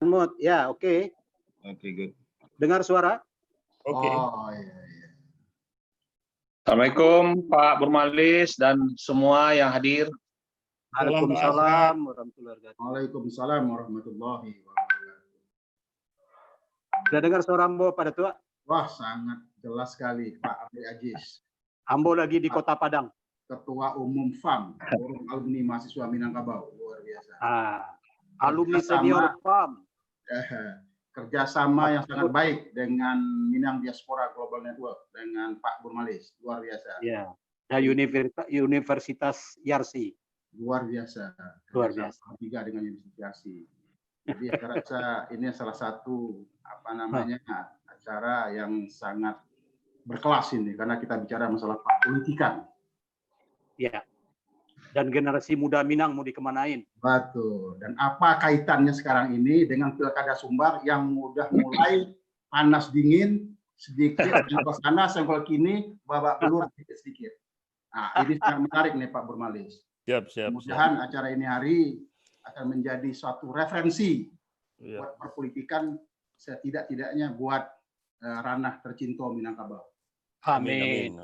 Mute. Ya, oke. Oke, good. Dengar suara? Oke. Oh, iya. Assalamualaikum Pak Burmalis dan semua yang hadir. Waalaikumsalam warahmatullahi wabarakatuh. Waalaikumsalam warahmatullahi wabarakatuh. Sudah dengar suara Ambo pada tua? Wah, sangat jelas sekali Pak Abdul Aziz. Ambo lagi di Kota Padang. Ketua Umum FAM, Forum Alumni Mahasiswa Minangkabau, luar biasa. Alumni senior FAM. Kerjasama yang sangat baik dengan Minang Diaspora Global Network dengan Pak Burmalis, luar biasa. Ya, Universitas Yarsi. Luar biasa. Luar biasa. Juga dengan Universitas Yarsi. Jadi saya rasa ini salah satu acara yang sangat berkelas ini karena kita bicara masalah pendidikan. Ya. Dan generasi muda Minang mau dikemanain? Betul. Dan apa kaitannya sekarang ini dengan Pilkada Sumbar yang udah mulai panas dingin sedikit ke sana senggol kini babak belur sedikit. Nah, ini sangat menarik nih Pak Burmalis. Siap. Mudah-mudahan acara ini hari akan menjadi suatu referensi buat perpolitikan setidak-tidaknya buat ranah tercinta Minangkabau. Amin.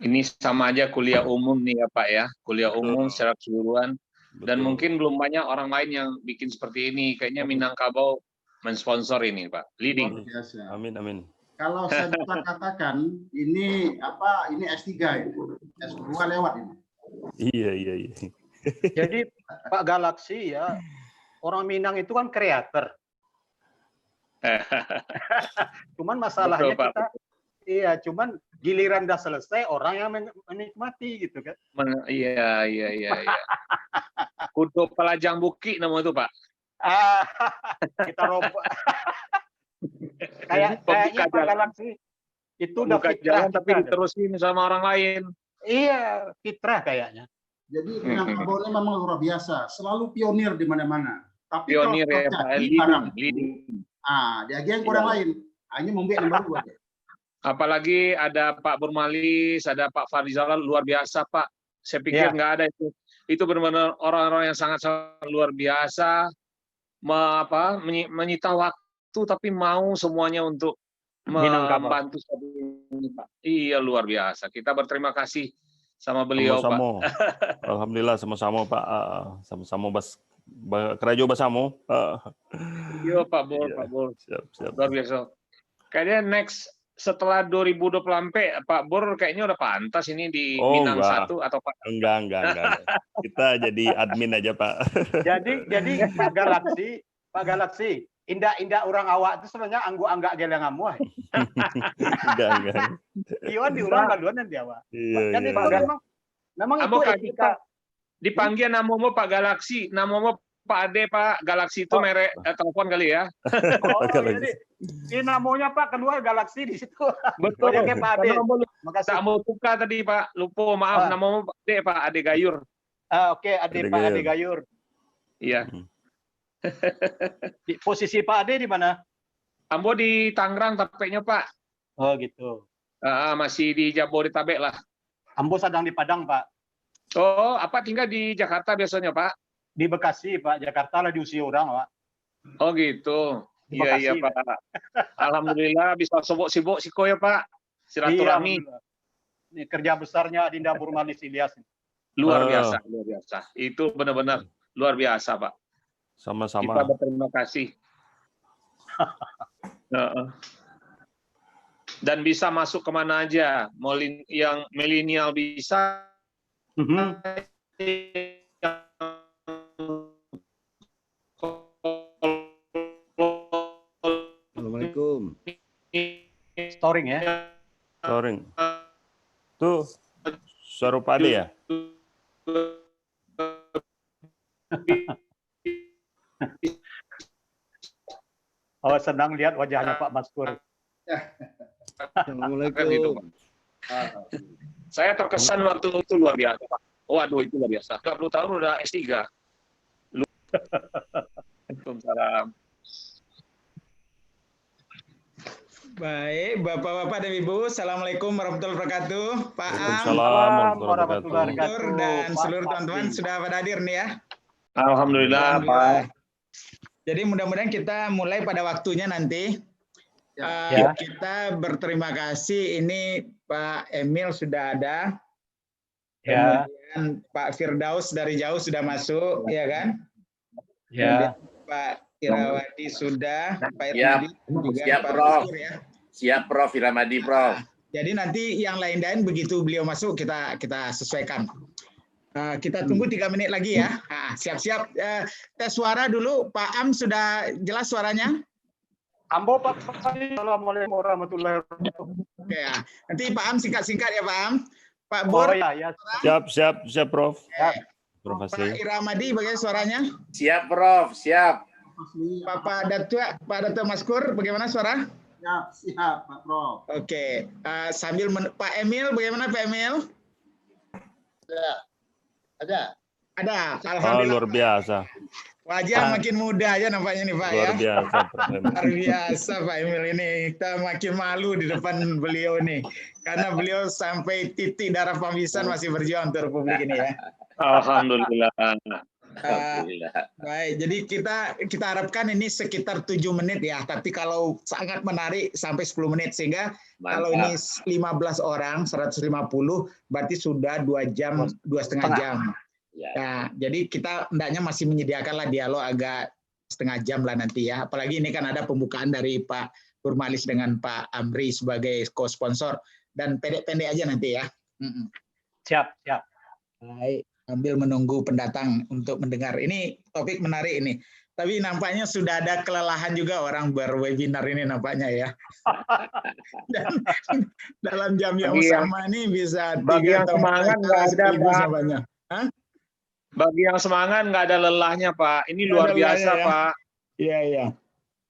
Ini sama aja kuliah umum nih ya Pak ya, kuliah umum secara keseluruhan. Dan mungkin belum banyak orang lain yang bikin seperti ini. Kayaknya Minangkabau mensponsor ini Pak, leading. Amin. Kalau saya bisa katakan ini ini S3 itu, S2 lewat ini. Iya. Jadi Pak Galaksi ya, orang Minang itu kan kreator. Cuman masalahnya betul, kita, iya, cuman giliran udah selesai orang yang menikmati gitu kan. Iya. Kudu pelajang buki nama itu Pak. Kita roboh. Kayaknya Pak Galaksi itu udah fitrah jalan tapi diterusin sama orang lain. Iya, fitrah kayaknya. Jadi Minangkabau ini memang luar biasa, selalu pionir di mana-mana. Tapi pionir ya Pak, leading. Dia yang kurang lain. Hanya membuat yang baru aja. Apalagi ada Pak Burmalis, ada Pak Farizal, luar biasa Pak. Saya pikir nggak ada itu. Itu benar-benar orang-orang yang sangat luar biasa, menyita waktu tapi mau semuanya untuk membantu ini Pak. Iya luar biasa. Kita berterima kasih sama beliau sama-sama. Pak. Alhamdulillah sama-sama Pak. Sama-sama kerajo bersama. Iya Pak Bor. Siap. Luar biasa. Kayaknya next setelah 2024 Pak Bor kayaknya udah pantas ini di Minang enggak. 1 atau Pak? Enggak. Kita jadi admin aja Pak. Jadi Pak Galaksi, indah orang awak itu sebenarnya anggak gelang amu. Enggak. Iwan diurang galuan nanti awak. Iya. Kan itu memang itu kita dipanggil namamu Pak Galaksi, namamu Pak Ade Pak Galaksi itu merek telepon kali ya. Jadi ini namanya Pak keluar Galaksi di situ. Betul. Oke Pak Ade. Makasih. Tak mau buka tadi Pak, lupa maaf namamu Pak Ade Pak Ade Gayur. Oke Ade Pak Ade Gayur. Iya. Posisi Pak Ade di mana? Ambo di Tangerang tapeknya Pak. Oh gitu. Masih di Jabodetabek lah. Ambo sedang di Padang Pak. Oh, apa tinggal di Jakarta biasanya Pak? Di Bekasi Pak, Jakarta lah diusia orang Pak. Oh gitu. Iya Pak. Alhamdulillah bisa sibuk siko ya Pak. Silaturahmi. Ini kerja besarnya Adinda Burmalis Ilyas. Luar biasa. Itu benar-benar luar biasa Pak. Sama-sama. Kita berterima kasih. Dan bisa masuk kemana aja. Yang milenial bisa. Assalamualaikum. Storing ya. Storing. Tuh, suara Pak Ade ya? Oh, senang lihat wajahnya Pak Maskur. Assalamualaikum. Saya terkesan waktu itu luar biasa Pak. Waduh itu luar biasa. 30 tahun udah S3. Waalaikumsalam. Baik, Bapak-bapak dan Ibu, Assalamualaikum warahmatullahi wabarakatuh. Pak Am, Waalaikumsalam warahmatullahi wabarakatuh. Dan seluruh teman-teman sudah pada hadir nih ya. Alhamdulillah, Pak. Jadi mudah-mudahan kita mulai pada waktunya nanti. Ya. Kita berterima kasih, ini Pak Emil sudah ada. Ya. Kemudian Pak Firdaus dari jauh sudah masuk, ya kan? Ya. Kemudian Pak Irawadi sudah, Pak Siap. Irmadi, Siap, Pak Prof. Maskur, ya. Siap, Prof. Iramadi, Prof. Jadi nanti yang lain-lain begitu beliau masuk kita sesuaikan. Kita tunggu 3 menit lagi ya. Siap-siap. Tes suara dulu. Pak Am sudah jelas suaranya? Ambo Pak. Assalamualaikum warahmatullahi wabarakatuh. Oke ya. Nanti Pak Am singkat-singkat ya Pak Am. Pak Oh Bur, ya. Siap, Prof. Prof. Pak Asli. Iramadi bagaimana suaranya? Siap, Prof. Siap. Pak Datuk Maskur bagaimana suara? Siap, Pak Prof. Oke. Sambil Pak Emil bagaimana Pak Emil? Ada. Ada. Oh, Alhamdulillah. luar biasa. Wajah makin muda aja nampaknya nih Pak ya. Luar biasa, Prof. Luar biasa Pak Emil ini. Kita makin malu di depan beliau nih. Karena beliau sampai titik darah penghabisan masih berjuang untuk Republik ini ya. Alhamdulillah. Alhamdulillah. Baik, jadi kita harapkan ini sekitar 7 menit ya. Tapi kalau sangat menarik sampai 10 menit. Sehingga kalau ini 15 orang, 150, berarti sudah 2 jam, 2,5 jam. Ya. Nah, jadi kita hendaknya masih menyediakanlah dialog agak setengah jam lah nanti ya. Apalagi ini kan ada pembukaan dari Pak Nurmalis dengan Pak Amri sebagai co-sponsor. Dan pendek-pendek aja nanti ya. Siap. Baik, sambil menunggu pendatang untuk mendengar. Ini topik menarik ini. Tapi nampaknya sudah ada kelelahan juga orang berwebinar ini nampaknya ya. Dan dalam jam yang sama ini bisa bagi yang semangat nggak ada, Pak. Sampainya. Bagi yang semangat nggak ada lelahnya, Pak. Ini luar biasa, ya. Pak. Iya.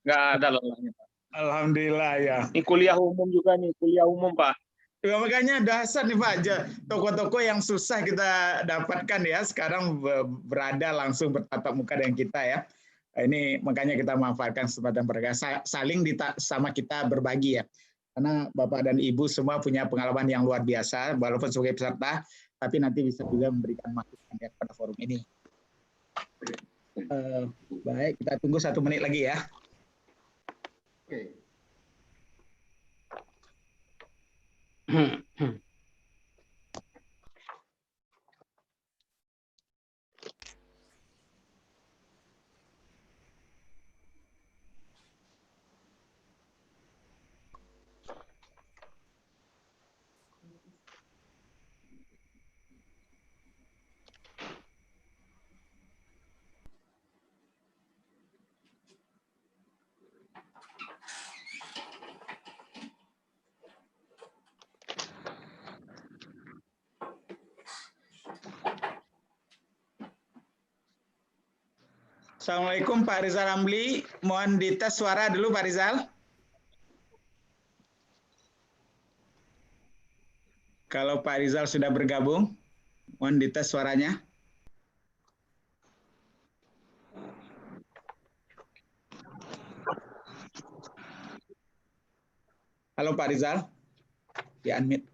Nggak ada lelahnya, Pak. Alhamdulillah ya. Ini kuliah umum juga nih, kuliah umum, Pak. Ya, makanya dasar nih Pak, toko-toko yang susah kita dapatkan ya, sekarang berada langsung bertatap muka dengan kita ya. Ini makanya kita manfaatkan kesempatan mereka, saling sama kita berbagi ya. Karena Bapak dan Ibu semua punya pengalaman yang luar biasa, walaupun sebagai peserta, tapi nanti bisa juga memberikan masukan ya pada forum ini. Baik, kita tunggu 1 menit lagi ya. Oke. Assalamualaikum Pak Rizal Ramli, mohon dites suara dulu Pak Rizal. Kalau Pak Rizal sudah bergabung, mohon dites suaranya. Halo Pak Rizal, di unmute.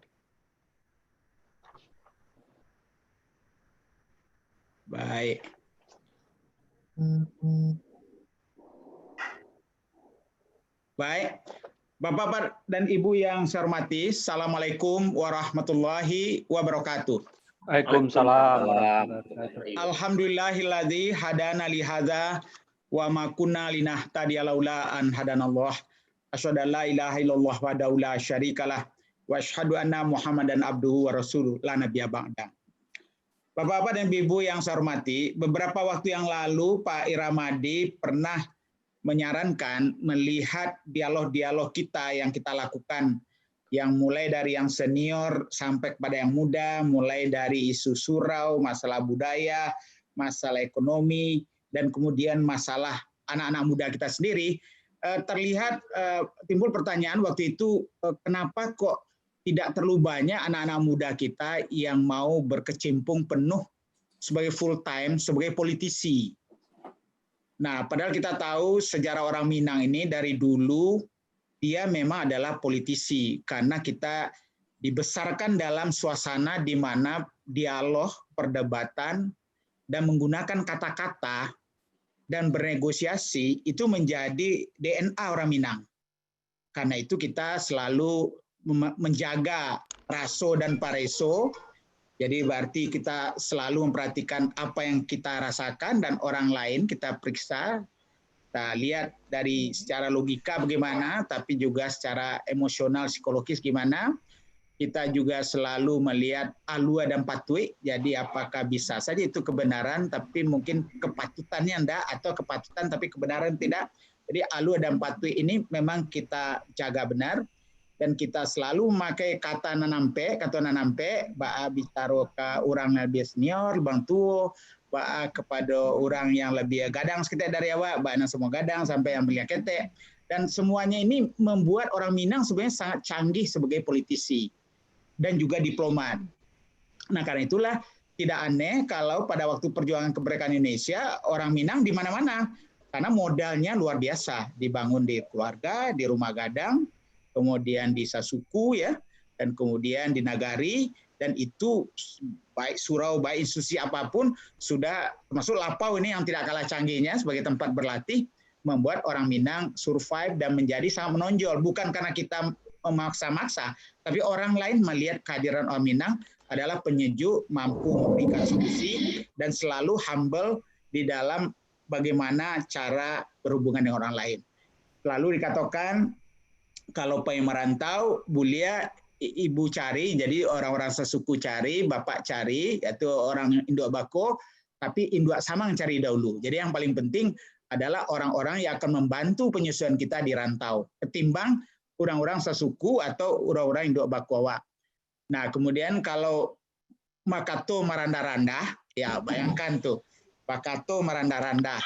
Baik. Baik, Bapak dan Ibu yang saya hormati, Assalamualaikum warahmatullahi wabarakatuh. Waalaikumsalam. Alhamdulillahilladzi hadana li hadza wa ma kunna linahtadiya laula an hadanallah. Asyhadu an la ilaha illallah wahdahu la syarikalah wa asyhadu anna Muhammadan abduhu wa rasuluh la nabiyya ba'da. Bapak-bapak dan Ibu yang saya hormati, beberapa waktu yang lalu Pak Iramadi pernah menyarankan melihat dialog-dialog kita yang kita lakukan, yang mulai dari yang senior sampai kepada yang muda, mulai dari isu surau, masalah budaya, masalah ekonomi, dan kemudian masalah anak-anak muda kita sendiri. Terlihat timbul pertanyaan waktu itu, kenapa kok tidak terlalu banyak anak-anak muda kita yang mau berkecimpung penuh sebagai full time, sebagai politisi. Nah, padahal kita tahu sejarah orang Minang ini dari dulu dia memang adalah politisi karena kita dibesarkan dalam suasana di mana dialog, perdebatan dan menggunakan kata-kata dan bernegosiasi itu menjadi DNA orang Minang. Karena itu kita selalu menjaga raso dan pareso. Jadi berarti kita selalu memperhatikan apa yang kita rasakan dan orang lain kita periksa. Kita lihat dari secara logika bagaimana, tapi juga secara emosional, psikologis gimana. Kita juga selalu melihat alua dan patui, jadi apakah bisa saja itu kebenaran, tapi mungkin kepatutannya enggak, atau kepatutan tapi kebenaran tidak. Jadi alua dan patui ini memang kita jaga benar, dan kita selalu memakai kata nanampe, ba'a bicara ke orang lebih senior, bang tuo, ba'a kepada orang yang lebih gadang sekitar dari awak, ba'a semua gadang sampai yang belia ketek. Dan semuanya ini membuat orang Minang sebenarnya sangat canggih sebagai politisi dan juga diplomat. Nah, karena itulah tidak aneh kalau pada waktu perjuangan kemerdekaan Indonesia, orang Minang di mana-mana. Karena modalnya luar biasa, dibangun di keluarga, di rumah gadang, kemudian di sasuku, ya, dan kemudian di nagari, dan itu baik surau, baik institusi apapun, sudah termasuk Lapau ini yang tidak kalah canggihnya sebagai tempat berlatih, membuat orang Minang survive dan menjadi sangat menonjol. Bukan karena kita memaksa-maksa, tapi orang lain melihat kehadiran orang Minang adalah penyejuk, mampu memberikan solusi, dan selalu humble di dalam bagaimana cara berhubungan dengan orang lain. Lalu dikatakan, kalau pengen merantau, bulia ibu cari, jadi orang-orang sesuku cari, bapak cari, yaitu orang Induk Bako, tapi Induk Samang cari dahulu. Jadi yang paling penting adalah orang-orang yang akan membantu penyesuaian kita di rantau, ketimbang orang-orang sesuku atau orang-orang Induk Bako. Nah, kemudian kalau Makato meranda-randa, ya bayangkan tuh, Makato meranda-randa.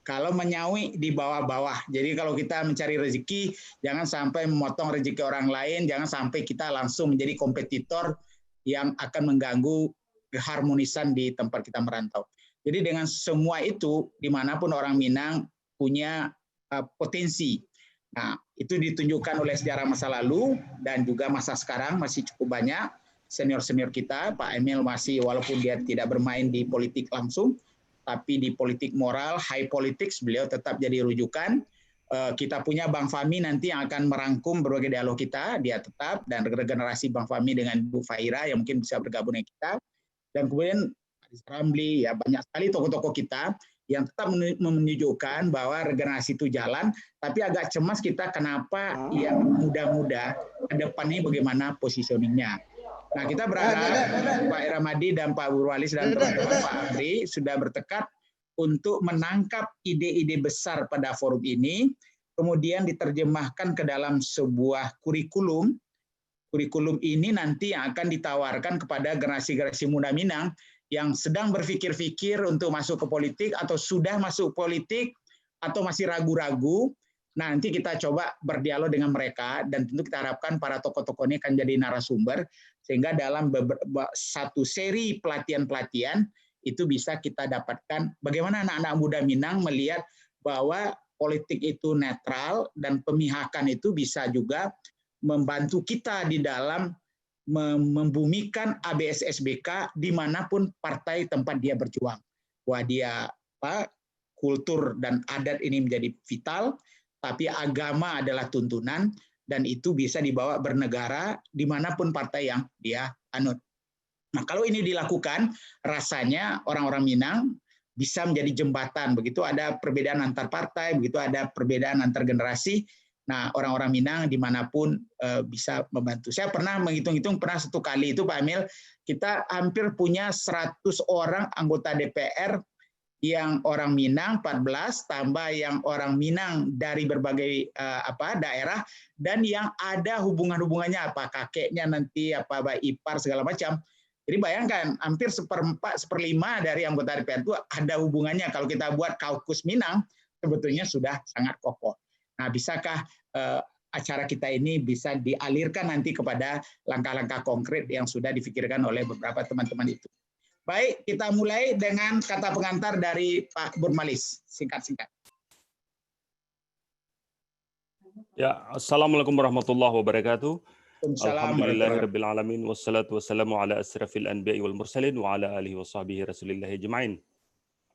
Kalau menyawi di bawah-bawah. Jadi kalau kita mencari rezeki, jangan sampai memotong rezeki orang lain, jangan sampai kita langsung menjadi kompetitor yang akan mengganggu keharmonisan di tempat kita merantau. Jadi dengan semua itu, dimanapun orang Minang punya potensi. Nah, itu ditunjukkan oleh sejarah masa lalu dan juga masa sekarang masih cukup banyak senior-senior kita. Pak Emil masih, walaupun dia tidak bermain di politik langsung, tapi di politik moral, high politics, beliau tetap jadi rujukan. Kita punya Bang Fahmi nanti yang akan merangkum berbagai dialog kita, dia tetap, dan regenerasi Bang Fahmi dengan Bu Faira yang mungkin bisa bergabung dengan kita. Dan kemudian Aris Ramli, ya banyak sekali tokoh-tokoh kita yang tetap menunjukkan bahwa regenerasi itu jalan, tapi agak cemas kita kenapa yang muda-muda ke depannya bagaimana positioningnya. Nah, kita berharap Pak Ramadi dan Pak Burwalis dan teman-teman Pak Andri sudah bertekad untuk menangkap ide-ide besar pada forum ini, kemudian diterjemahkan ke dalam sebuah kurikulum. Kurikulum ini nanti yang akan ditawarkan kepada generasi-generasi muda Minang yang sedang berpikir-pikir untuk masuk ke politik atau sudah masuk politik atau masih ragu-ragu. Nah, nanti kita coba berdialog dengan mereka dan tentu kita harapkan para tokoh-tokoh ini akan jadi narasumber sehingga dalam satu seri pelatihan-pelatihan itu bisa kita dapatkan bagaimana anak-anak muda Minang melihat bahwa politik itu netral dan pemihakan itu bisa juga membantu kita di dalam membumikan ABS-SBK dimanapun partai tempat dia berjuang. Wah, dia kultur dan adat ini menjadi vital, tapi agama adalah tuntunan, dan itu bisa dibawa bernegara dimanapun partai yang dia anut. Nah, kalau ini dilakukan, rasanya orang-orang Minang bisa menjadi jembatan. Begitu ada perbedaan antar partai, begitu ada perbedaan antar generasi, nah orang-orang Minang dimanapun bisa membantu. Saya pernah menghitung-hitung, pernah satu kali itu Pak Emil, kita hampir punya 100 orang anggota DPR yang orang Minang 14, tambah yang orang Minang dari berbagai daerah, dan yang ada hubungan-hubungannya, apa kakeknya nanti, apa ipar segala macam. Jadi bayangkan hampir 1/4, 1/5 dari anggota DPR itu ada hubungannya. Kalau kita buat kaukus Minang, sebetulnya sudah sangat kokoh. Nah, bisakah acara kita ini bisa dialirkan nanti kepada langkah-langkah konkret yang sudah difikirkan oleh beberapa teman-teman itu. Baik, kita mulai dengan kata pengantar dari Pak Burmalis. Singkat-singkat. Ya, Assalamualaikum warahmatullahi wabarakatuh. Waalaikumsalam Alhamdulillahirabbil alamin wassalatu wassalamu ala asrafil anbiya'i wal mursalin wa ala alihi washabihi rasulillahi ajma'in.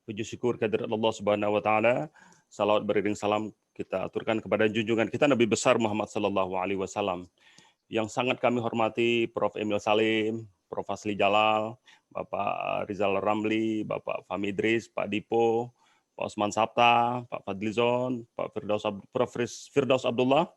Puji syukur kehadirat Allah Subhanahu wa taala. Salawat beriring salam kita aturkan kepada junjungan kita Nabi besar Muhammad sallallahu alaihi wasallam. Yang sangat kami hormati Prof. Emil Salim, Prof. Fazli Jalal, Bapak Rizal Ramli, Bapak Fahmi Idris, Pak Dipo, Pak Osman Sabta, Pak Fadlizon, Pak Prof. Firdaus Abdullah,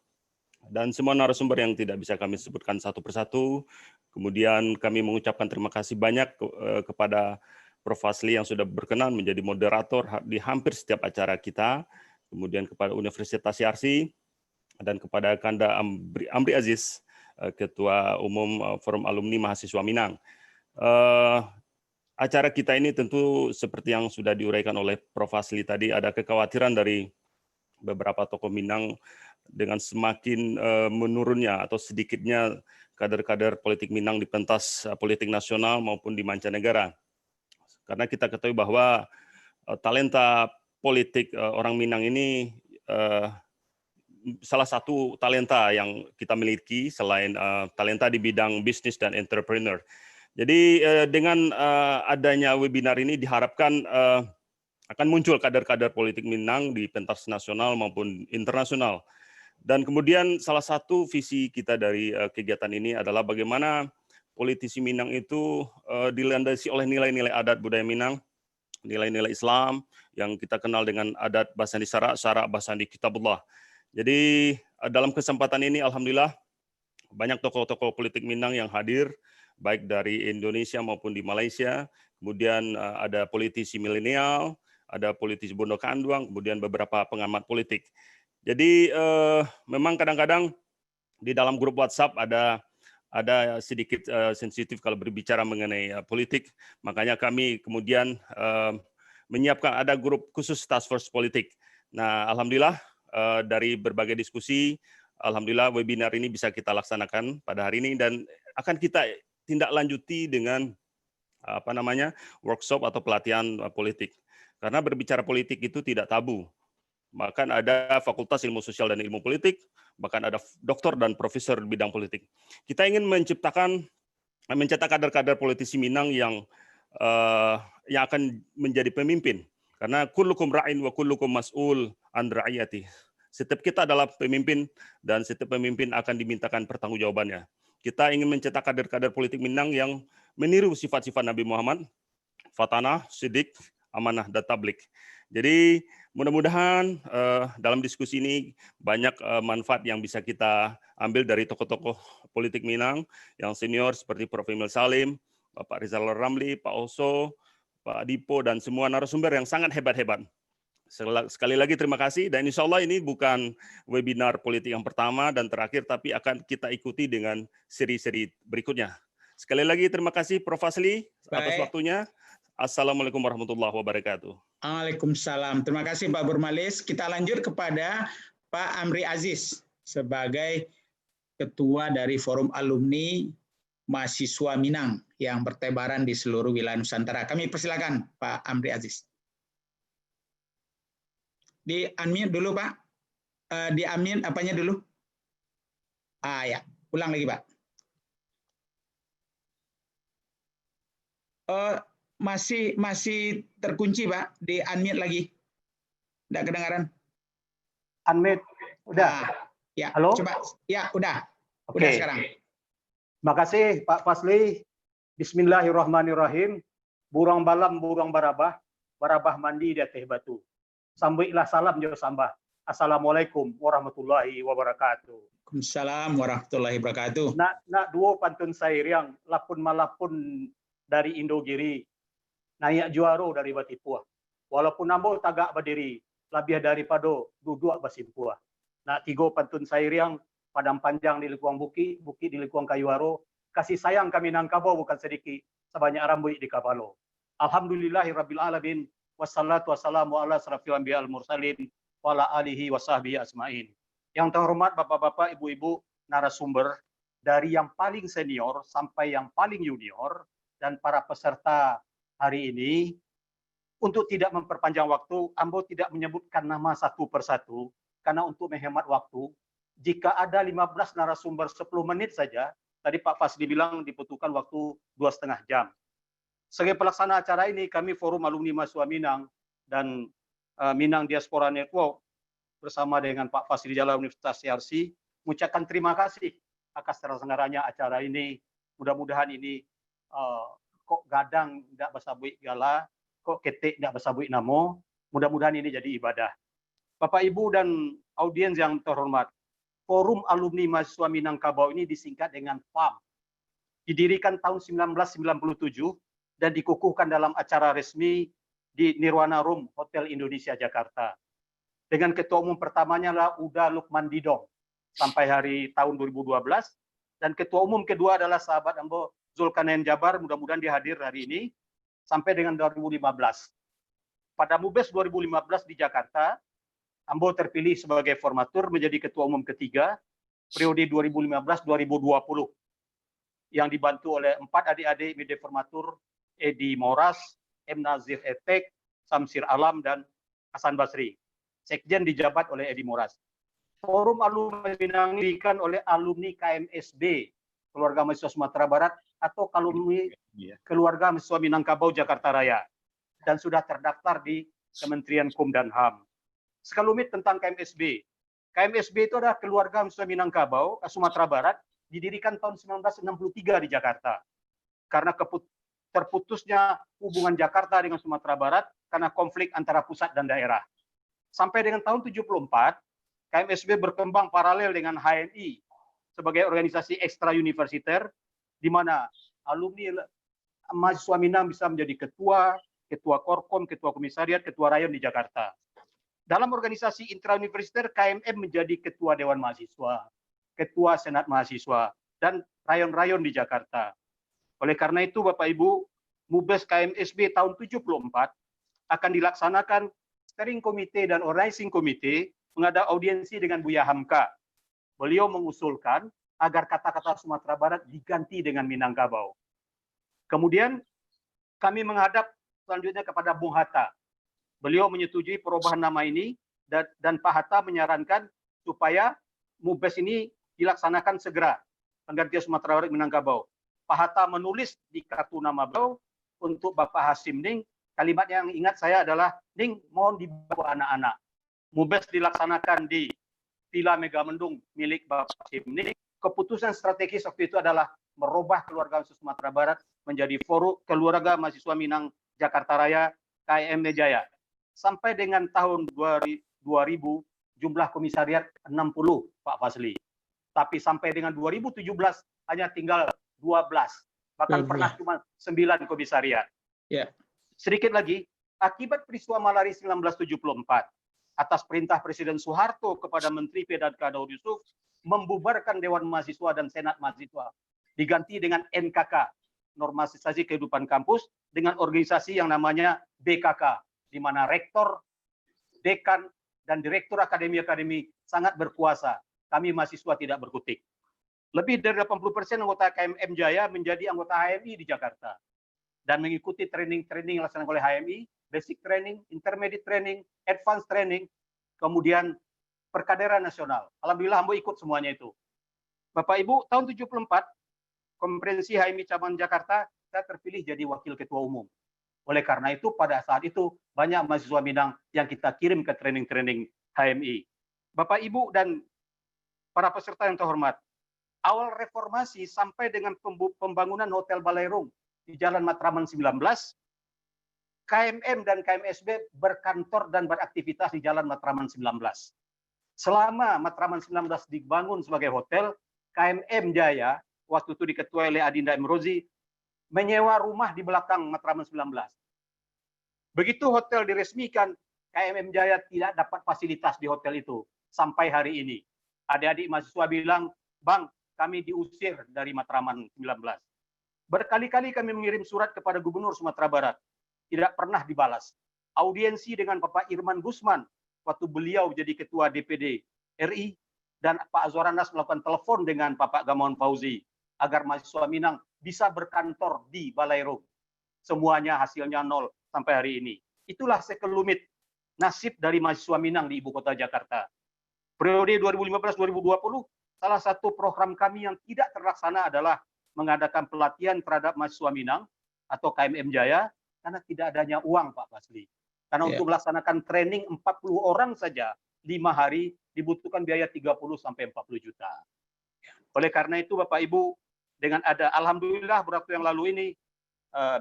dan semua narasumber yang tidak bisa kami sebutkan satu persatu. Kemudian kami mengucapkan terima kasih banyak kepada Prof. Fazli yang sudah berkenan menjadi moderator di hampir setiap acara kita, kemudian kepada Universitas Yarsi, dan kepada Kanda Amri Aziz, Ketua Umum Forum Alumni Mahasiswa Minang. Acara kita ini tentu seperti yang sudah diuraikan oleh Prof. Fazli tadi, ada kekhawatiran dari beberapa tokoh Minang dengan semakin menurunnya atau sedikitnya kader-kader politik Minang di pentas politik nasional maupun di mancanegara. Karena kita ketahui bahwa talenta politik orang Minang ini salah satu talenta yang kita miliki selain talenta di bidang bisnis dan entrepreneur. Jadi dengan adanya webinar ini diharapkan akan muncul kader-kader politik Minang di pentas nasional maupun internasional. Dan kemudian salah satu visi kita dari kegiatan ini adalah bagaimana politisi Minang itu dilandasi oleh nilai-nilai adat budaya Minang, nilai-nilai Islam yang kita kenal dengan adat Basandi Syarak Basandi Kitabullah. Jadi dalam kesempatan ini alhamdulillah banyak tokoh-tokoh politik Minang yang hadir, baik dari Indonesia maupun di Malaysia. Kemudian ada politisi milenial, ada politisi Bondo Kanduang, kemudian beberapa pengamat politik. Jadi memang kadang-kadang di dalam grup WhatsApp ada sedikit sensitif kalau berbicara mengenai politik. Makanya kami kemudian menyiapkan ada grup khusus task force politik. Nah, alhamdulillah dari berbagai diskusi, alhamdulillah webinar ini bisa kita laksanakan pada hari ini dan akan kita tindak lanjuti dengan workshop atau pelatihan politik. Karena berbicara politik itu tidak tabu. Bahkan ada Fakultas Ilmu Sosial dan Ilmu Politik, bahkan ada doktor dan profesor di bidang politik. Kita ingin mencetak kader-kader politisi Minang yang akan menjadi pemimpin. Karena kullukum ra'in wa kullukum mas'ul an ra'iyati. Setiap kita adalah pemimpin dan setiap pemimpin akan dimintakan pertanggungjawabannya. Kita ingin mencetak kader-kader politik Minang yang meniru sifat-sifat Nabi Muhammad, fatanah, sidik, amanah, dan tablik. Jadi mudah-mudahan dalam diskusi ini banyak manfaat yang bisa kita ambil dari tokoh-tokoh politik Minang yang senior seperti Prof. Emil Salim, Bapak Rizal Ramli, Pak Oso, Pak Dipo, dan semua narasumber yang sangat hebat-hebat. Sekali lagi terima kasih, dan insya Allah ini bukan webinar politik yang pertama dan terakhir, tapi akan kita ikuti dengan seri-seri berikutnya. Sekali lagi terima kasih Prof. Fazli atas waktunya. Assalamualaikum warahmatullahi wabarakatuh. Waalaikumsalam. Terima kasih Pak Burmalis. Kita lanjut kepada Pak Amri Aziz sebagai Ketua dari Forum Alumni Mahasiswa Minang yang bertebaran di seluruh wilayah Nusantara. Kami persilakan Pak Amri Aziz. Di unmute dulu Pak. Di unmute apanya dulu? Ya, ulang lagi Pak. Masih terkunci Pak, di unmute lagi. Tidak kedengaran. Unmute, udah. Ya, halo. Coba, ya udah. Oke. Udah sekarang. Makasih Pak Fazli. Bismillahirrahmanirrahim. Burang balam, burang barabah, barabah mandi di atas batu. Sambuilah salam jo sambah. Assalamualaikum warahmatullahi wabarakatuh. Waalaikumsalam warahmatullahi wabarakatuh. Nak dua pantun sairiang lapun malapun dari Indogiri. Naik juaro dari Batipua. Walaupun nambo tagak berdiri, lebih daripada duduk basimpua. Nak tiga pantun sairiang padang panjang di likuang bukit, bukit di likuang kayuaro. Kasih sayang kami nangkabo bukan sedikit, sebanyak rambut di kapalo. Alhamdulillahirabbil alamin. Wassalatu wassalamu ala asrafil anbiya al mursalin wa ala alihi wa sahbihi asmain. Yang terhormat Bapak-bapak, Ibu-ibu narasumber dari yang paling senior sampai yang paling junior dan para peserta hari ini, untuk tidak memperpanjang waktu, Ambo tidak menyebutkan nama satu persatu karena untuk menghemat waktu. Jika ada 15 narasumber 10 menit saja, tadi Pak Fazli bilang dibutuhkan waktu 2,5 jam. Sebagai pelaksana acara ini, kami Forum Alumni Mahasiswa Minang dan Minang Diaspora Network bersama dengan Pak Fasili Jalal Universitas CRC mengucapkan terima kasih atas terselenggaranya acara ini. Mudah-mudahan ini kok gadang tidak bersabui gala, kok ketik tidak bersabui namo. Mudah-mudahan ini jadi ibadah. Bapak Ibu dan audiens yang terhormat, Forum Alumni Mahasiswa Minangkabau ini disingkat dengan FAM. Didirikan tahun 1997 dan dikukuhkan dalam acara resmi di Nirwana Room Hotel Indonesia Jakarta. Dengan ketua umum pertamanya adalah Uda Lukman Didong sampai hari tahun 2012, dan ketua umum kedua adalah sahabat Ambo Zulkarnain Jabar, mudah-mudahan dia hadir hari ini, sampai dengan 2015. Pada Mubes 2015 di Jakarta, Ambo terpilih sebagai formatur menjadi ketua umum ketiga periode 2015-2020 yang dibantu oleh 4 adik-adik media formatur, Edi Moras, M. Nazir Etek, Samsir Alam, dan Hasan Basri. Sekjen dijabat oleh Edi Moras. Forum Alumni Minang didirikan oleh alumni KMSB, Keluarga Mahasiswa Sumatera Barat, atau alumni Keluarga Mahasiswa Minangkabau Jakarta Raya, dan sudah terdaftar di Kementerian Hukum dan HAM. Sekelumit tentang KMSB. KMSB itu adalah Keluarga Mahasiswa Minangkabau, Sumatera Barat, didirikan tahun 1963 di Jakarta. Karena terputusnya hubungan Jakarta dengan Sumatera Barat karena konflik antara pusat dan daerah. Sampai dengan tahun 74, KMSB berkembang paralel dengan HMI sebagai organisasi ekstra universiter, di mana alumni mahasiswa Minang bisa menjadi ketua, ketua Korkom, ketua komisariat, ketua rayon di Jakarta. Dalam organisasi intra-universiter, KMM menjadi ketua Dewan Mahasiswa, ketua Senat Mahasiswa, dan rayon-rayon di Jakarta. Oleh karena itu, Bapak Ibu, Mubes KMSB tahun 74 akan dilaksanakan steering committee dan organizing committee mengadakan audiensi dengan Buya Hamka. Beliau mengusulkan agar kata-kata Sumatera Barat diganti dengan Minangkabau. Kemudian kami menghadap selanjutnya kepada Bung Hatta. Beliau menyetujui perubahan nama ini dan Pak Hatta menyarankan supaya Mubes ini dilaksanakan segera, penggantian Sumatera Barat Minangkabau. Pak Hatta menulis di kartu nama beliau untuk Bapak Hasim Ning, kalimat yang ingat saya adalah, Ning mohon dibawa anak-anak. Mubes dilaksanakan di Villa Megamendung milik Bapak Hasim Ning. Keputusan strategis waktu itu adalah merubah Keluarga Mahasiswa Sumatera Barat menjadi Forum Keluarga Mahasiswa Minang Jakarta Raya, KMM Jaya. Sampai dengan tahun 2000, jumlah komisariat 60, Pak Fasli. Tapi sampai dengan 2017 hanya tinggal 12, bahkan pernah cuma 9 komisariat. Sedikit lagi, akibat peristiwa Malari 1974, atas perintah Presiden Soeharto kepada Menteri PDK Daud Yusuf, membubarkan Dewan Mahasiswa dan Senat Mahasiswa, diganti dengan NKK, Normalisasi Kehidupan Kampus, dengan organisasi yang namanya BKK, di mana rektor, dekan, dan direktur akademi-akademi sangat berkuasa. Kami mahasiswa tidak berkutik. Lebih dari 80% anggota KMM Jaya menjadi anggota HMI di Jakarta dan mengikuti training-training yang dilaksanakan oleh HMI, basic training, intermediate training, advanced training, kemudian perkaderan nasional. Alhamdulillah Ambo ikut semuanya itu. Bapak Ibu, tahun 74, Konferensi HMI Cabang Jakarta, saya terpilih jadi wakil ketua umum. Oleh karena itu, pada saat itu banyak mahasiswa Minang yang kita kirim ke training-training HMI. Bapak Ibu dan para peserta yang terhormat, awal reformasi sampai dengan pembangunan Hotel Baleirung di Jalan Matraman 19, KMM dan KMSB berkantor dan beraktivitas di Jalan Matraman 19. Selama Matraman 19 dibangun sebagai hotel, KMM Jaya, waktu itu diketuai oleh Adinda Imrozi, menyewa rumah di belakang Matraman 19. Begitu hotel diresmikan, KMM Jaya tidak dapat fasilitas di hotel itu sampai hari ini. Adik-adik mahasiswa bilang, Bang, kami diusir dari Matraman 19. Berkali-kali kami mengirim surat kepada Gubernur Sumatera Barat, tidak pernah dibalas. Audiensi dengan Bapak Irman Gusman, waktu beliau jadi Ketua DPD RI, dan Pak Azwaranas melakukan telepon dengan Bapak Gamawan Fauzi, agar mahasiswa Minang bisa berkantor di Baleirung. Semuanya hasilnya nol sampai hari ini. Itulah sekelumit nasib dari mahasiswa Minang di Ibu Kota Jakarta. Periode 2015-2020, salah satu program kami yang tidak terlaksana adalah mengadakan pelatihan terhadap mahasiswa Minang atau KMM Jaya karena tidak adanya uang, Pak Fasli. Karena Ya. untuk melaksanakan training 40 orang saja 5 hari dibutuhkan biaya 30 sampai 40 juta. Oleh karena itu Bapak Ibu, dengan ada alhamdulillah beberapa yang lalu ini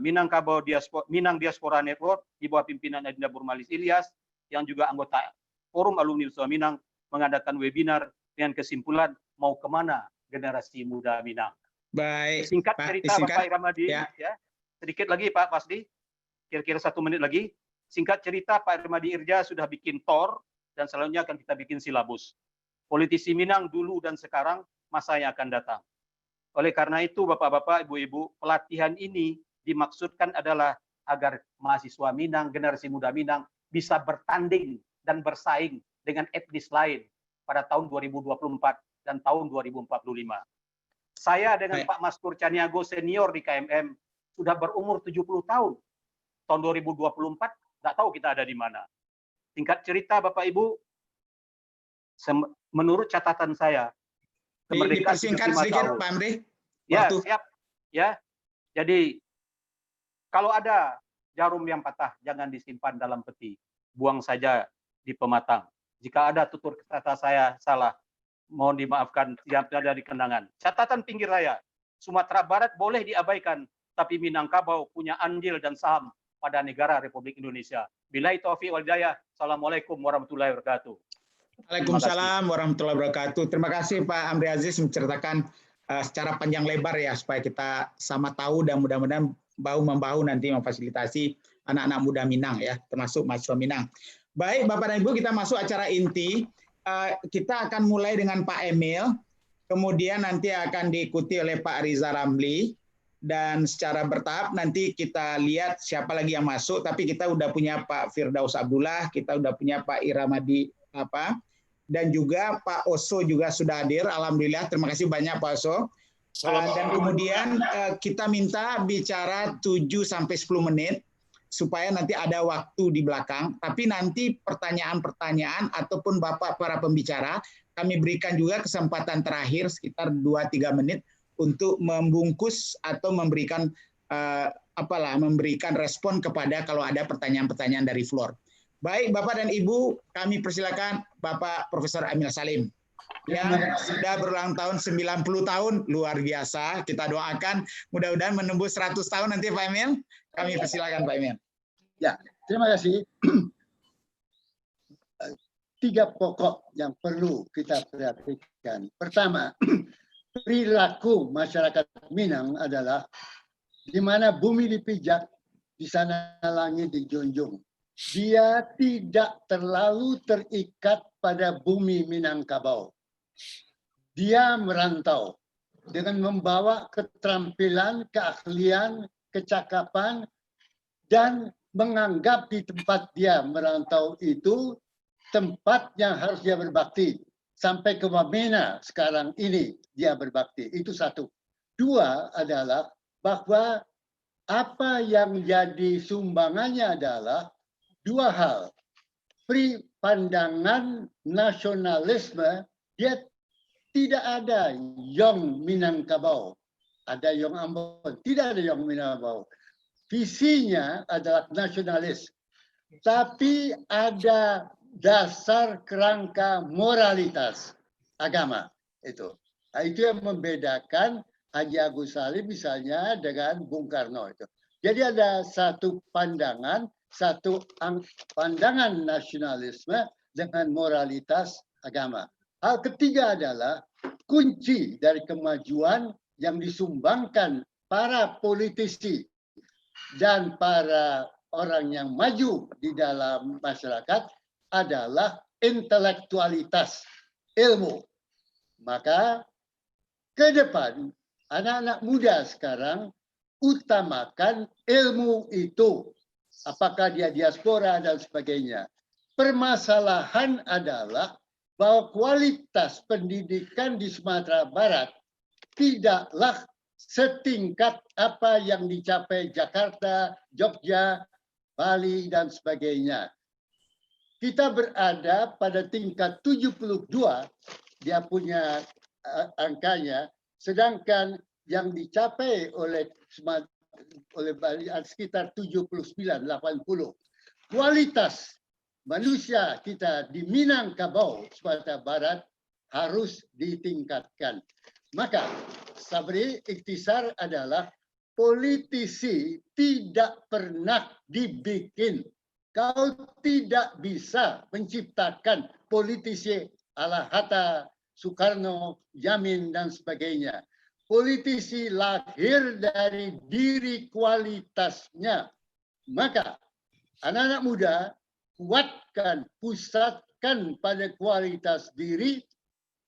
Minang Diaspora Network di bawah pimpinan Adinda Burmalis Ilyas yang juga anggota Forum Alumni Usaha Minang mengadakan webinar dengan kesimpulan mau kemana generasi muda Minang. Baik. Singkat Pak, cerita disingkat. Bapak Irmadi, Ya. ya. Sedikit lagi Pak Fasdi, kira-kira 1 menit lagi. Singkat cerita Pak Irmadi Irja sudah bikin TOR dan selanjutnya akan kita bikin silabus. Politisi Minang dulu dan sekarang, masa yang akan datang. Oleh karena itu Bapak-bapak, Ibu-ibu, pelatihan ini dimaksudkan adalah agar mahasiswa Minang, generasi muda Minang bisa bertanding dan bersaing dengan etnis lain pada tahun 2024 dan tahun 2045. Saya dengan Pak Mastur Caniago senior di KMM sudah berumur 70 tahun. Tahun 2024 nggak tahu kita ada di mana. Singkat cerita Bapak Ibu, menurut catatan saya, kemerdekaan Dipersingkat 75 sedikit tahun. Pak Amri. Ya, Waktu. siap. Ya. Jadi kalau ada jarum yang patah jangan disimpan dalam peti, buang saja di pematang. Jika ada tutur kata saya salah, mohon dimaafkan yang ada di kenangan. Catatan pinggir raya, Sumatera Barat boleh diabaikan, tapi Minangkabau punya andil dan saham pada negara Republik Indonesia. Billahi taufiq wal hidayah. Assalamualaikum warahmatullahi wabarakatuh. Waalaikumsalam warahmatullahi wabarakatuh. Terima kasih Pak Amri Aziz menceritakan secara panjang lebar ya supaya kita sama tahu dan mudah-mudahan bahu-membahu nanti memfasilitasi anak-anak muda Minang ya, termasuk mahasiswa Minang. Baik Bapak dan Ibu, kita masuk acara inti. Kita akan mulai dengan Pak Emil, kemudian nanti akan diikuti oleh Pak Riza Ramli, dan secara bertahap nanti kita lihat siapa lagi yang masuk, tapi kita udah punya Pak Firdaus Abdullah, kita udah punya Pak Iramadi dan juga Pak Oso juga sudah hadir. Alhamdulillah, terima kasih banyak Pak Oso. Dan kemudian kita minta bicara 7-10 menit supaya nanti ada waktu di belakang. Tapi nanti pertanyaan-pertanyaan ataupun Bapak para pembicara, kami berikan juga kesempatan terakhir sekitar 2-3 menit untuk membungkus atau memberikan memberikan respon kepada kalau ada pertanyaan-pertanyaan dari floor. Baik, Bapak dan Ibu, kami persilakan Bapak Profesor Emil Salim. Yang sudah berulang tahun 90 tahun, luar biasa. Kita doakan mudah-mudahan menembus 100 tahun nanti Pak Emil. Kami persilakan Pak Emil. Ya, terima kasih. 3 pokok yang perlu kita perhatikan. Pertama, perilaku masyarakat Minang adalah di mana bumi dipijak, di sana langit dijunjung. Dia tidak terlalu terikat pada bumi Minangkabau. Dia merantau dengan membawa keterampilan, keahlian, kecakapan, dan menganggap di tempat dia merantau itu tempat yang harus dia berbakti. Sampai ke Wamena sekarang ini dia berbakti. Itu 1. 2 adalah bahwa apa yang jadi sumbangannya adalah 2 hal. Pandangan nasionalisme, dia tidak ada Yong Minangkabau. Ada Yong Ambon, tidak ada Yong Minangkabau. Visinya adalah nasionalis. Tapi ada dasar kerangka moralitas agama itu. Nah, itu yang membedakan Haji Agus Salim misalnya dengan Bung Karno itu. Jadi ada satu pandangan nasionalisme dengan moralitas agama. Hal ketiga adalah kunci dari kemajuan yang disumbangkan para politisi dan para orang yang maju di dalam masyarakat adalah intelektualitas, ilmu. Maka ke depan anak-anak muda sekarang utamakan ilmu itu. Apakah dia diaspora dan sebagainya. Permasalahan adalah bahwa kualitas pendidikan di Sumatera Barat tidaklah setingkat apa yang dicapai Jakarta, Jogja, Bali, dan sebagainya. Kita berada pada tingkat 72, dia punya angkanya, sedangkan yang dicapai oleh Bali sekitar 79, 80. kualitas manusia kita di Minangkabau, Sumatera Barat harus ditingkatkan. Maka Sabri ikhtisar adalah politisi tidak pernah dibikin. Kau tidak bisa menciptakan politisi ala Hatta, Soekarno, Yamin, dan sebagainya. Politisi lahir dari diri kualitasnya. Maka anak-anak muda kuatkan, pusatkan pada kualitas diri,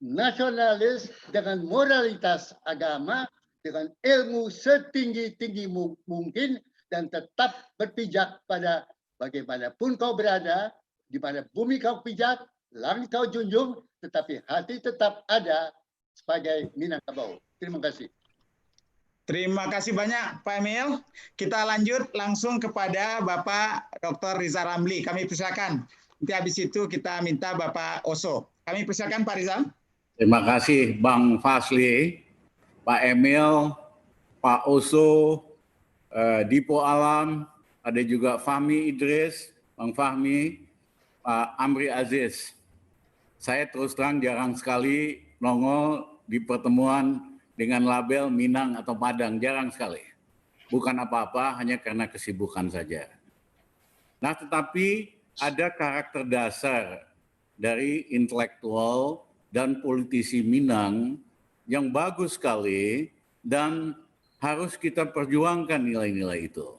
nasionalis dengan moralitas agama, dengan ilmu setinggi-tinggi mungkin, dan tetap berpijak pada bagaimanapun kau berada, di mana bumi kau pijak, langit kau junjung, tetapi hati tetap ada sebagai Minangkabau. Terima kasih. Terima kasih banyak Pak Emil. Kita lanjut langsung kepada Bapak Dr. Rizal Ramli. Kami persilakan. Nanti habis itu kita minta Bapak Oso. Kami persilakan Pak Rizal. Terima kasih Bang Fasli, Pak Emil, Pak Oso, Dipo Alam, ada juga Fahmi Idris, Bang Fahmi, Pak Amri Aziz. Saya terus terang jarang sekali nongol di pertemuan dengan label Minang atau Padang, jarang sekali. Bukan apa-apa, hanya karena kesibukan saja. Nah, tetapi ada karakter dasar dari intelektual dan politisi Minang yang bagus sekali dan harus kita perjuangkan nilai-nilai itu.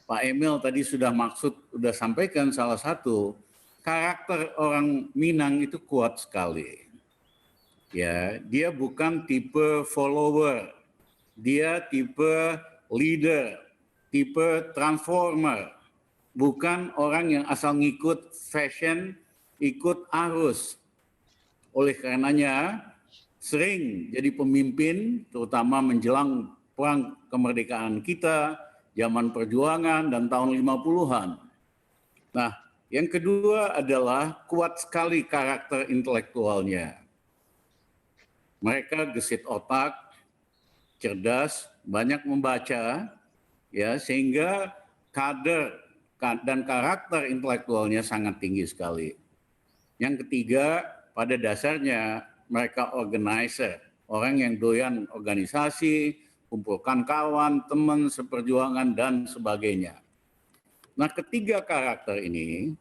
Pak Emil tadi sudah sampaikan salah satu karakter orang Minang itu kuat sekali. Ya, dia bukan tipe follower, dia tipe leader, tipe transformer, bukan orang yang asal ngikut fashion, ikut arus. Oleh karenanya, sering jadi pemimpin, terutama menjelang perang kemerdekaan kita, zaman perjuangan dan tahun 50-an. Nah, yang kedua adalah kuat sekali karakter intelektualnya. Mereka gesit otak, cerdas, banyak membaca, ya sehingga kader dan karakter intelektualnya sangat tinggi sekali. Yang ketiga, pada dasarnya mereka organizer, orang yang doyan organisasi, kumpulkan kawan, teman, seperjuangan, dan sebagainya. Nah, ketiga karakter ini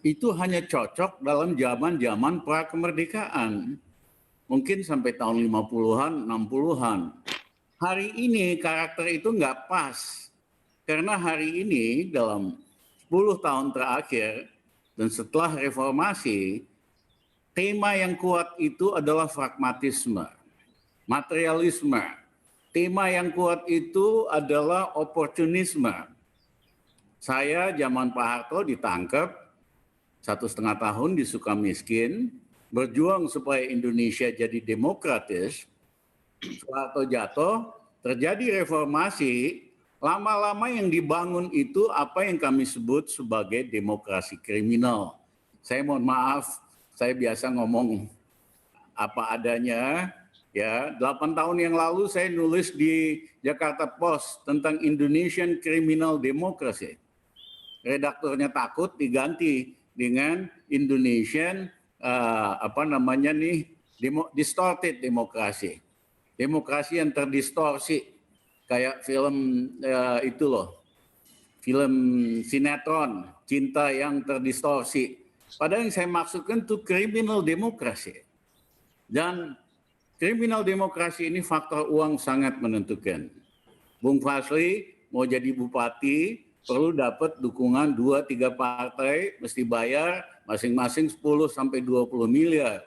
itu hanya cocok dalam zaman-zaman pra-kemerdekaan. Mungkin sampai tahun 50-an, 60-an. Hari ini karakter itu nggak pas. Karena hari ini dalam 10 tahun terakhir dan setelah reformasi, tema yang kuat itu adalah pragmatisme, materialisme. Tema yang kuat itu adalah oportunisme. Saya zaman Pak Harto ditangkap 1,5 tahun di Sukamiskin, berjuang supaya Indonesia jadi demokratis. Soeharto jatuh, terjadi reformasi, lama-lama yang dibangun itu apa yang kami sebut sebagai demokrasi kriminal. Saya mohon maaf, saya biasa ngomong apa adanya. Ya, 8 tahun yang lalu saya nulis di Jakarta Post tentang Indonesian Criminal Democracy. Redakturnya takut diganti dengan Indonesian distorted demokrasi. Demokrasi yang terdistorsi. Kayak film itu loh. Film sinetron, cinta yang terdistorsi. Padahal yang saya maksudkan itu criminal demokrasi. Dan criminal demokrasi ini faktor uang sangat menentukan. Bung Fasli mau jadi bupati, perlu dapat dukungan 2-3 partai, mesti bayar masing-masing 10 sampai 20 miliar.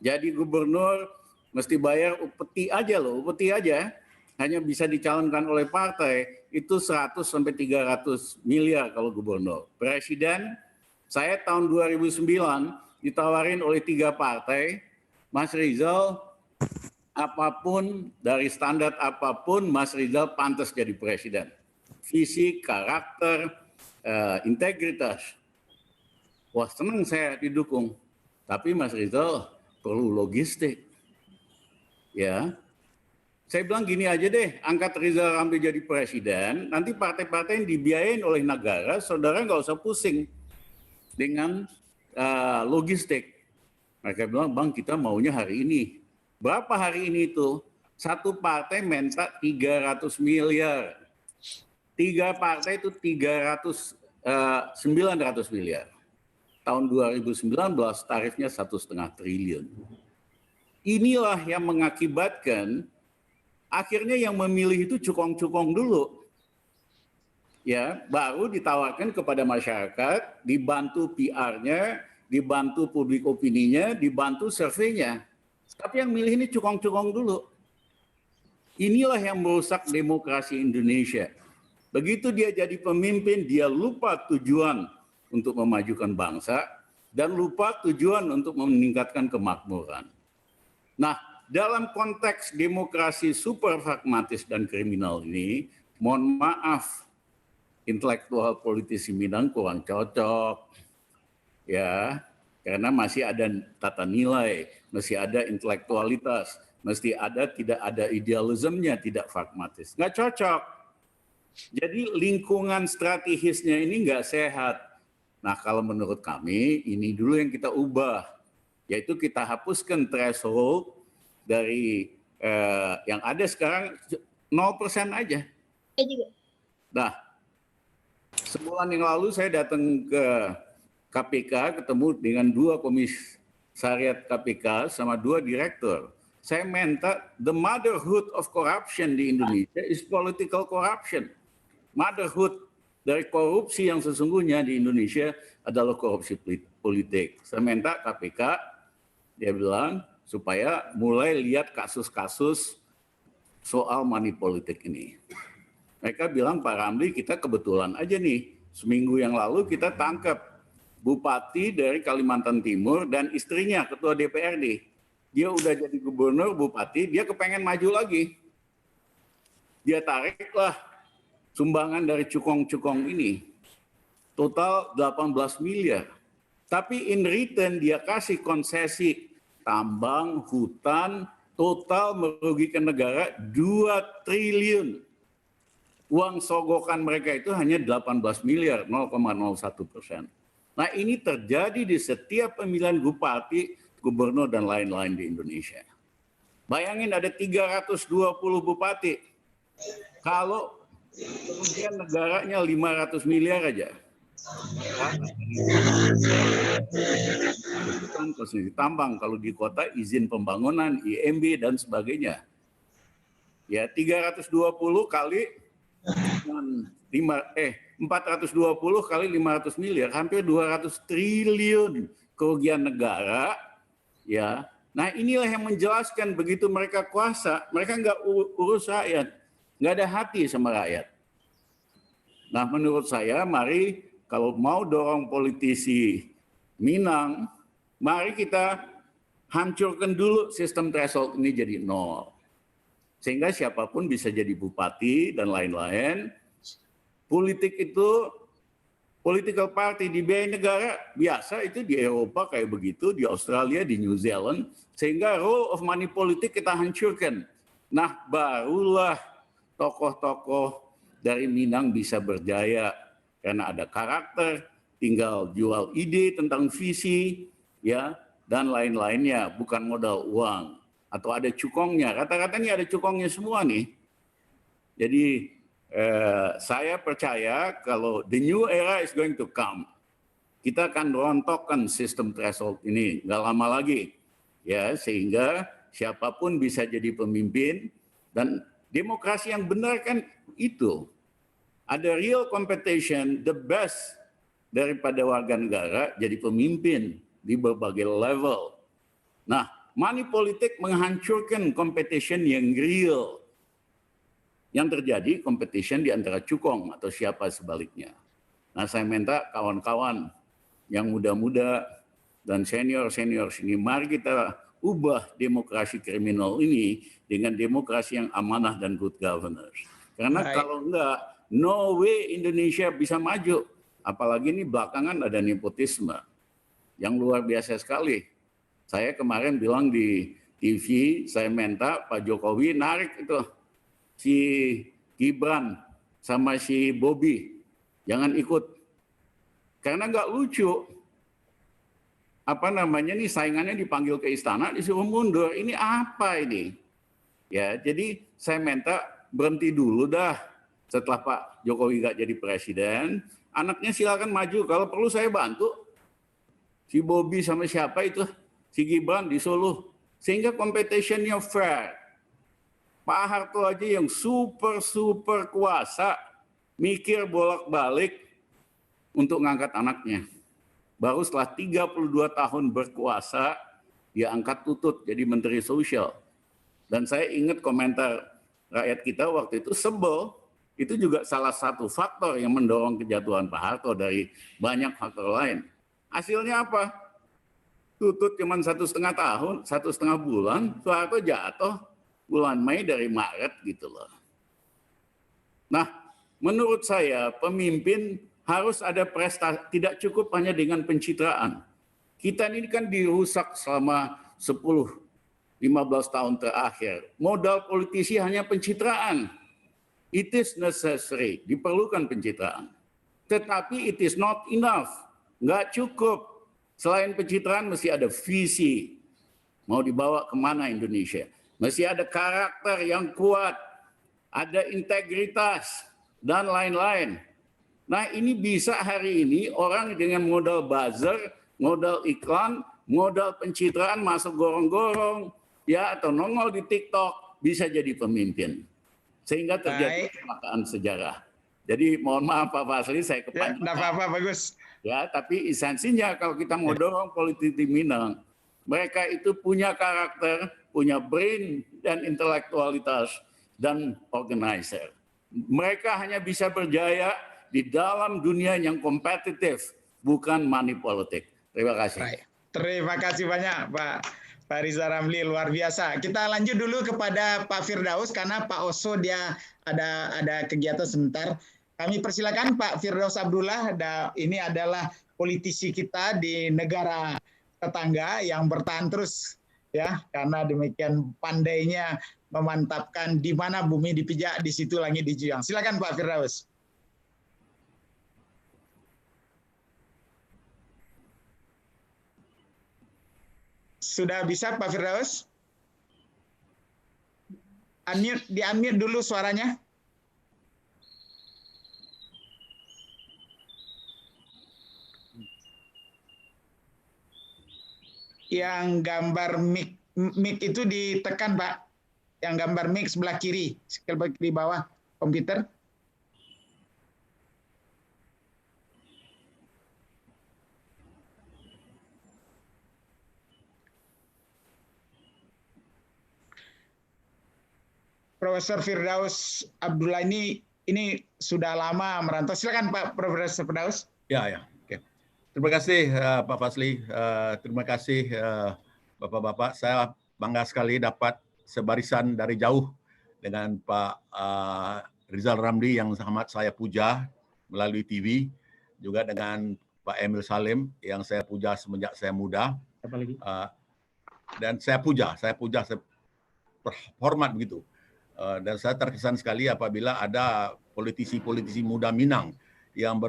Jadi gubernur mesti bayar upeti aja loh, upeti aja. Hanya bisa dicalonkan oleh partai, itu 100 sampai 300 miliar kalau gubernur. Presiden, saya tahun 2009 ditawarin oleh 3 partai, Mas Rizal, apapun, dari standar apapun, Mas Rizal pantas jadi presiden. Visi, karakter, integritas. Wah, senang saya didukung. Tapi Mas Rizal perlu logistik. Ya. Saya bilang gini aja deh, angkat Rizal Ramli jadi presiden, nanti partai-partai yang dibiayain oleh negara, saudara nggak usah pusing dengan logistik. Mereka bilang, Bang, kita maunya hari ini. Berapa hari ini itu? Satu partai minta 300 miliar. 3 partai itu 900 miliar. Tahun 2019 tarifnya 1,5 triliun. Inilah yang mengakibatkan akhirnya yang memilih itu cukong-cukong dulu. Ya, baru ditawarkan kepada masyarakat, dibantu PR-nya, dibantu publik opininya, dibantu surveinya. Tapi yang milih ini cukong-cukong dulu. Inilah yang merusak demokrasi Indonesia. Begitu dia jadi pemimpin, dia lupa tujuan untuk memajukan bangsa dan lupa tujuan untuk meningkatkan kemakmuran. Nah, dalam konteks demokrasi super pragmatis dan kriminal ini, mohon maaf, intelektual politisi Minang kurang cocok, ya, karena masih ada tata nilai, masih ada intelektualitas, tidak ada idealismenya, tidak pragmatis, nggak cocok. Jadi lingkungan strategisnya ini nggak sehat. Nah, kalau menurut kami ini dulu yang kita ubah, yaitu kita hapuskan threshold dari yang ada sekarang 0% aja. Nah, sebulan yang lalu saya datang ke KPK, ketemu dengan 2 komisariat KPK sama 2 direktur. Saya minta the motherhood of corruption di Indonesia is political corruption. Motherhood dari korupsi yang sesungguhnya di Indonesia adalah korupsi politik. Saya minta KPK, dia bilang, supaya mulai lihat kasus-kasus soal money politik ini. Mereka bilang, Pak Ramli, kita kebetulan aja nih, seminggu yang lalu kita tangkap bupati dari Kalimantan Timur dan istrinya, ketua DPRD. Dia udah jadi gubernur, bupati, dia kepengen maju lagi. Dia tariklah sumbangan dari cukong-cukong ini. Total 18 miliar. Tapi in return dia kasih konsesi tambang, hutan, total merugikan negara 2 triliun. Uang sogokan mereka itu hanya 18 miliar, 0,01%. Nah, ini terjadi di setiap pemilihan bupati, gubernur, dan lain-lain di Indonesia. Bayangin ada 320 bupati. Kalau kemudian negaranya 500 miliar aja. Bukan konsesi tambang, kalau di kota izin pembangunan, IMB, dan sebagainya. Ya, 420 kali 500 miliar, hampir 200 triliun kerugian negara. Ya, nah inilah yang menjelaskan begitu mereka kuasa, mereka nggak urus rakyat, nggak ada hati sama rakyat. Nah, menurut saya, mari kalau mau dorong politisi Minang, mari kita hancurkan dulu sistem threshold ini jadi 0. Sehingga siapapun bisa jadi bupati dan lain-lain. Politik itu, political party dibiayai negara, biasa itu di Eropa kayak begitu, di Australia, di New Zealand. Sehingga role of money politik kita hancurkan. Nah, barulah tokoh-tokoh dari Minang bisa berjaya. Karena ada karakter, tinggal jual ide tentang visi, ya, dan lain-lainnya, bukan modal uang. Atau ada cukongnya, kata-katanya ada cukongnya semua nih. Jadi saya percaya kalau the new era is going to come, kita akan rontokkan sistem threshold ini, nggak lama lagi. Ya, sehingga siapapun bisa jadi pemimpin, dan demokrasi yang benar kan itu. Ada real competition, the best daripada warga negara jadi pemimpin di berbagai level. Nah, money politik menghancurkan competition yang real. Yang terjadi competition di antara cukong atau siapa sebaliknya. Nah, saya minta kawan-kawan yang muda-muda dan senior-senior sini, mari kita ubah demokrasi kriminal ini dengan demokrasi yang amanah dan good governance. Karena kalau enggak, no way Indonesia bisa maju. Apalagi ini belakangan ada nepotisme yang luar biasa sekali. Saya kemarin bilang di TV, saya minta Pak Jokowi narik itu si Gibran sama si Bobi, jangan ikut, karena nggak lucu. Apa namanya nih, saingannya dipanggil ke istana disuruh mundur, ini apa ini? Ya, jadi saya minta berhenti dulu dah. Setelah Pak Jokowi nggak jadi presiden, anaknya silakan maju, kalau perlu saya bantu. Si Bobi sama siapa itu, si Gibran di Solo, sehingga competition-nya fair. Pak Harto aja yang super kuasa, mikir bolak-balik untuk ngangkat anaknya. Baru setelah 32 tahun berkuasa, dia angkat tutut jadi Menteri Sosial. Dan saya ingat komentar rakyat kita waktu itu sebel, itu juga salah satu faktor yang mendorong kejatuhan Pak Harto dari banyak faktor lain. Hasilnya apa? Tutut cuma 1,5 tahun, 1,5 bulan, Soeharto jatuh bulan Mei dari Maret gitu loh. Nah, menurut saya pemimpin harus ada prestasi, tidak cukup hanya dengan pencitraan. Kita ini kan dirusak selama 10-15 tahun terakhir. Modal politisi hanya pencitraan. It is necessary, diperlukan pencitraan. Tetapi it is not enough, nggak cukup. Selain pencitraan mesti ada visi, mau dibawa kemana Indonesia. Mesti ada karakter yang kuat, ada integritas, dan lain-lain. Nah ini bisa hari ini orang dengan modal buzzer, modal iklan, modal pencitraan masuk gorong-gorong, ya atau nongol di TikTok, bisa jadi pemimpin. Sehingga terjadi kecelakaan sejarah. Jadi mohon maaf Pak Fasli, saya kepanjangan. Ya, apa-apa, bagus. Ya, tapi esensinya kalau kita mau dorong politisi Minang, mereka itu punya karakter, punya brain dan intelektualitas dan organizer. Mereka hanya bisa berjaya di dalam dunia yang kompetitif, bukan money politik. Terima kasih. Baik. Terima kasih banyak Pak Riza Ramli, luar biasa. Kita lanjut dulu kepada Pak Firdaus karena Pak Oso dia ada kegiatan sebentar. Kami persilakan Pak Firdaus Abdullah, ini adalah politisi kita di negara tetangga yang bertahan terus ya, karena demikian pandainya memantapkan di mana bumi dipijak, di situ langit dijunjung. Silakan Pak Firdaus. Sudah bisa Pak Firdaus? Di-unmute dulu suaranya. Yang gambar mic itu ditekan Pak. Yang gambar mic sebelah kiri, di bawah komputer. Profesor Firdaus Abdullah ini sudah lama merantau. Silakan Pak Profesor Firdaus. Ya. Oke. Terima kasih Pak Fasli. Terima kasih Bapak-bapak. Saya bangga sekali dapat sebarisan dari jauh dengan Pak Rizal Ramli yang sangat saya puja melalui TV, juga dengan Pak Emil Salim yang saya puja semenjak saya muda. Apa lagi? Dan saya puja, saya hormat begitu. Dan saya terkesan sekali apabila ada politisi-politisi muda Minang yang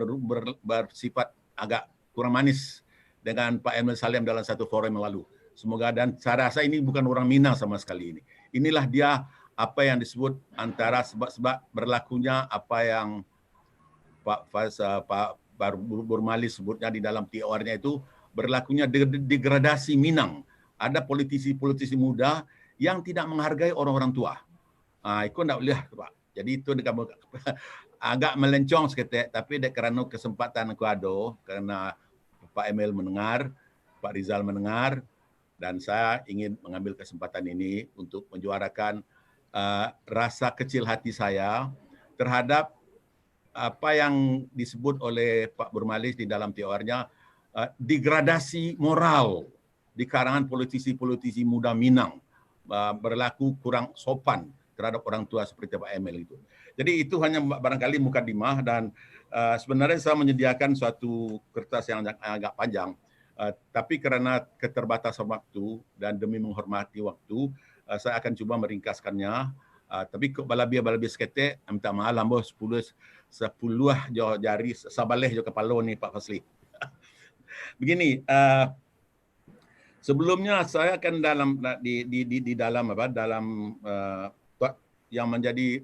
bersifat agak kurang manis dengan Pak Emil Salim dalam satu forum yang lalu. Semoga, dan saya rasa ini bukan orang Minang sama sekali ini. Inilah dia apa yang disebut antara sebab berlakunya apa yang Pak Burmali sebutnya di dalam TOR-nya itu, berlakunya degradasi Minang. Ada politisi-politisi muda yang tidak menghargai orang-orang tua. Itu tidak boleh, Pak. Jadi itu agak melencong seketik, tapi kerana kesempatan aku ada, karena Pak Emil mendengar, Pak Rizal mendengar, dan saya ingin mengambil kesempatan ini untuk menyuarakan rasa kecil hati saya terhadap apa yang disebut oleh Pak Burmalis di dalam teorinya, degradasi moral di kalangan politisi-politisi muda Minang, berlaku kurang sopan terhadap orang tua seperti Pak Emil itu. Jadi itu hanya barangkali mukadimah, dan sebenarnya saya menyediakan suatu kertas yang agak panjang Tapi karena keterbatasan waktu dan demi menghormati waktu, saya akan cuba meringkaskannya. Tapi balabia sekete, minta maaf lambo 10 jauh jari sabaleh jo kepala ni Pak Fasli. Begini, sebelumnya saya akan di dalam yang menjadi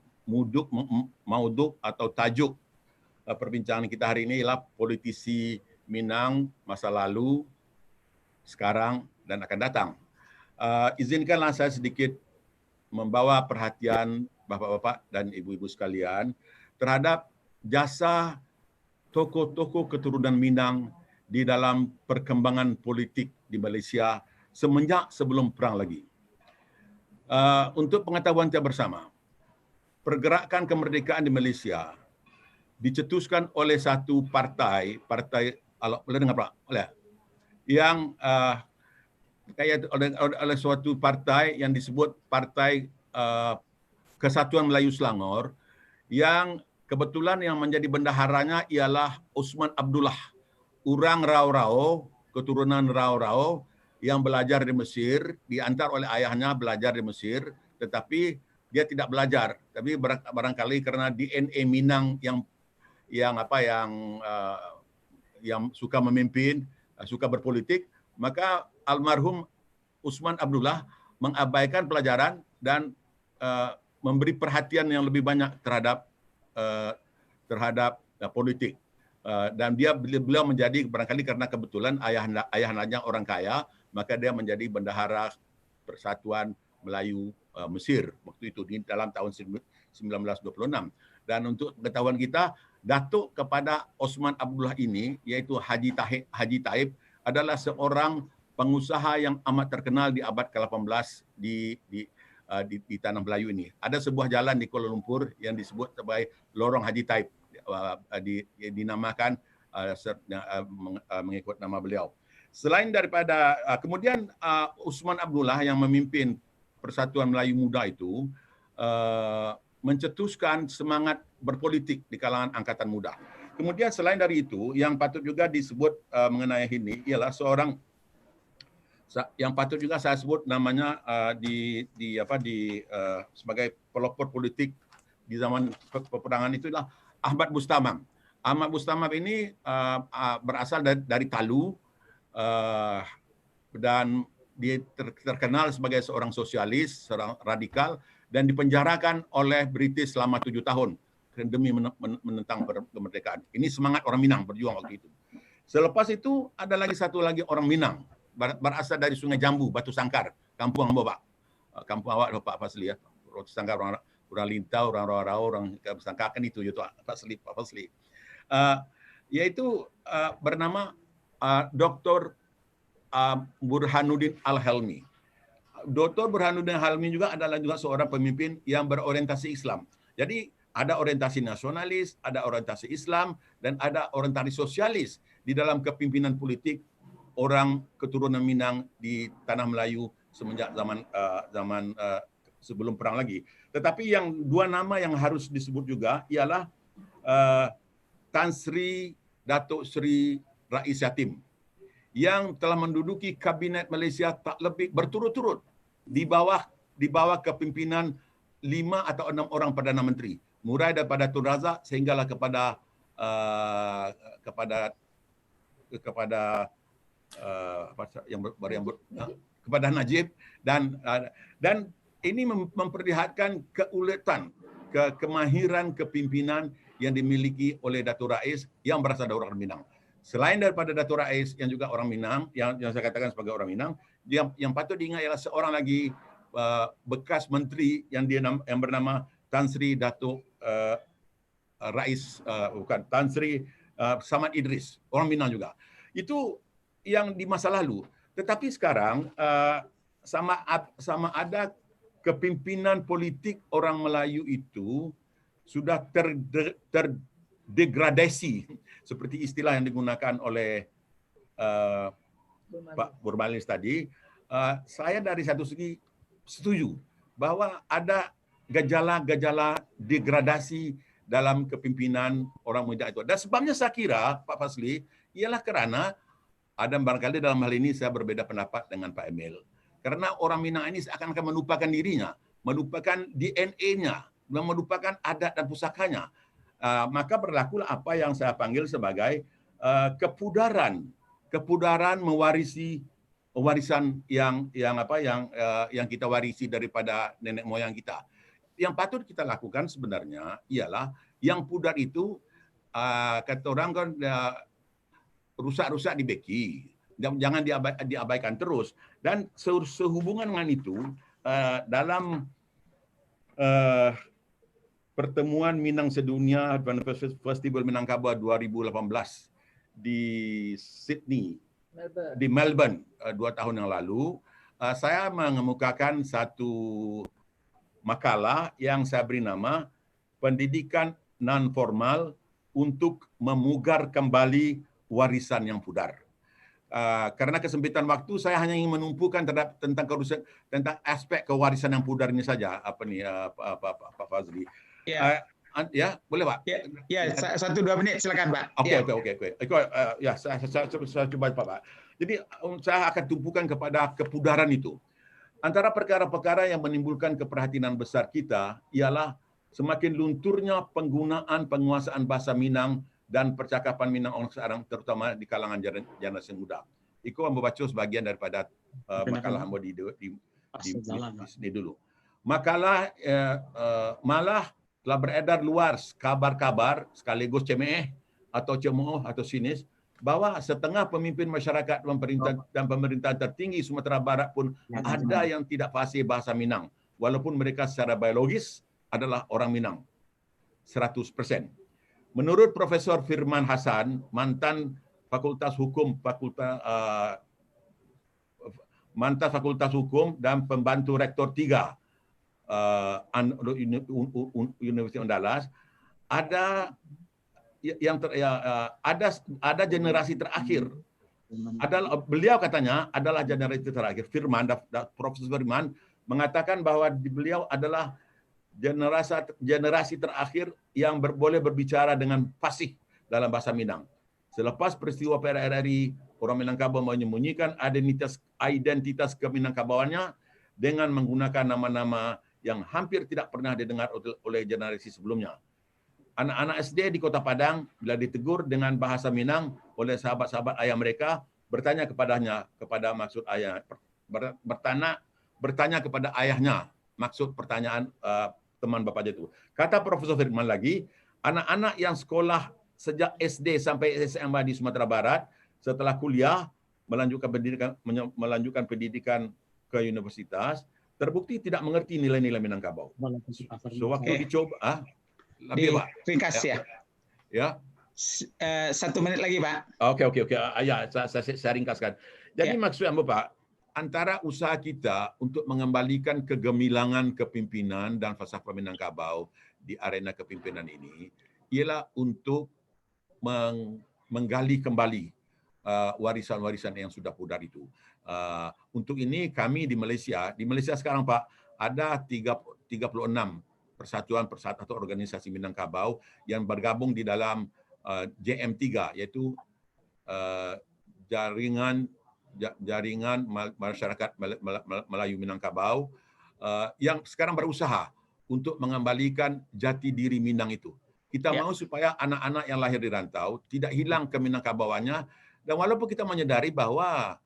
mauduk atau tajuk perbincangan kita hari ini ialah politisi Minang masa lalu, sekarang dan akan datang. Izinkanlah saya sedikit membawa perhatian bapak-bapak dan ibu-ibu sekalian terhadap jasa tokoh-tokoh keturunan Minang di dalam perkembangan politik di Malaysia semenjak sebelum perang lagi. Untuk pengetahuan kita bersama, pergerakan kemerdekaan di Malaysia dicetuskan oleh satu partai boleh dengar Pak? Boleh. Yang oleh suatu partai yang disebut Partai Kesatuan Melayu Selangor, yang kebetulan yang menjadi bendaharanya ialah Osman Abdullah, orang Rau-Rau, keturunan Rau-Rau yang belajar di Mesir, diantar oleh ayahnya belajar di Mesir, tetapi dia tidak belajar. Tapi barangkali karena DNA Minang yang suka memimpin, suka berpolitik, maka almarhum Osman Abdullah mengabaikan pelajaran dan memberi perhatian yang lebih banyak terhadap politik. Dan beliau menjadi, barangkali karena kebetulan ayahnya orang kaya, maka dia menjadi bendahara Persatuan Melayu Mesir waktu itu di dalam tahun 1926. Dan untuk pengetahuan kita, datuk kepada Osman Abdullah ini, yaitu Haji Taib, adalah seorang pengusaha yang amat terkenal di abad ke-18 di tanah Melayu ini. Ada sebuah jalan di Kuala Lumpur yang disebut sebagai Lorong Haji Taib, dinamakan mengikut nama beliau. Selain daripada kemudian Osman Abdullah yang memimpin Persatuan Melayu Muda itu mencetuskan semangat berpolitik di kalangan angkatan muda. Kemudian selain dari itu, yang patut juga disebut mengenai ini ialah seorang yang patut juga saya sebut namanya sebagai pelopor politik di zaman peperangan itu adalah Ahmad Bustamam. Ahmad Bustamam ini berasal dari Talu dan dia terkenal sebagai seorang sosialis, seorang radikal, dan dipenjarakan oleh British selama 7 tahun demi menentang kemerdekaan. Ini semangat orang Minang berjuang waktu itu. Selepas itu ada satu lagi orang Minang berasal dari Sungai Jambu, Batu Sangkar, kampung Bapak. Kampung awak Pak Fasli ya. Batu Sangkar orang Lintau, orang Rau-Rau, orang Sangkar kan itu Pak Fasli. Yaitu bernama Dr. Burhanuddin Al-Helmi. Dr. Burhanuddin Al-Helmi juga adalah seorang pemimpin yang berorientasi Islam. Jadi ada orientasi nasionalis, ada orientasi Islam, dan ada orientasi sosialis di dalam kepimpinan politik orang keturunan Minang di Tanah Melayu semenjak zaman sebelum perang lagi. Tetapi yang dua nama yang harus disebut juga ialah Tan Sri Datuk Sri Rais Yatim, yang telah menduduki kabinet Malaysia tak lebih berturut-turut di bawah kepimpinan 5 atau 6 orang Perdana Menteri, mulai daripada Tun Razak sehinggalah kepada kepada Najib, dan ini memperlihatkan keuletan, kemahiran kepimpinan yang dimiliki oleh Datuk Rais yang berasal dari orang Minang. Selain daripada Datuk Rais yang juga orang Minang, yang saya katakan sebagai orang Minang, yang patut diingat ialah seorang lagi bekas menteri yang bernama Tan Sri Datuk Tan Sri Samad Idris, orang Minang juga. Itu yang di masa lalu. Tetapi sekarang sama ada kepimpinan politik orang Melayu itu sudah terdegradasi, seperti istilah yang digunakan oleh Pak Burbalis tadi. Saya dari satu segi setuju bahwa ada gejala-gejala degradasi dalam kepimpinan orang muda itu. Dan sebabnya saya kira, Pak Fasli, ialah kerana Ada barangkali dalam hal ini saya berbeda pendapat dengan Pak Emil. Karena orang Minang ini akan melupakan dirinya, melupakan DNA-nya, melupakan adat dan pusakanya. Maka berlakulah apa yang saya panggil sebagai kepudaran mewarisi warisan yang kita warisi daripada nenek moyang kita. Yang patut kita lakukan sebenarnya ialah yang pudar itu kata orang kan rusak-rusak dibeki, jangan diabaikan terus. Dan sehubungan dengan itu dalam pertemuan Minang Sedunia Festival Minangkabau 2018 di Sydney, di Melbourne 2 tahun yang lalu, saya mengemukakan satu makalah yang saya beri nama Pendidikan Non-Formal untuk Memugar Kembali Warisan yang Pudar. Karena kesempitan waktu, saya hanya ingin menumpukan tentang aspek kewarisan yang pudar ini saja. Pak Fazli? Ya, boleh Pak? Ya, 1-2 menit silakan Pak. Oke. Ya, saya coba Pak. Jadi saya akan tumpukan kepada kepudaran itu. Antara perkara-perkara yang menimbulkan keprihatinan besar kita ialah semakin lunturnya penggunaan penguasaan bahasa Minang dan percakapan Minang orang sekarang, terutama di kalangan generasi muda. Iko membaca sebagian daripada makalah Ambo di sini dulu. Makalah malah telah beredar luar kabar-kabar sekaligus cemeh atau cemooh atau sinis bahwa setengah pemimpin masyarakat dan pemerintah tertinggi Sumatera Barat pun ada yang tidak fasih bahasa Minang, walaupun mereka secara biologis adalah orang Minang 100%. Menurut Profesor Firman Hasan, mantan Fakultas Hukum dan pembantu Rektor 3 Universitas Andalas, ada generasi terakhir. Beliau katanya adalah generasi terakhir. Profesor Firman mengatakan bahwa beliau adalah generasi terakhir yang boleh berbicara dengan fasih dalam bahasa Minang. Selepas peristiwa PRRI, orang Minangkabau menyembunyikan identitas keminangkabauannya dengan menggunakan nama-nama yang hampir tidak pernah didengar oleh generasi sebelumnya. Anak-anak SD di Kota Padang bila ditegur dengan bahasa Minang oleh sahabat-sahabat ayah mereka, bertanya maksud ayah, bertanya kepada ayahnya maksud pertanyaan teman bapaknya itu. Kata Profesor Firman lagi, anak-anak yang sekolah sejak SD sampai SMA di Sumatera Barat, setelah kuliah melanjutkan pendidikan ke universitas, terbukti tidak mengerti nilai-nilai Minangkabau. Sewaktu dicoba, lebih Pak. Ringkas ya. Ya. 1 menit lagi Pak. Oke. Ya, saya ringkaskan. Jadi maksudnya Pak, antara usaha kita untuk mengembalikan kegemilangan kepimpinan dan falsafah Minangkabau di arena kepimpinan ini ialah untuk menggali kembali warisan-warisan yang sudah pudar itu. Untuk ini kami di Malaysia sekarang Pak, ada 36 persatuan atau organisasi Minangkabau yang bergabung di dalam JM3, yaitu jaringan masyarakat Melayu Minangkabau yang sekarang berusaha untuk mengembalikan jati diri Minang itu. Kita mau supaya anak-anak yang lahir di rantau tidak hilang keminangkabauannya, dan walaupun kita menyadari bahwa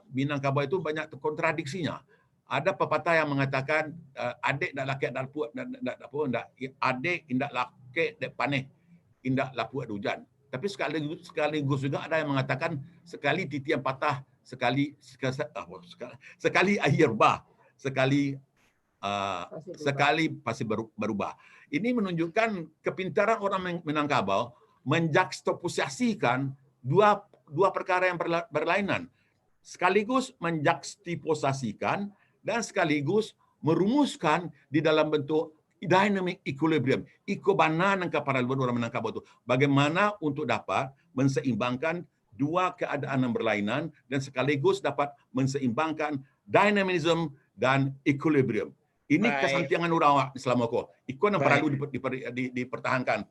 Minangkabau itu banyak kontradiksinya. Ada pepatah yang mengatakan adik dak laki dak puak dak adik indak laki dak paneh indak lapuak hujan. Tapi sekaligus juga ada yang mengatakan sekali titian patah, sekali air bah, sekali pasti berubah. Ini menunjukkan kepintaran orang Minangkabau menjuxtaposasikan dua perkara yang berlainan. Sekaligus menjuxtaposasikan dan sekaligus merumuskan di dalam bentuk dynamic equilibrium, ikobanan kepada orang Minangkabau itu. Bagaimana untuk dapat menseimbangkan dua keadaan yang berlainan dan sekaligus dapat menseimbangkan dynamism dan equilibrium. Ini kesantiangan orang selama ko. Ikon yang perlu dipertahankan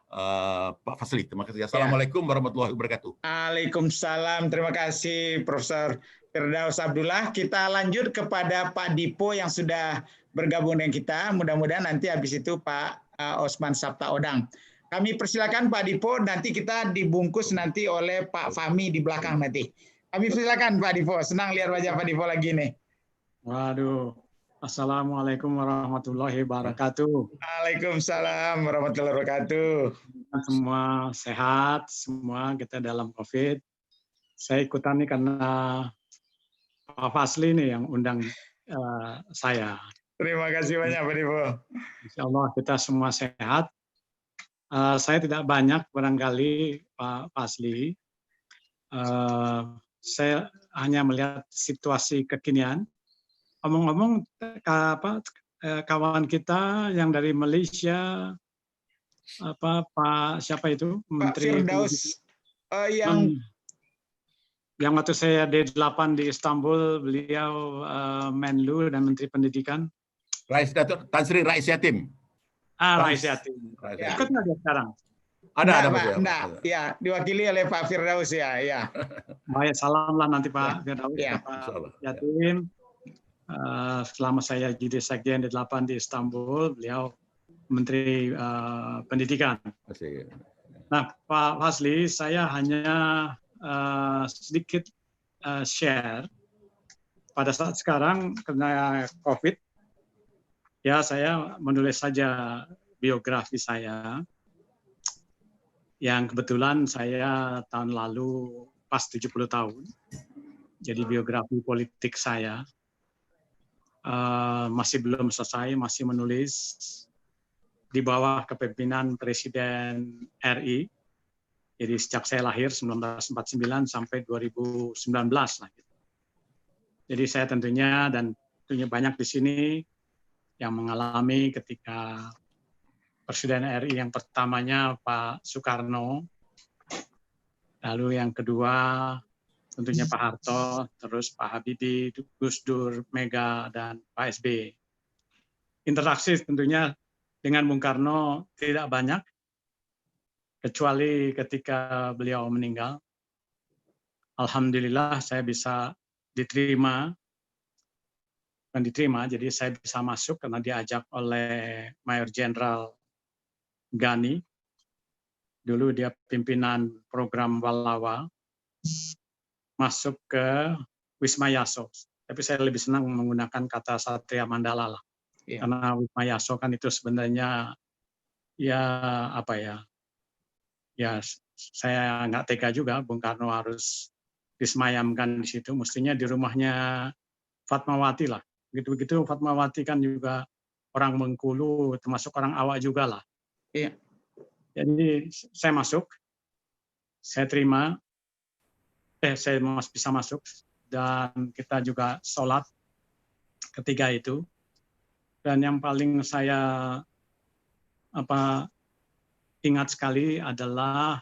Pak Fasli. Terima kasih. Assalamualaikum warahmatullahi wabarakatuh. Waalaikumsalam. Terima kasih Profesor Firdaus Abdullah. Kita lanjut kepada Pak Dipo yang sudah bergabung dengan kita. Mudah-mudahan nanti habis itu Pak Osman Sabta Odang. Kami persilakan Pak Dipo, nanti kita dibungkus nanti oleh Pak Fahmi di belakang nanti. Kami persilakan Pak Dipo, senang lihat wajah Pak Dipo lagi nih. Waduh, Assalamualaikum warahmatullahi wabarakatuh. Waalaikumsalam warahmatullahi wabarakatuh. Semua sehat, semua kita dalam COVID. Saya ikutan nih karena Pak Fasli nih yang undang saya. Terima kasih banyak Pak Dipo. Insya Allah kita semua sehat. Saya tidak banyak barangkali Pak Fasli. Saya hanya melihat situasi kekinian. Omong-omong, kawan kita yang dari Malaysia, Pak siapa itu? Menteri Firdaus yang waktu saya D8 di Istanbul, beliau Menlu dan Menteri Pendidikan. Tan Sri Rais Yatim. Rais Yatim. Ikut nggak dia sekarang? Ada Pak. Enggak, ya diwakili oleh Pak Firdaus ya. Baik, salam lah nanti Pak Firdaus, Pak Yatim. Selama saya jadi Sekjen D8 di Istanbul, beliau Menteri Pendidikan. Nah, Pak Fasli, saya hanya sedikit share pada saat sekarang karena COVID. Ya, saya menulis saja biografi saya, yang kebetulan saya tahun lalu pas 70 tahun. Jadi biografi politik saya masih belum selesai, masih menulis di bawah kepemimpinan Presiden RI. Jadi sejak saya lahir 1949 sampai 2019 lah. Jadi saya tentunya banyak di sini yang mengalami ketika Presiden RI yang pertamanya Pak Soekarno, lalu yang kedua tentunya Pak Harto, terus Pak Habibie, Gus Dur, Mega, dan Pak SBY. Interaksi tentunya dengan Bung Karno tidak banyak, kecuali ketika beliau meninggal. Alhamdulillah saya bisa diterima, jadi saya bisa masuk karena diajak oleh Mayor Jenderal Ghani. Dulu dia pimpinan program Walawa, masuk ke Wisma Yaso. Tapi saya lebih senang menggunakan kata Satria Mandala lah. Karena Wisma Yaso kan itu sebenarnya ya saya nggak tega juga Bung Karno harus disemayamkan di situ. Mestinya di rumahnya Fatmawati lah. Begitu Fatmawati kan juga orang Bengkulu, termasuk orang Awak juga lah. Iya. Jadi saya masuk, saya terima, saya bisa masuk, dan kita juga sholat ketiga itu. Dan yang paling saya ingat sekali adalah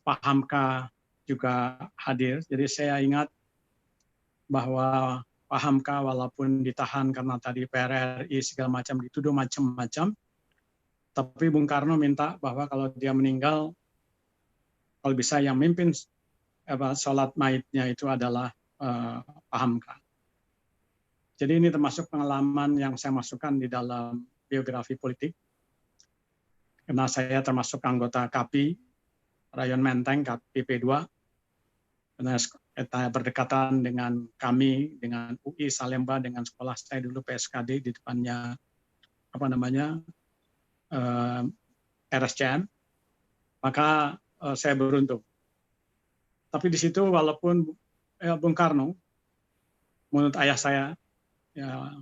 Pak Hamka juga hadir. Jadi saya ingat bahwa Pak Hamka walaupun ditahan karena tadi PRRI segala macam dituduh macam-macam, tapi Bung Karno minta bahwa kalau dia meninggal, kalau bisa yang mimpin sholat maitnya itu adalah Pak Hamka. Jadi ini termasuk pengalaman yang saya masukkan di dalam biografi politik. Karena saya termasuk anggota KAPI, Rayon Menteng, KAPI P2. Karena kita berdekatan dengan kami, dengan UI Salemba, dengan sekolah saya dulu PSKD di depannya RSCM, maka saya beruntung. Tapi di situ walaupun Bung Karno, menurut ayah saya, ya,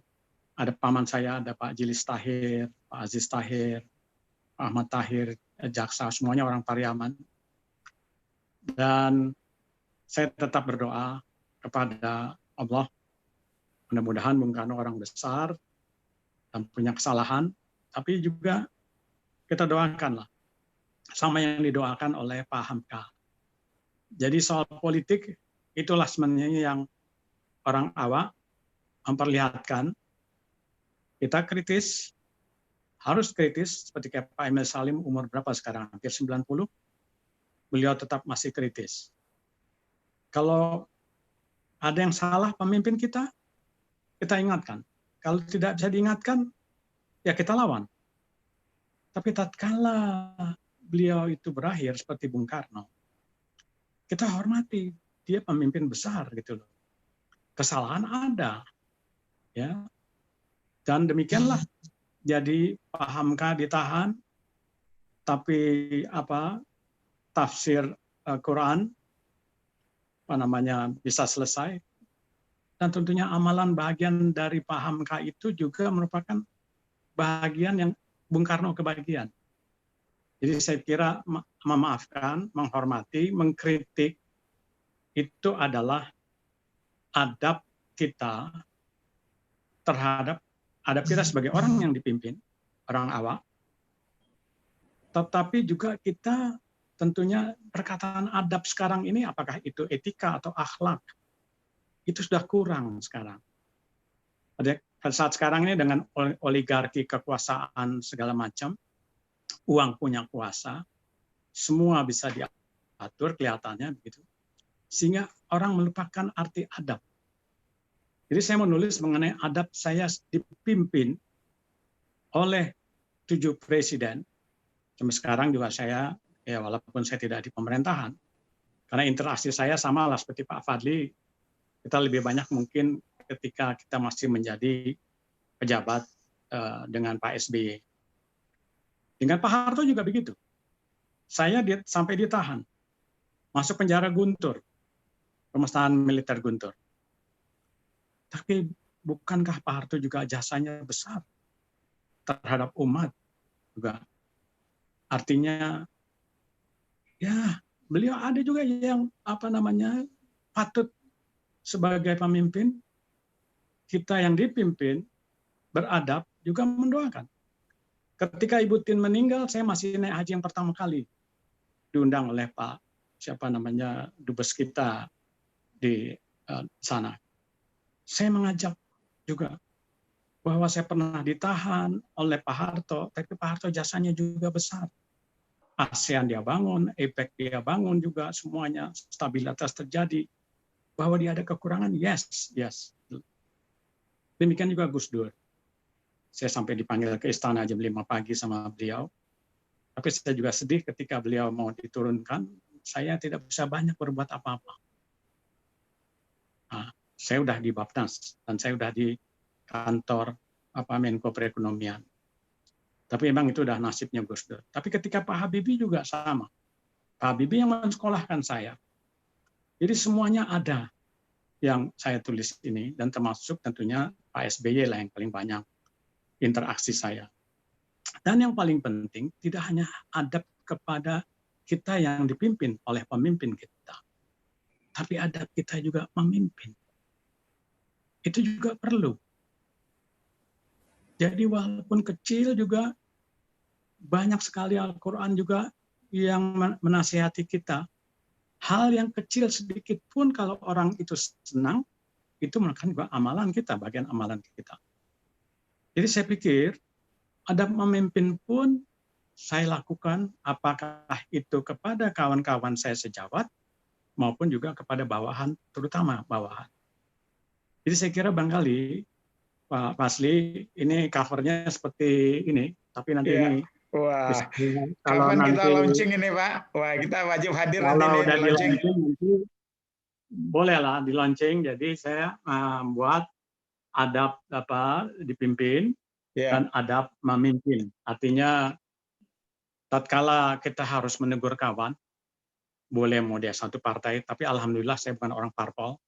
ada paman saya, ada Pak Jilis Tahir, Pak Aziz Tahir, Pak Ahmad Tahir, jaksa, semuanya orang Pariaman. Dan saya tetap berdoa kepada Allah, mudah-mudahan Bung Karno orang besar dan punya kesalahan, tapi juga kita doakanlah sama yang didoakan oleh Pak Hamka. Jadi soal politik itulah sebenarnya yang orang awak memperlihatkan kita kritis, harus kritis, seperti kayak Pak Emil Salim umur berapa sekarang? Hampir 90, beliau tetap masih kritis. Kalau ada yang salah pemimpin kita ingatkan. Kalau tidak bisa diingatkan, ya kita lawan. Tapi tatkala beliau itu berakhir seperti Bung Karno, kita hormati, dia pemimpin besar gitu loh. Kesalahan ada, ya. Dan demikianlah. Jadi Pak Hamka ditahan, tapi tafsir Quran bisa selesai. Dan tentunya amalan bagian dari Pak Hamka itu juga merupakan bagian yang Bung Karno kebagian. Jadi saya kira memaafkan, menghormati, mengkritik itu adalah adab kita terhadap adab kita sebagai orang yang dipimpin, orang awam. Tetapi juga kita tentunya perkataan adab sekarang ini apakah itu etika atau akhlak, itu sudah kurang sekarang. Pada saat sekarang ini dengan oligarki kekuasaan segala macam, uang punya kuasa, semua bisa diatur kelihatannya begitu. Sehingga orang melupakan arti adab. Jadi saya menulis mengenai adab saya dipimpin oleh 7 presiden. Sampai sekarang juga saya, ya walaupun saya tidak di pemerintahan, karena interaksi saya sama lah seperti Pak Fadli, kita lebih banyak mungkin ketika kita masih menjadi pejabat dengan Pak SBY. Dengan Pak Harto juga begitu. Saya sampai ditahan, masuk penjara Guntur, pemerintahan militer Guntur. Tapi bukankah Pak Harto juga jasanya besar terhadap umat juga? Artinya, ya beliau ada juga yang patut sebagai pemimpin, kita yang dipimpin beradab juga mendoakan. Ketika Ibu Tin meninggal, saya masih naik haji yang pertama kali diundang oleh Pak dubes kita di sana. Saya mengajak juga bahwa saya pernah ditahan oleh Pak Harto, tapi Pak Harto jasanya juga besar. ASEAN dia bangun, APEC dia bangun juga, semuanya stabilitas terjadi. Bahwa dia ada kekurangan, yes. Demikian juga Gus Dur. Saya sampai dipanggil ke istana jam 5 pagi sama beliau. Tapi saya juga sedih ketika beliau mau diturunkan, saya tidak bisa banyak berbuat apa-apa. Nah, saya sudah di Bapnas dan saya sudah di kantor Menko Perekonomian. Tapi memang itu udah nasibnya Gus Dur. Tapi ketika Pak Habibie juga sama. Pak Habibie yang mensekolahkan saya. Jadi semuanya ada yang saya tulis ini, dan termasuk tentunya Pak SBY lah yang paling banyak interaksi saya. Dan yang paling penting, tidak hanya adab kepada kita yang dipimpin oleh pemimpin kita, tapi adab kita juga memimpin. Itu juga perlu. Jadi walaupun kecil juga, banyak sekali Al-Quran juga yang menasihati kita. Hal yang kecil sedikit pun kalau orang itu senang, itu merupakan juga amalan kita, bagian amalan kita. Jadi saya pikir, adab memimpin pun saya lakukan, apakah itu kepada kawan-kawan saya sejawat, maupun juga kepada bawahan, terutama bawahan. Jadi saya kira barangkali Pak Fasli, ini covernya seperti ini, tapi nanti ini. Wah, kapan kita launching ini Pak? Wah, kita wajib hadir nanti kalau udah launching. Nanti bolehlah di launching. Jadi saya membuat adab dipimpin dan adab memimpin. Artinya tatkala kita harus menegur kawan, boleh mau dia satu partai, tapi alhamdulillah saya bukan orang parpol.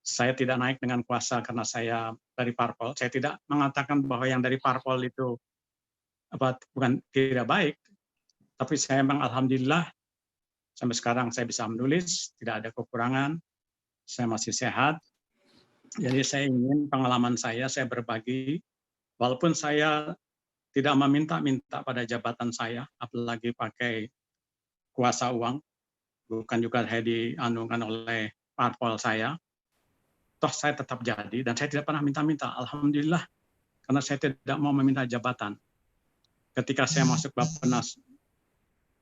Saya tidak naik dengan kuasa karena saya dari parpol. Saya tidak mengatakan bahwa yang dari parpol itu bukan tidak baik, tapi saya memang alhamdulillah sampai sekarang saya bisa menulis, tidak ada kekurangan, saya masih sehat. Jadi saya ingin pengalaman saya berbagi, walaupun saya tidak meminta-minta pada jabatan saya, apalagi pakai kuasa uang, bukan juga saya dianukan oleh parpol saya, toh saya tetap jadi, dan saya tidak pernah minta-minta, alhamdulillah, karena saya tidak mau meminta jabatan. ketika saya masuk Bappenas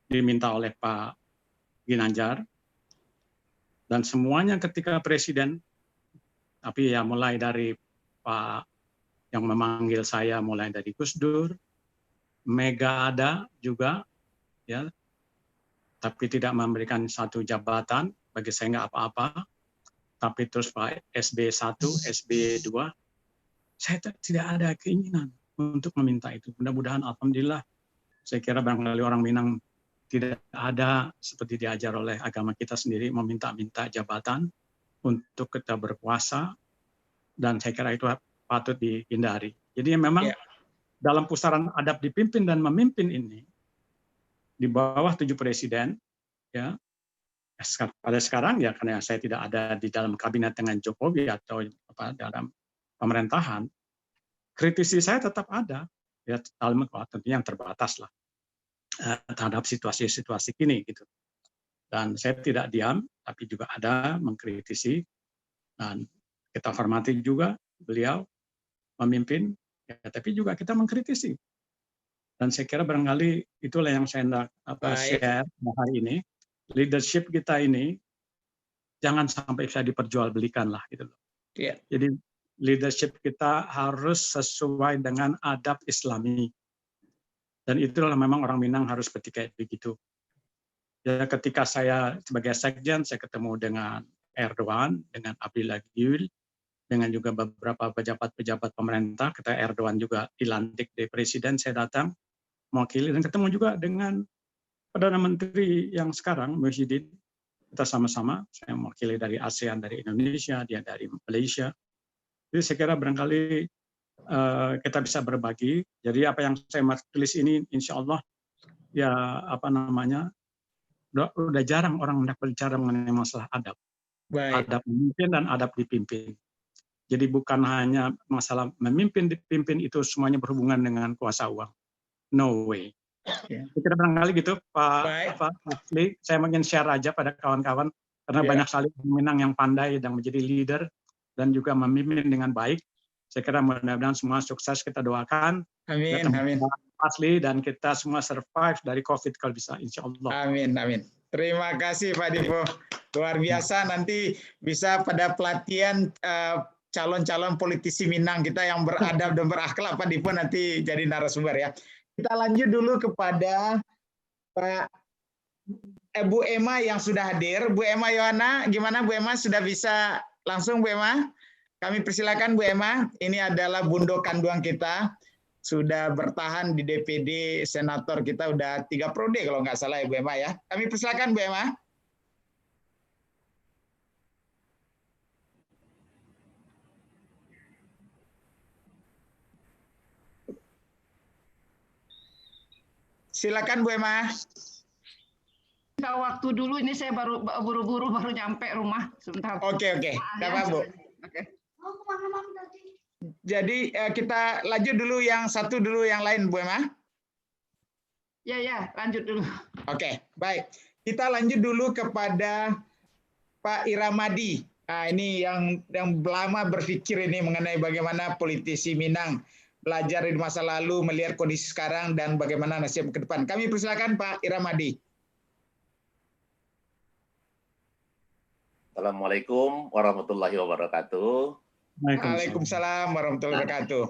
diminta oleh Pak Ginanjar, dan semuanya ketika Presiden, tapi ya mulai dari Pak yang memanggil saya, mulai dari Gus Dur, Mega ada juga, ya, tapi tidak memberikan satu jabatan, bagi saya nggak apa-apa. Tapi terus Pak SB1, SB2, saya tidak ada keinginan untuk meminta itu. Mudah-mudahan alhamdulillah, saya kira barangkali orang Minang tidak ada seperti diajar oleh agama kita sendiri meminta-minta jabatan untuk kita berkuasa, dan saya kira itu patut dihindari. Jadi memang dalam pusaran adab dipimpin dan memimpin ini, di bawah 7 presiden, ya pada sekarang ya karena saya tidak ada di dalam kabinet dengan Jokowi atau dalam pemerintahan, kritisi saya tetap ada, ya dalam tentunya yang terbatas lah terhadap situasi-situasi kini gitu. Dan saya tidak diam, tapi juga ada mengkritisi, dan kita hormati juga beliau memimpin, ya, tapi juga kita mengkritisi. Dan saya kira barangkali itulah yang saya hendak share hari ini. Leadership kita ini jangan sampai bisa diperjualbelikan lah gitu loh. Yeah. Jadi leadership kita harus sesuai dengan adab Islami. Dan itulah memang orang Minang harus seperti kayak begitu. Ya, ketika saya sebagai sekjen, saya ketemu dengan Erdogan, dengan Abdullah Gül, dengan juga beberapa pejabat-pejabat pemerintah. Ketika Erdogan juga dilantik dari presiden, saya datang mewakili, dan ketemu juga dengan Perdana Menteri yang sekarang, Muhyiddin. Kita sama-sama, saya mewakili dari ASEAN, dari Indonesia, dia dari Malaysia. Jadi saya kira barangkali kita bisa berbagi. Jadi apa yang saya tulis ini, insya Allah, ya apa namanya, udah jarang orang berbicara mengenai masalah adab. Baik. Adab memimpin dan adab dipimpin. Jadi bukan hanya masalah memimpin, dipimpin itu semuanya berhubungan dengan kuasa uang. No way. Ya. Kira barangkali gitu, Pak Asli. Saya ingin share aja pada kawan-kawan, karena banyak sekali Minang yang pandai dan menjadi leader dan juga memimpin dengan baik. Saya kira mudah-mudahan semua sukses, kita doakan. Amin, amin. Asli, dan kita semua survive dari COVID kalau bisa, insya Allah. Amin, amin. Terima kasih Pak Dipo. Luar biasa, nanti bisa pada pelatihan calon-calon politisi Minang kita yang beradab dan berakhlak, Pak Dipo nanti jadi narasumber ya. Kita lanjut dulu kepada Pak Bu Emma yang sudah hadir. Bu Emma Yohana, gimana Bu Emma? Sudah bisa langsung Bu Emma? Kami persilakan Bu Emma. Ini adalah Bundo Kanduang kita. Sudah bertahan di DPD Senator kita udah 3 periode kalau nggak salah ya Bu Emma ya. Kami persilakan Bu Emma. Silakan Bu Emma. Minta waktu dulu, ini saya baru buru-buru baru nyampe rumah sebentar. Oke. Enggak apa, Bu. Oke. Jadi kita lanjut dulu yang satu dulu yang lain Bu Emma. Ya, lanjut dulu. Oke, baik. Kita lanjut dulu kepada Pak Iramadi. Nah, ini yang lama berpikir ini mengenai bagaimana politisi Minang belajar di masa lalu, melihat kondisi sekarang dan bagaimana nasib ke depan. Kami persilakan Pak Iramadi. Assalamualaikum warahmatullahi wabarakatuh. Waalaikumsalam warahmatullahi wabarakatuh.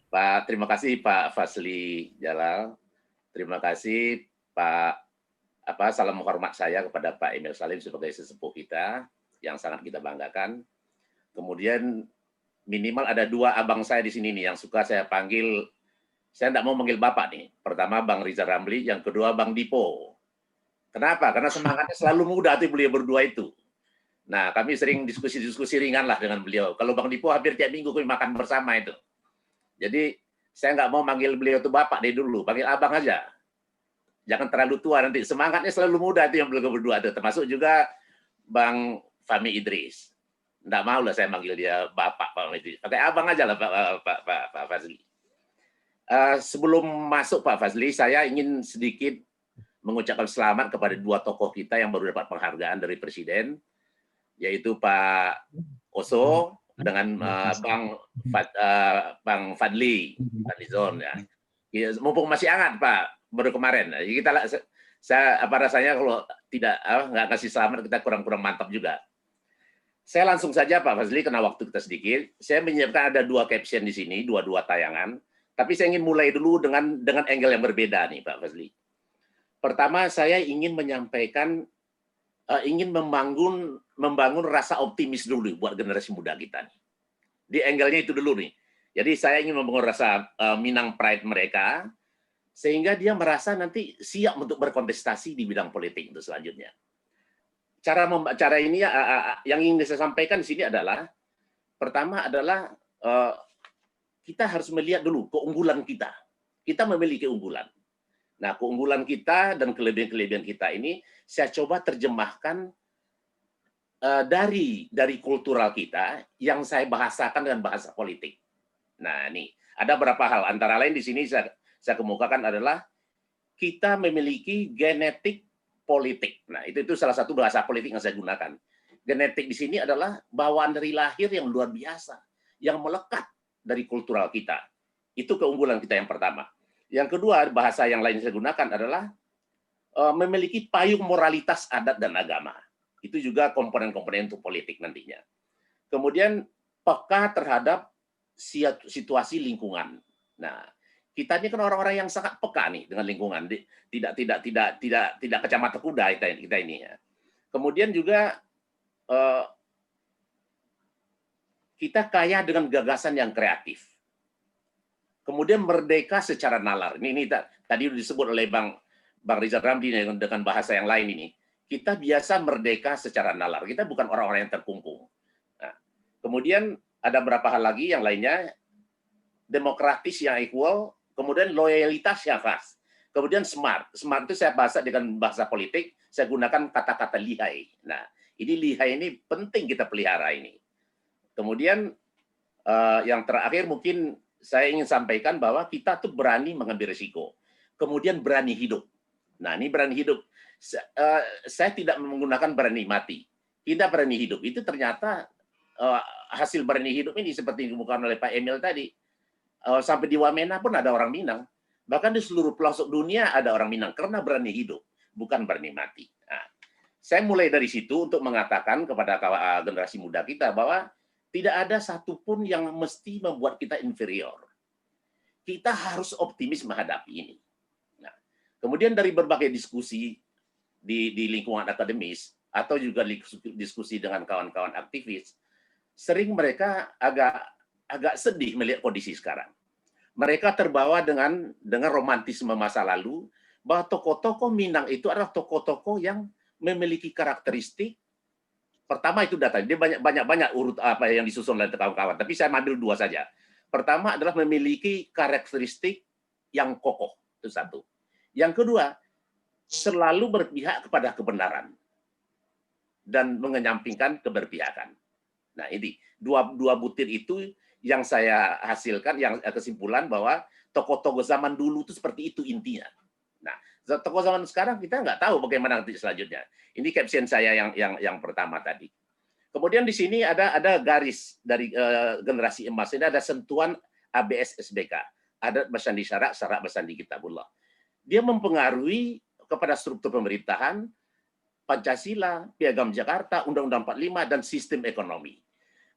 Pak, terima kasih Pak Fasli Jalal. Terima kasih Pak salam hormat saya kepada Pak Emil Salim sebagai sesepuh kita yang sangat kita banggakan. Kemudian minimal ada 2 abang saya di sini nih yang suka saya panggil. Saya tidak mau manggil Bapak nih. Pertama Bang Rizal Ramli, yang kedua Bang Dipo. Kenapa? Karena semangatnya selalu muda tuh beliau berdua itu. Nah, kami sering diskusi-diskusi ringan lah dengan beliau. Kalau Bang Dipo hampir tiap minggu kami makan bersama itu. Jadi saya nggak mau manggil beliau tuh Bapak deh dulu, panggil Abang aja. Jangan terlalu tua nanti. Semangatnya selalu muda itu yang beliau berdua itu. Termasuk juga Bang Fahmi Idris. Nggak mau lah saya manggil dia Bapak, Pak Idris. Pakai Abang aja lah Pak Fazli. Sebelum masuk Pak Fazli, saya ingin sedikit mengucapkan selamat kepada 2 tokoh kita yang baru dapat penghargaan dari Presiden, yaitu Pak Oso dengan Bang Fadli Zon ya. Ya, mumpung masih hangat Pak, baru kemarin. Jadi saya apa rasanya kalau tidak nggak kasih selamat kita kurang mantap juga. Saya langsung saja Pak Fazli, karena waktu kita sedikit, saya menyiapkan ada 2 caption di sini, dua tayangan. Tapi saya ingin mulai dulu dengan angle yang berbeda nih Pak Fazli. Pertama, saya ingin menyampaikan, ingin membangun rasa optimis dulu buat generasi muda kita nih. Di angle-nya itu dulu nih. Jadi saya ingin membangun rasa Minang Pride mereka, sehingga dia merasa nanti siap untuk berkontestasi di bidang politik untuk selanjutnya. Cara ini yang ingin saya sampaikan di sini adalah, pertama adalah kita harus melihat dulu keunggulan kita. Kita memiliki keunggulan. Nah, keunggulan kita dan kelebihan-kelebihan kita ini saya coba terjemahkan dari kultural kita yang saya bahasakan dengan bahasa politik. Nah, ini ada beberapa hal. Antara lain di sini saya kemukakan adalah kita memiliki genetik politik. Nah, itu salah satu bahasa politik yang saya gunakan. Genetik di sini adalah bawaan dari lahir yang luar biasa, yang melekat dari kultural kita. Itu keunggulan kita yang pertama. Yang kedua, bahasa yang lain saya gunakan adalah memiliki payung moralitas adat dan agama. Itu juga komponen-komponen untuk politik nantinya. Kemudian peka terhadap situasi lingkungan. Nah, kita ini kan orang-orang yang sangat peka nih dengan lingkungan, tidak kacamata kuda kita ini ya. Kemudian juga kita kaya dengan gagasan yang kreatif. Kemudian merdeka secara nalar. Ini tadi disebut oleh Bang Rizal Ramli dengan bahasa yang lain ini. Kita biasa merdeka secara nalar. Kita bukan orang-orang yang terkungkung. Nah, kemudian ada beberapa hal lagi yang lainnya, demokratis yang equal, kemudian loyalitas yang khas, kemudian smart. Smart itu saya bahasa dengan bahasa politik, saya gunakan kata-kata lihai. Nah, ini lihai ini penting kita pelihara ini. Kemudian yang terakhir mungkin saya ingin sampaikan bahwa kita tuh berani mengambil risiko, kemudian berani hidup. Nah, ini berani hidup. Saya tidak menggunakan berani mati. Kita berani hidup. Itu ternyata hasil berani hidup ini seperti dikemukakan oleh Pak Emil tadi, sampai di Wamena pun ada orang Minang, bahkan di seluruh pelosok dunia ada orang Minang karena berani hidup, bukan berani mati. Nah, saya mulai dari situ untuk mengatakan kepada generasi muda kita bahwa tidak ada satupun yang mesti membuat kita inferior. Kita harus optimis menghadapi ini. Nah, kemudian dari berbagai diskusi di lingkungan akademis atau juga diskusi dengan kawan-kawan aktivis, sering mereka agak sedih melihat kondisi sekarang. Mereka terbawa dengan romantisme masa lalu, bahwa tokoh-tokoh Minang itu adalah tokoh-tokoh yang memiliki karakteristik. Pertama itu data, dia banyak urut apa yang disusun oleh kawan-kawan, tapi saya ambil 2 saja. Pertama adalah memiliki karakteristik yang kokoh, itu satu. Yang kedua, selalu berpihak kepada kebenaran dan mengenyampingkan keberpihakan. Nah, ini dua butir itu yang saya hasilkan, yang kesimpulan bahwa tokoh-tokoh zaman dulu itu seperti itu intinya. Nah, tokoh zaman sekarang kita nggak tahu bagaimana nanti selanjutnya. Ini caption saya yang pertama tadi. Kemudian di sini ada garis dari generasi emas. Ini ada sentuhan ABS SBK, Adat Bersandi Syarak, Syarak Bersandi Kitabullah. Dia mempengaruhi kepada struktur pemerintahan, Pancasila, Piagam Jakarta, Undang-Undang 45, dan sistem ekonomi.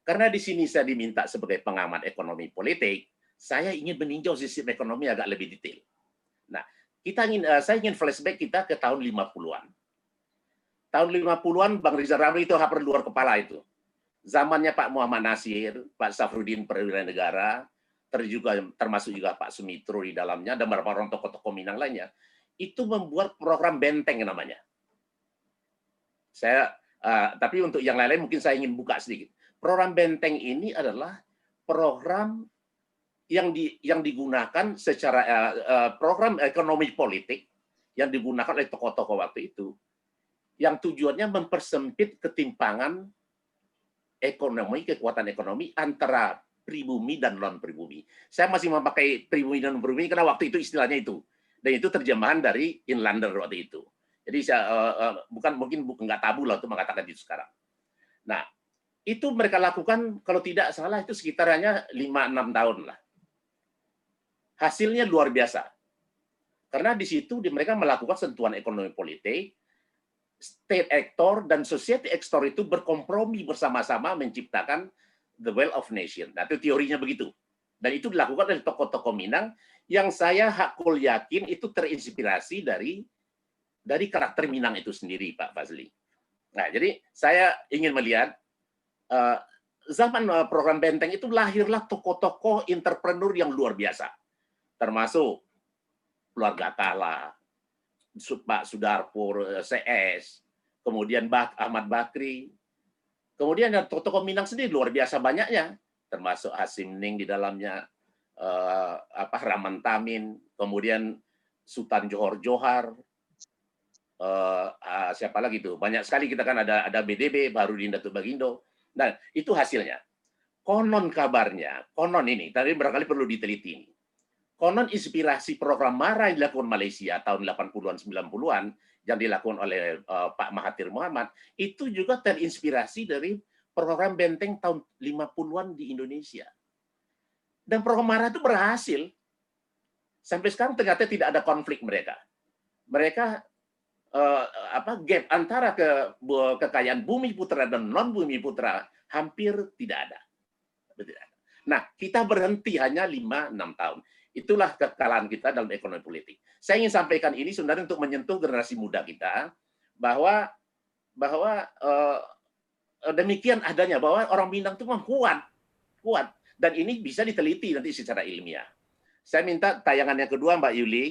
Karena di sini saya diminta sebagai pengamat ekonomi politik, saya ingin meninjau sistem ekonomi agak lebih detail. Nah, saya ingin flashback kita ke tahun 50-an. Tahun 50-an, Bang Rizal Ramli itu hampir luar kepala itu. Zamannya Pak Muhammad Nasir, Pak Safruddin Perwira Negara, termasuk juga Pak Sumitro di dalamnya, dan beberapa orang tokoh-tokoh Minang lainnya, itu membuat program benteng namanya. Tapi untuk yang lain-lain mungkin saya ingin buka sedikit. Program benteng ini adalah program yang digunakan secara program ekonomi politik yang digunakan oleh tokoh-tokoh waktu itu, yang tujuannya mempersempit ketimpangan ekonomi, kekuatan ekonomi antara pribumi dan non pribumi. Saya masih memakai pribumi dan non pribumi karena waktu itu istilahnya itu, dan itu terjemahan dari Inlander waktu itu. Jadi mungkin nggak tabu lah untuk mengatakan itu sekarang. Nah, itu mereka lakukan kalau tidak salah itu sekitarnya 5-6 tahun lah. hasilnya luar biasa. Karena di situ mereka melakukan sentuhan ekonomi politik, state actor dan society actor itu berkompromi bersama-sama menciptakan the wealth of nation. Nah, itu teorinya begitu. Dan itu dilakukan oleh tokoh-tokoh Minang yang saya hakul yakin itu terinspirasi dari karakter Minang itu sendiri, Pak Fazli. Nah, jadi saya ingin melihat zaman program Benteng itu lahirlah tokoh-tokoh entrepreneur yang luar biasa, termasuk keluarga Kala, Pak Sudarpur, CS, kemudian Ahmad Bakri, kemudian ada tokoh Minang sendiri luar biasa banyaknya, termasuk Hasim Ning di dalamnya, Rahman Tamin, kemudian Sultan Johor Johar, siapa lagi tuh, banyak sekali kita kan ada BDB, Baharudin Datuk Bagindo. Nah, itu hasilnya. Konon kabarnya, konon ini, tadi barangkali perlu diteliti ini. Konon inspirasi program MARA yang dilakukan Malaysia tahun 80-an, 90-an, yang dilakukan oleh Pak Mahathir Mohamad, itu juga terinspirasi dari program Benteng tahun 50-an di Indonesia. Dan program MARA itu berhasil. Sampai sekarang ternyata tidak ada konflik mereka. Mereka gap antara kekayaan bumi putra dan non bumi putra hampir tidak ada. Nah, kita berhenti hanya 5-6 tahun. Itulah kekalahan kita dalam ekonomi politik. Saya ingin sampaikan ini sebenarnya untuk menyentuh generasi muda kita bahwa demikian adanya, bahwa orang Minang itu memang kuat, dan ini bisa diteliti nanti secara ilmiah. Saya minta tayangan yang kedua, Mbak Yuli.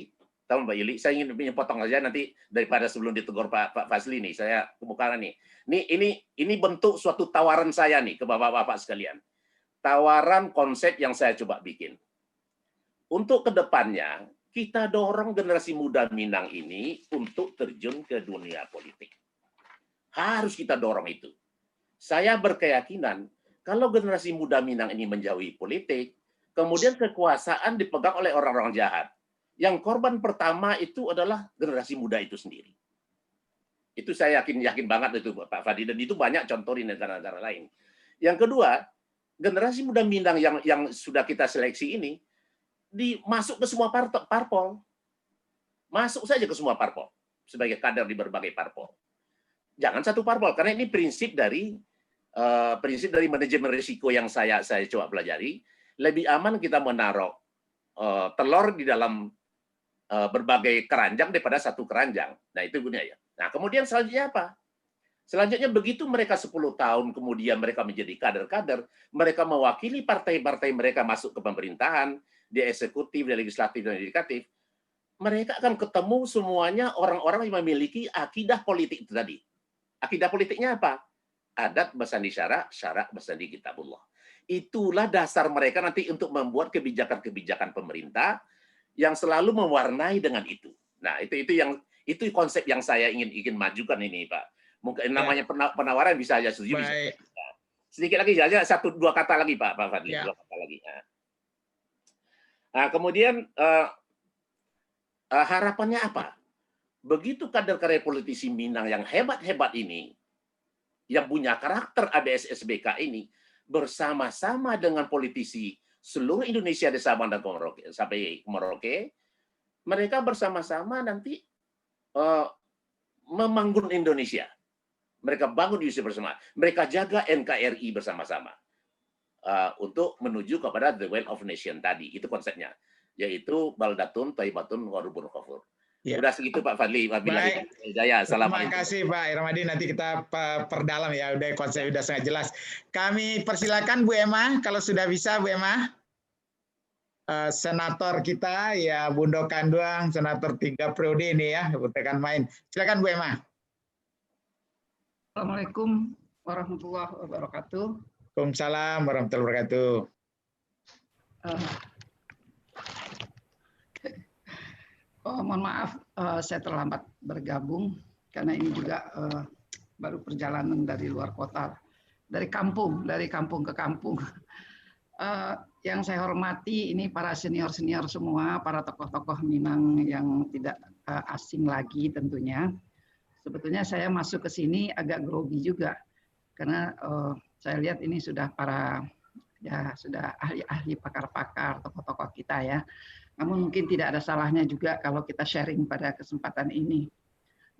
Tahu Mbak Yuli, saya ingin potong saja nanti daripada sebelum ditegur Pak Fazli nih, saya kemukakan nih. Ini bentuk suatu tawaran saya nih ke Bapak-bapak sekalian. Tawaran konsep yang saya coba bikin. Untuk kedepannya, kita dorong generasi muda Minang ini untuk terjun ke dunia politik. Harus kita dorong itu. Saya berkeyakinan, kalau generasi muda Minang ini menjauhi politik, kemudian kekuasaan dipegang oleh orang-orang jahat. Yang korban pertama itu adalah generasi muda itu sendiri. Itu saya yakin banget itu Pak Fadi, dan itu banyak contoh di negara-negara lain. Yang kedua, generasi muda Minang yang sudah kita seleksi ini, masuk ke semua parpol. Masuk saja ke semua parpol sebagai kader di berbagai parpol. Jangan satu parpol, karena ini prinsip dari manajemen risiko yang saya coba pelajari. Lebih aman kita menaruh telur di dalam berbagai keranjang daripada satu keranjang. Nah, itu gunanya. Nah, kemudian selanjutnya apa? Selanjutnya begitu mereka 10 tahun kemudian mereka menjadi kader-kader, mereka mewakili partai-partai mereka masuk ke pemerintahan, di eksekutif, di legislatif, dan yudikatif, mereka akan ketemu semuanya orang-orang yang memiliki akidah politik itu tadi. Akidah politiknya apa? Adat bersandi syarak, syarak bersandi kitabullah. Itulah dasar mereka nanti untuk membuat kebijakan-kebijakan pemerintah yang selalu mewarnai dengan itu. Nah, itu konsep yang saya ingin majukan ini, Pak. Mungkin namanya penawaran bisa aja setuju. Bisa. Sedikit lagi aja, 1-2 kata lagi, Pak Fadli. 2 kata lagi. Nah, kemudian harapannya apa? Begitu kader-kader politisi Minang yang hebat-hebat ini, yang punya karakter ABS SBK ini, bersama-sama dengan politisi seluruh Indonesia dari Sabang dan Merauke sampai Merauke, mereka bersama-sama nanti membangun Indonesia. Mereka bangun Indonesia bersama. Mereka jaga NKRI bersama-sama. Untuk menuju kepada the wealth of nation tadi, itu konsepnya, yaitu baldatun thayyibatun wa rabbun ghafur. Udah segitu Pak Fadli. Baik. Jaya, terima kasih Pak Irmadi, nanti kita perdalam ya, udah konsep udah sangat jelas. Kami persilakan Bu Emma, kalau sudah bisa Bu Emma. Senator kita ya, Bundo Kanduang, senator 3 periode ini ya, tekan main. Silakan Bu Emma. Assalamualaikum warahmatullahi wabarakatuh. Waalaikumsalam warahmatullahi wabarakatuh. Mohon maaf, saya terlambat bergabung karena ini juga baru perjalanan dari luar kota, dari kampung ke kampung. Yang saya hormati ini para senior-senior semua, para tokoh-tokoh Minang yang tidak asing lagi tentunya. Sebetulnya saya masuk ke sini agak grogi juga karena saya lihat ini sudah sudah ahli-ahli pakar-pakar, tokoh-tokoh kita ya. Namun mungkin tidak ada salahnya juga kalau kita sharing pada kesempatan ini.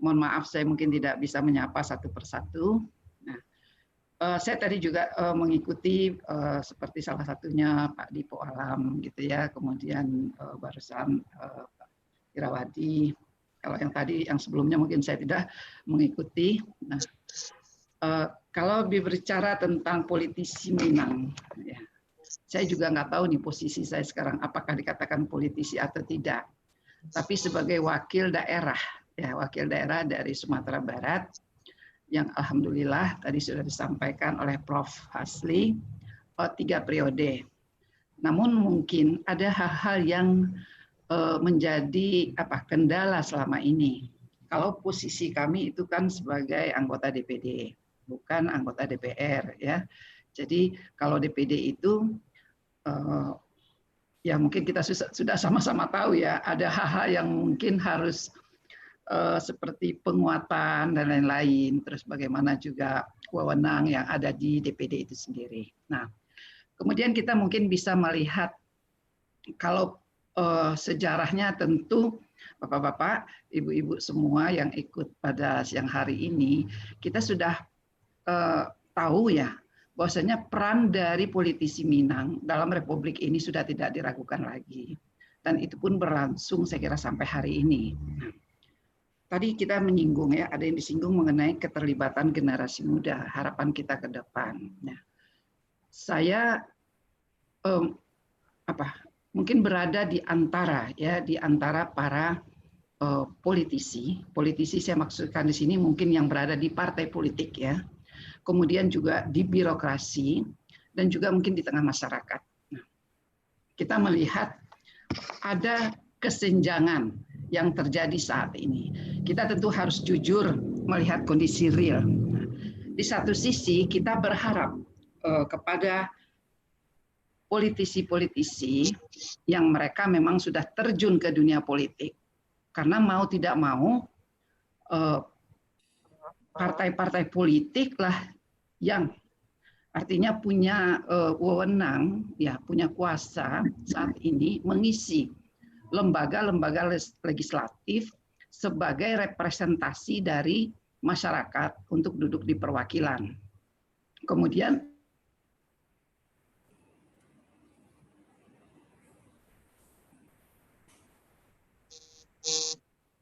Mohon maaf saya mungkin tidak bisa menyapa satu persatu. Nah, saya tadi juga mengikuti seperti salah satunya Pak Dipo Alam gitu ya, kemudian barusan Pak Irawadi. Kalau yang tadi, yang sebelumnya mungkin saya tidak mengikuti. Nah, kalau berbicara tentang politisi Minang, ya, saya juga nggak tahu nih posisi saya sekarang apakah dikatakan politisi atau tidak. Tapi sebagai wakil daerah, ya wakil daerah dari Sumatera Barat, yang alhamdulillah tadi sudah disampaikan oleh Prof. Fasli, 3 periode. Namun mungkin ada hal-hal yang menjadi kendala selama ini. Kalau posisi kami itu kan sebagai anggota DPD, bukan anggota DPR ya. Jadi kalau DPD itu ya mungkin kita sudah sama-sama tahu ya, ada hal-hal yang mungkin harus seperti penguatan dan lain-lain, terus bagaimana juga wewenang yang ada di DPD itu sendiri. Nah, kemudian kita mungkin bisa melihat kalau sejarahnya tentu Bapak-bapak, Ibu-ibu semua yang ikut pada siang hari ini, kita sudah tahu ya bahwasanya peran dari politisi Minang dalam Republik ini sudah tidak diragukan lagi. Dan itu pun berlangsung saya kira sampai hari ini. Nah, tadi kita menyinggung ya, ada yang disinggung mengenai keterlibatan generasi muda, harapan kita ke depan. Nah, saya mungkin berada di antara ya, di antara para politisi. Politisi saya maksudkan di sini mungkin yang berada di partai politik ya. Kemudian juga di birokrasi dan juga mungkin di tengah masyarakat. Nah, kita melihat ada kesenjangan yang terjadi saat ini. Kita tentu harus jujur melihat kondisi real. Nah, di satu sisi kita berharap kepada politisi-politisi yang mereka memang sudah terjun ke dunia politik, karena mau tidak mau partai-partai politik lah yang artinya punya wewenang, ya punya kuasa saat ini mengisi lembaga-lembaga legislatif sebagai representasi dari masyarakat untuk duduk di perwakilan. Kemudian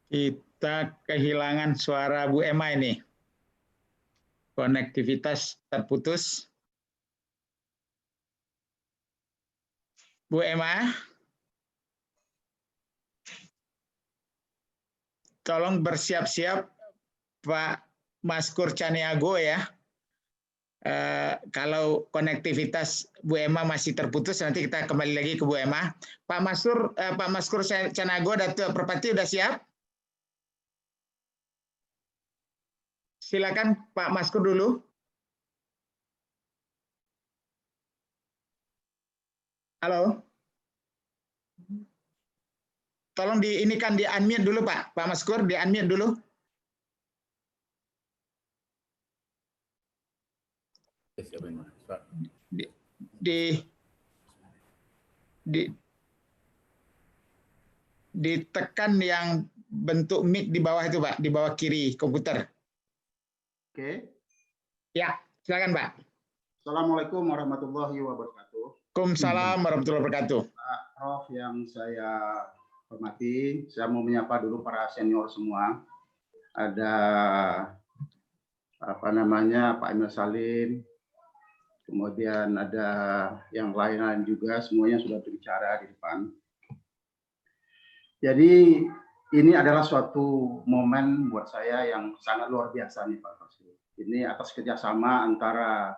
kita kehilangan suara Bu Emma ini. Konektivitas terputus. Bu Emma, tolong bersiap-siap Pak Maskur Caniago ya. Kalau konektivitas Bu Emma masih terputus, nanti kita kembali lagi ke Bu Emma. Pak Maskur Caniago Datuk Perpati sudah siap? Silakan Pak Maskur dulu. Halo. Tolong di unmute dulu Pak. Pak Maskur di unmute dulu. Ditekan yang bentuk mic di bawah itu Pak, di bawah kiri komputer. Oke. Ya, silakan Pak. Assalamualaikum warahmatullahi wabarakatuh. Waalaikumsalam warahmatullahi wabarakatuh. Pak Prof yang saya hormati, saya mau menyapa dulu para senior semua. Ada Pak Emil Salim, kemudian ada yang lain-lain juga, semuanya sudah berbicara di depan. Jadi ini adalah suatu momen buat saya yang sangat luar biasa nih Pak Fasli. Ini atas kerjasama antara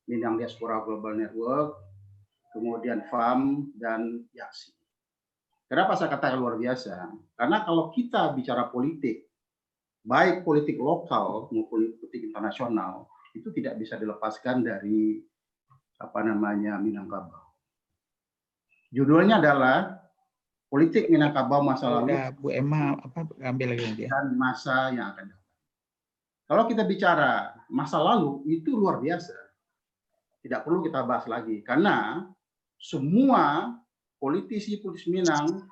Minang Diaspora Global Network, kemudian FAM, dan YASI. Kenapa saya katakan luar biasa? Karena kalau kita bicara politik, baik politik lokal maupun politik internasional, itu tidak bisa dilepaskan dari Minangkabau. Judulnya adalah politik Minangkabau masa lalu Bu Emma ambil lagi dan masa yang akan datang. Kalau kita bicara masa lalu itu luar biasa. Tidak perlu kita bahas lagi karena semua politisi Minang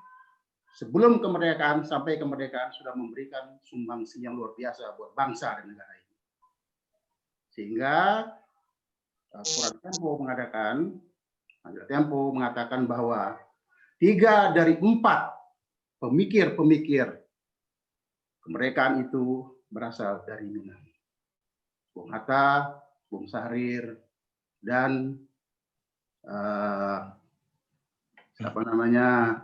sebelum kemerdekaan sampai kemerdekaan sudah memberikan sumbangsi yang luar biasa buat bangsa dan negara ini. Sehingga Kurang Tempo mengatakan bahwa 3 dari 4 pemikir-pemikir kemerdekaan itu berasal dari Minang. Bung Hatta, Bung Syahrir, dan siapa namanya?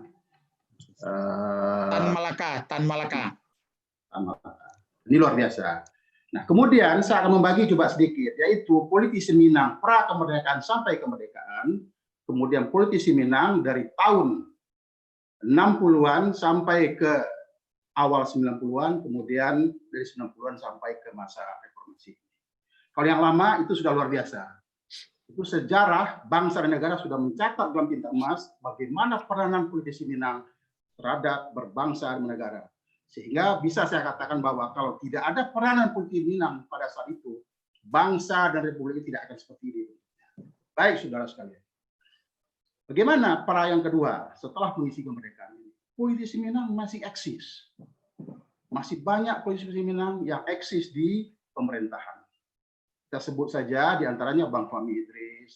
Tan Malaka. Ini luar biasa. Nah, kemudian saya akan membagi coba sedikit, yaitu politisi Minang pra kemerdekaan sampai kemerdekaan, kemudian politisi Minang dari tahun 60-an sampai ke awal 90-an, kemudian dari 90-an sampai ke masa reformasi. Kalau yang lama itu sudah luar biasa. Itu sejarah bangsa dan negara sudah mencatat dalam tinta emas bagaimana peranan politisi Minang terhadap berbangsa dan negara. Sehingga bisa saya katakan bahwa kalau tidak ada peranan politisi Minang pada saat itu, bangsa dan republik ini tidak akan seperti ini. Baik, saudara sekalian. Bagaimana para yang kedua setelah mengisi kemerdekaan ini? Politisi Minang masih eksis. Masih banyak politisi Minang yang eksis di pemerintahan. Kita sebut saja diantaranya Bang Fahmi Idris,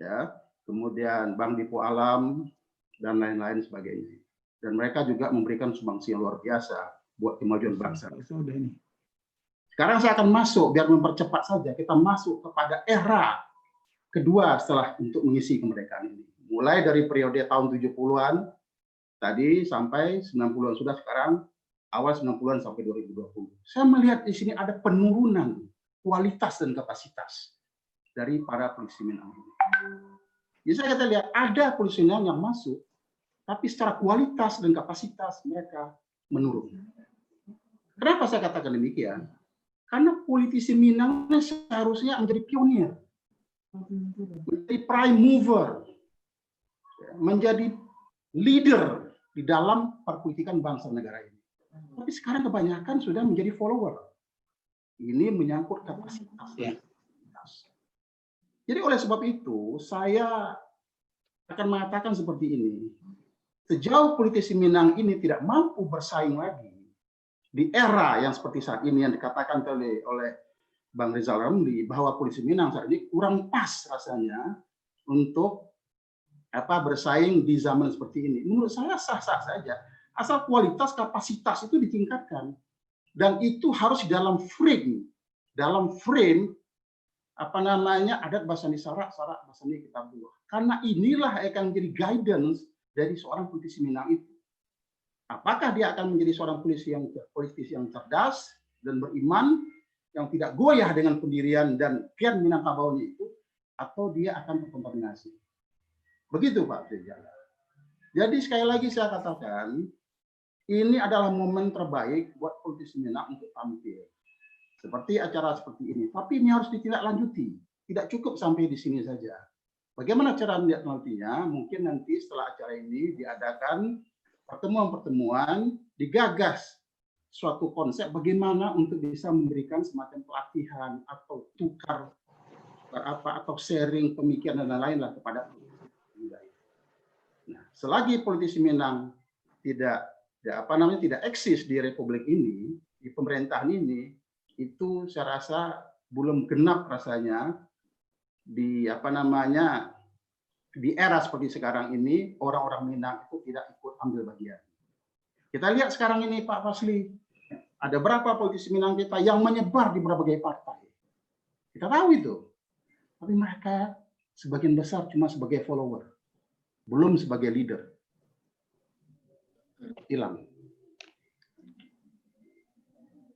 ya, kemudian Bang Dipo Alam, dan lain-lain sebagainya. Dan mereka juga memberikan sumbangsi yang luar biasa buat kemajuan bangsa. Sekarang saya akan masuk, biar mempercepat saja, kita masuk kepada era kedua setelah untuk mengisi kemerdekaan ini. Mulai dari periode tahun 70-an tadi sampai 90-an, sudah sekarang awal 90-an sampai 2020. Saya melihat di sini ada penurunan kualitas dan kapasitas dari para polisi Minang ini. Jadi saya kata lihat ada polisi Minang yang masuk, tapi secara kualitas dan kapasitas mereka menurun. Kenapa saya katakan demikian? Karena politisi Minang seharusnya menjadi pionir, menjadi prime mover, menjadi leader di dalam perpolitikan bangsa negara ini. Tapi sekarang kebanyakan sudah menjadi follower. Ini menyangkut kapasitas. Jadi oleh sebab itu, saya akan mengatakan seperti ini. Sejauh politisi Minang ini tidak mampu bersaing lagi di era yang seperti saat ini yang dikatakan oleh Bang Rizal Ramli bahwa politisi Minang saat ini kurang pas rasanya untuk bersaing di zaman seperti ini. Menurut saya sah-sah saja, asal kualitas kapasitas itu ditingkatkan, dan itu harus dalam frame adat basani syarak basani kitab buah. Karena inilah akan menjadi guidance dari seorang politisi Minang itu. Apakah dia akan menjadi seorang politisi yang cerdas dan beriman, yang tidak goyah dengan pendirian dan kian Minangkabaunya itu, atau dia akan terkontaminasi. Begitu Pak Sejala. Jadi sekali lagi saya katakan, ini adalah momen terbaik buat politisi Minang untuk tampil. Seperti acara seperti ini. Tapi ini harus ditindaklanjuti. Tidak cukup sampai di sini saja. Bagaimana cara menindaklanjutinya? Mungkin nanti setelah acara ini diadakan pertemuan-pertemuan, digagas suatu konsep bagaimana untuk bisa memberikan semacam pelatihan atau tukar atau sharing pemikiran dan lain-lain lah kepada nah, selagi politisi Minang tidak eksis di republik ini, di pemerintahan ini, itu saya rasa belum genap rasanya di di era seperti sekarang ini orang-orang Minang itu tidak ikut ambil bagian. Kita lihat sekarang ini Pak Fasli, ada berapa politisi Minang kita yang menyebar di berbagai partai. Kita tahu itu. Tapi mereka sebagian besar cuma sebagai follower, belum sebagai leader. Hilang.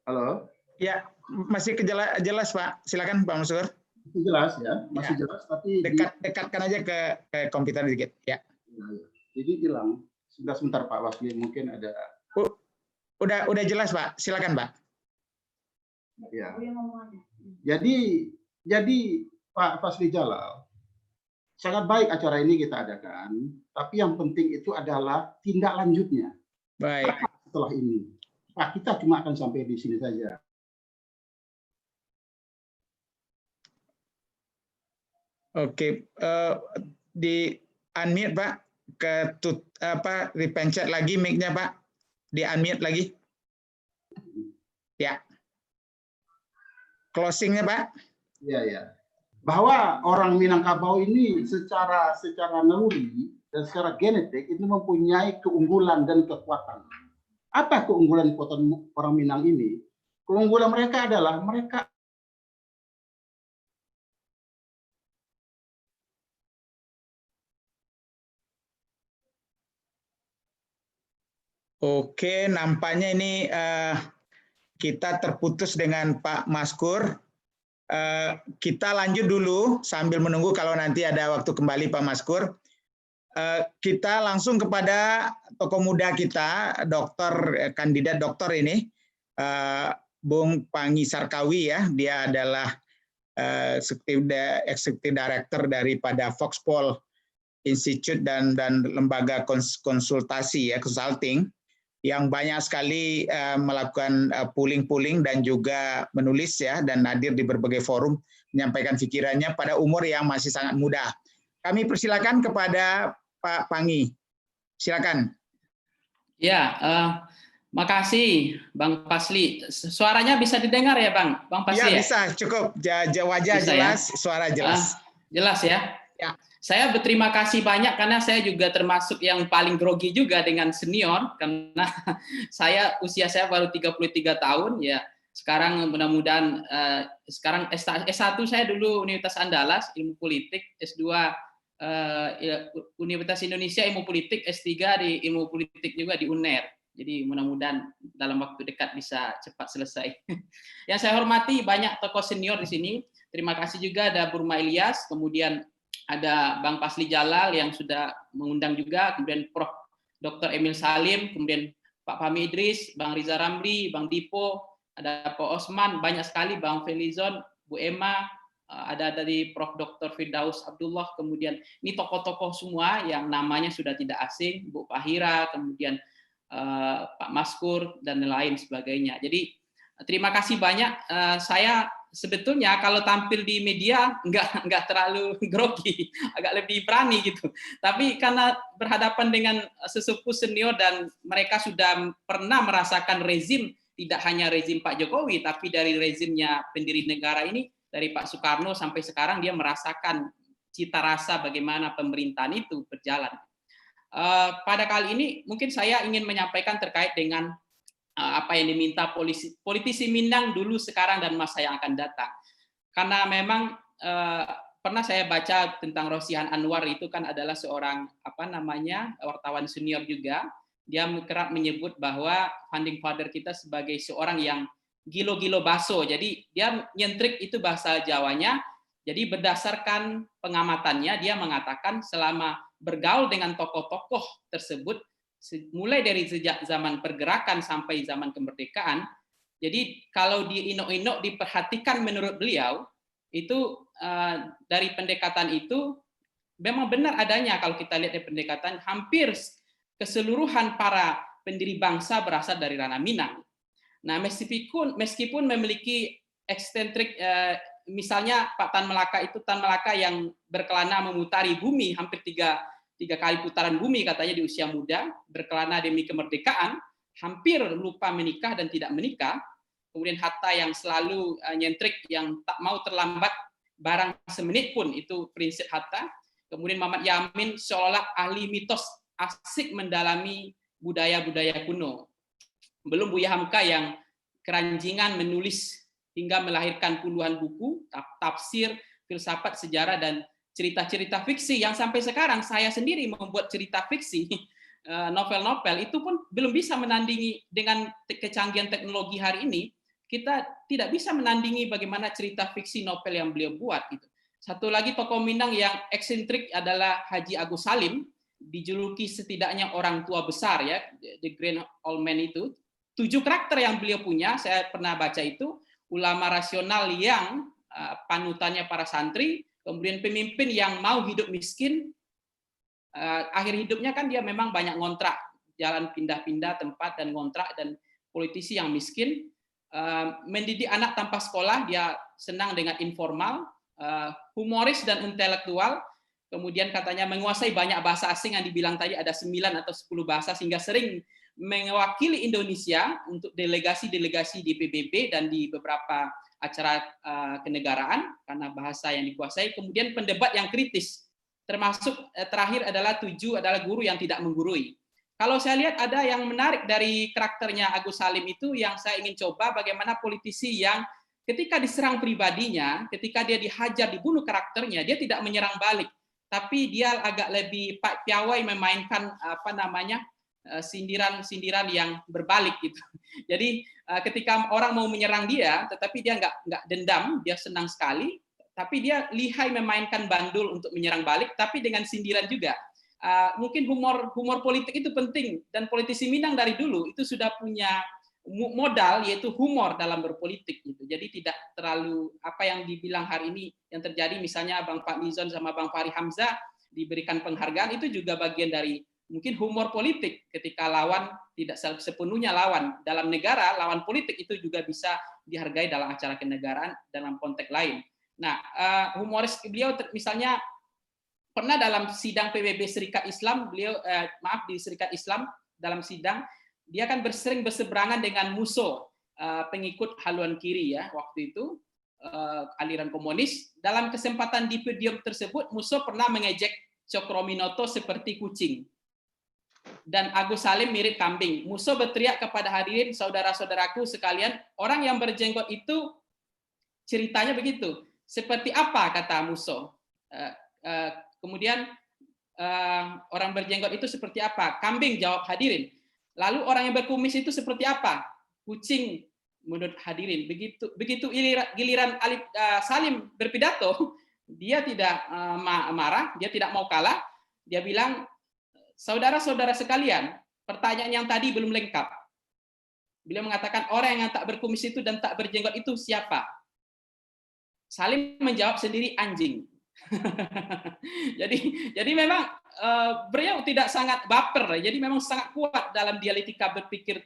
Halo? Ya, masih jelas Pak. Silakan Pak Mansur. Itu jelas ya, masih jelas, tapi dekatkan aja ke komputer sedikit ya. Jadi hilang. Sebentar Pak Wasli, mungkin ada. Udah jelas Pak, silakan Pak. Ya. Jadi Pak Fasli Jalal, sangat baik acara ini kita adakan, tapi yang penting itu adalah tindak lanjutnya. Baik. Setelah ini, Pak, kita cuma akan sampai di sini saja. Oke, di unmute Pak, dipencet lagi mic-nya Pak, di unmute lagi. Ya. Closing-nya Pak. Iya, ya. Bahwa orang Minangkabau ini secara naluri dan secara genetik itu mempunyai keunggulan dan kekuatan. Apa keunggulan orang Minang ini? Keunggulan mereka adalah mereka Oke, nampaknya ini kita terputus dengan Pak Maskur. Kita lanjut dulu sambil menunggu kalau nanti ada waktu kembali Pak Maskur. Kita langsung kepada tokoh muda kita, kandidat doktor ini, Bung Pangi Sarkawi ya. Dia adalah Executive Director daripada Foxpol Institute dan lembaga konsultasi ya, consulting, yang banyak sekali melakukan pooling dan juga menulis ya, dan hadir di berbagai forum menyampaikan pikirannya pada umur yang masih sangat muda. Kami persilakan kepada Pak Pangi. Silakan. Ya, makasih Bang Pasli. Suaranya bisa didengar ya Bang Pasli? Ya, bisa, cukup. Wajah bisa, jelas, ya? Suara jelas. Jelas ya? Ya. Saya berterima kasih banyak karena saya juga termasuk yang paling grogi juga dengan senior, karena usia saya baru 33 tahun ya. Sekarang mudah-mudahan sekarang S1 saya dulu Universitas Andalas Ilmu Politik, S2 Universitas Indonesia Ilmu Politik, S3 di Ilmu Politik juga di UNER. Jadi mudah-mudahan dalam waktu dekat bisa cepat selesai. Yang saya hormati banyak tokoh senior di sini. Terima kasih juga ada Burma Ilyas, kemudian ada Bang Pasli Jalal yang sudah mengundang juga, kemudian Prof. Dr. Emil Salim, kemudian Pak Fahmi Idris, Bang Riza Ramli, Bang Dipo, ada Pak Osman, banyak sekali, Bang Felizon, Bu Emma, ada dari Prof. Dr. Firdaus Abdullah, kemudian ini tokoh-tokoh semua yang namanya sudah tidak asing, Bu Fahira, kemudian Pak Maskur, dan lain sebagainya. Jadi terima kasih banyak. Saya sebetulnya kalau tampil di media nggak terlalu grogi, agak lebih berani gitu. Tapi karena berhadapan dengan sesepuh senior dan mereka sudah pernah merasakan rezim, tidak hanya rezim Pak Jokowi, tapi dari rezimnya pendiri negara ini, dari Pak Soekarno sampai sekarang dia merasakan cita rasa bagaimana pemerintahan itu berjalan. Pada kali ini mungkin saya ingin menyampaikan terkait dengan apa yang diminta politisi Minang dulu, sekarang, dan masa yang akan datang. Karena memang pernah saya baca tentang Rosihan Anwar, itu kan adalah seorang wartawan senior juga. Dia kerap menyebut bahwa founding father kita sebagai seorang yang gilo-gilo baso. Jadi dia nyentrik itu bahasa Jawanya. Jadi berdasarkan pengamatannya dia mengatakan selama bergaul dengan tokoh-tokoh tersebut, mulai dari sejak zaman pergerakan sampai zaman kemerdekaan. Jadi kalau di Inok-Inok diperhatikan menurut beliau, itu dari pendekatan itu memang benar adanya. Kalau kita lihat dari pendekatan, hampir keseluruhan para pendiri bangsa berasal dari ranah Minang. Nah, meskipun memiliki eksentrik, misalnya Pak Tan Malaka yang berkelana memutari bumi hampir tiga kali putaran bumi katanya di usia muda, berkelana demi kemerdekaan, hampir lupa menikah dan tidak menikah. Kemudian Hatta yang selalu nyentrik, yang tak mau terlambat barang semenit pun, itu prinsip Hatta. Kemudian Muhammad Yamin seolah ahli mitos, asik mendalami budaya-budaya kuno. Belum Buya Hamka yang keranjingan menulis hingga melahirkan puluhan buku, tafsir, filsafat, sejarah, dan cerita-cerita fiksi yang sampai sekarang saya sendiri membuat cerita fiksi, novel-novel, itu pun belum bisa menandingi dengan kecanggihan teknologi hari ini. Kita tidak bisa menandingi bagaimana cerita fiksi novel yang beliau buat. Gitu. Satu lagi tokoh Minang yang eksentrik adalah Haji Agus Salim, dijuluki setidaknya orang tua besar ya, the Grand Old Man itu. 7 karakter yang beliau punya, saya pernah baca itu, ulama rasional yang panutannya para santri, kemudian pemimpin yang mau hidup miskin, akhir hidupnya kan dia memang banyak ngontrak, jalan pindah-pindah tempat dan ngontrak, dan politisi yang miskin, mendidik anak tanpa sekolah, dia senang dengan informal, humoris dan intelektual, kemudian katanya menguasai banyak bahasa asing yang dibilang tadi ada 9 atau 10 bahasa, sehingga sering mewakili Indonesia untuk delegasi-delegasi di PBB dan di beberapa acara kenegaraan karena bahasa yang dikuasai. Kemudian pendebat yang kritis, termasuk terakhir adalah 7 adalah guru yang tidak menggurui. Kalau saya lihat ada yang menarik dari karakternya Agus Salim itu, yang saya ingin coba bagaimana politisi yang ketika diserang pribadinya, ketika dia dihajar, dibunuh karakternya, dia tidak menyerang balik, tapi dia agak lebih piawai memainkan sindiran-sindiran yang berbalik gitu. Jadi ketika orang mau menyerang dia, tetapi dia nggak dendam, dia senang sekali, tapi dia lihai memainkan bandul untuk menyerang balik, tapi dengan sindiran juga. Mungkin humor politik itu penting, dan politisi Minang dari dulu itu sudah punya modal, yaitu humor dalam berpolitik gitu. Jadi tidak terlalu apa yang dibilang hari ini yang terjadi, misalnya Bang Pak Nizon sama Bang Fahri Hamzah diberikan penghargaan, itu juga bagian dari mungkin humor politik. Ketika lawan tidak sepenuhnya lawan dalam negara, lawan politik itu juga bisa dihargai dalam acara kenegaraan dalam konteks lain. Nah, humoris beliau misalnya pernah dalam sidang PBB Serikat Islam, beliau di Serikat Islam dalam sidang, dia kan sering berseberangan dengan Musso, pengikut haluan kiri ya waktu itu, aliran komunis. Dalam kesempatan di podium tersebut, Musso pernah mengejek Cokroaminoto seperti kucing, dan Agus Salim mirip kambing. Musso berteriak kepada hadirin, saudara-saudaraku sekalian, orang yang berjenggot itu ceritanya begitu. Seperti apa, kata Musso. Kemudian orang berjenggot itu seperti apa? Kambing, jawab hadirin. Lalu orang yang berkumis itu seperti apa? Kucing, menurut hadirin. Begitu giliran Salim berpidato, dia tidak marah, dia tidak mau kalah. Dia bilang, saudara-saudara sekalian, pertanyaan yang tadi belum lengkap. Beliau mengatakan orang yang tak berkumis itu dan tak berjenggot itu siapa? Salim menjawab sendiri, anjing. jadi memang beliau tidak sangat baper, jadi memang sangat kuat dalam dialektika berpikir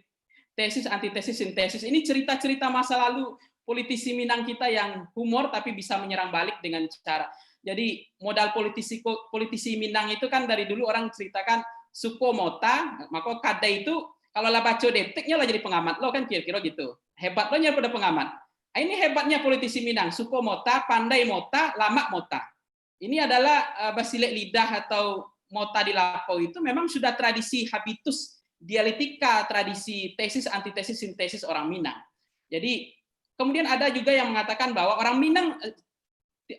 tesis, antitesis, sintesis. Ini cerita-cerita masa lalu politisi Minang kita yang humor tapi bisa menyerang balik dengan cara. Jadi modal politisi Minang itu kan dari dulu orang ceritakan suko mota, maka kada itu kalau lah baca detiknya lah jadi pengamat lo kan kira-kira gitu. Hebat lo pada pengamat. Ini hebatnya politisi Minang, suko mota, pandai mota, lama mota. Ini adalah basilek lidah atau mota di lapau itu memang sudah tradisi habitus dialektika, tradisi tesis, antitesis, sintesis orang Minang. Jadi kemudian ada juga yang mengatakan bahwa orang Minang,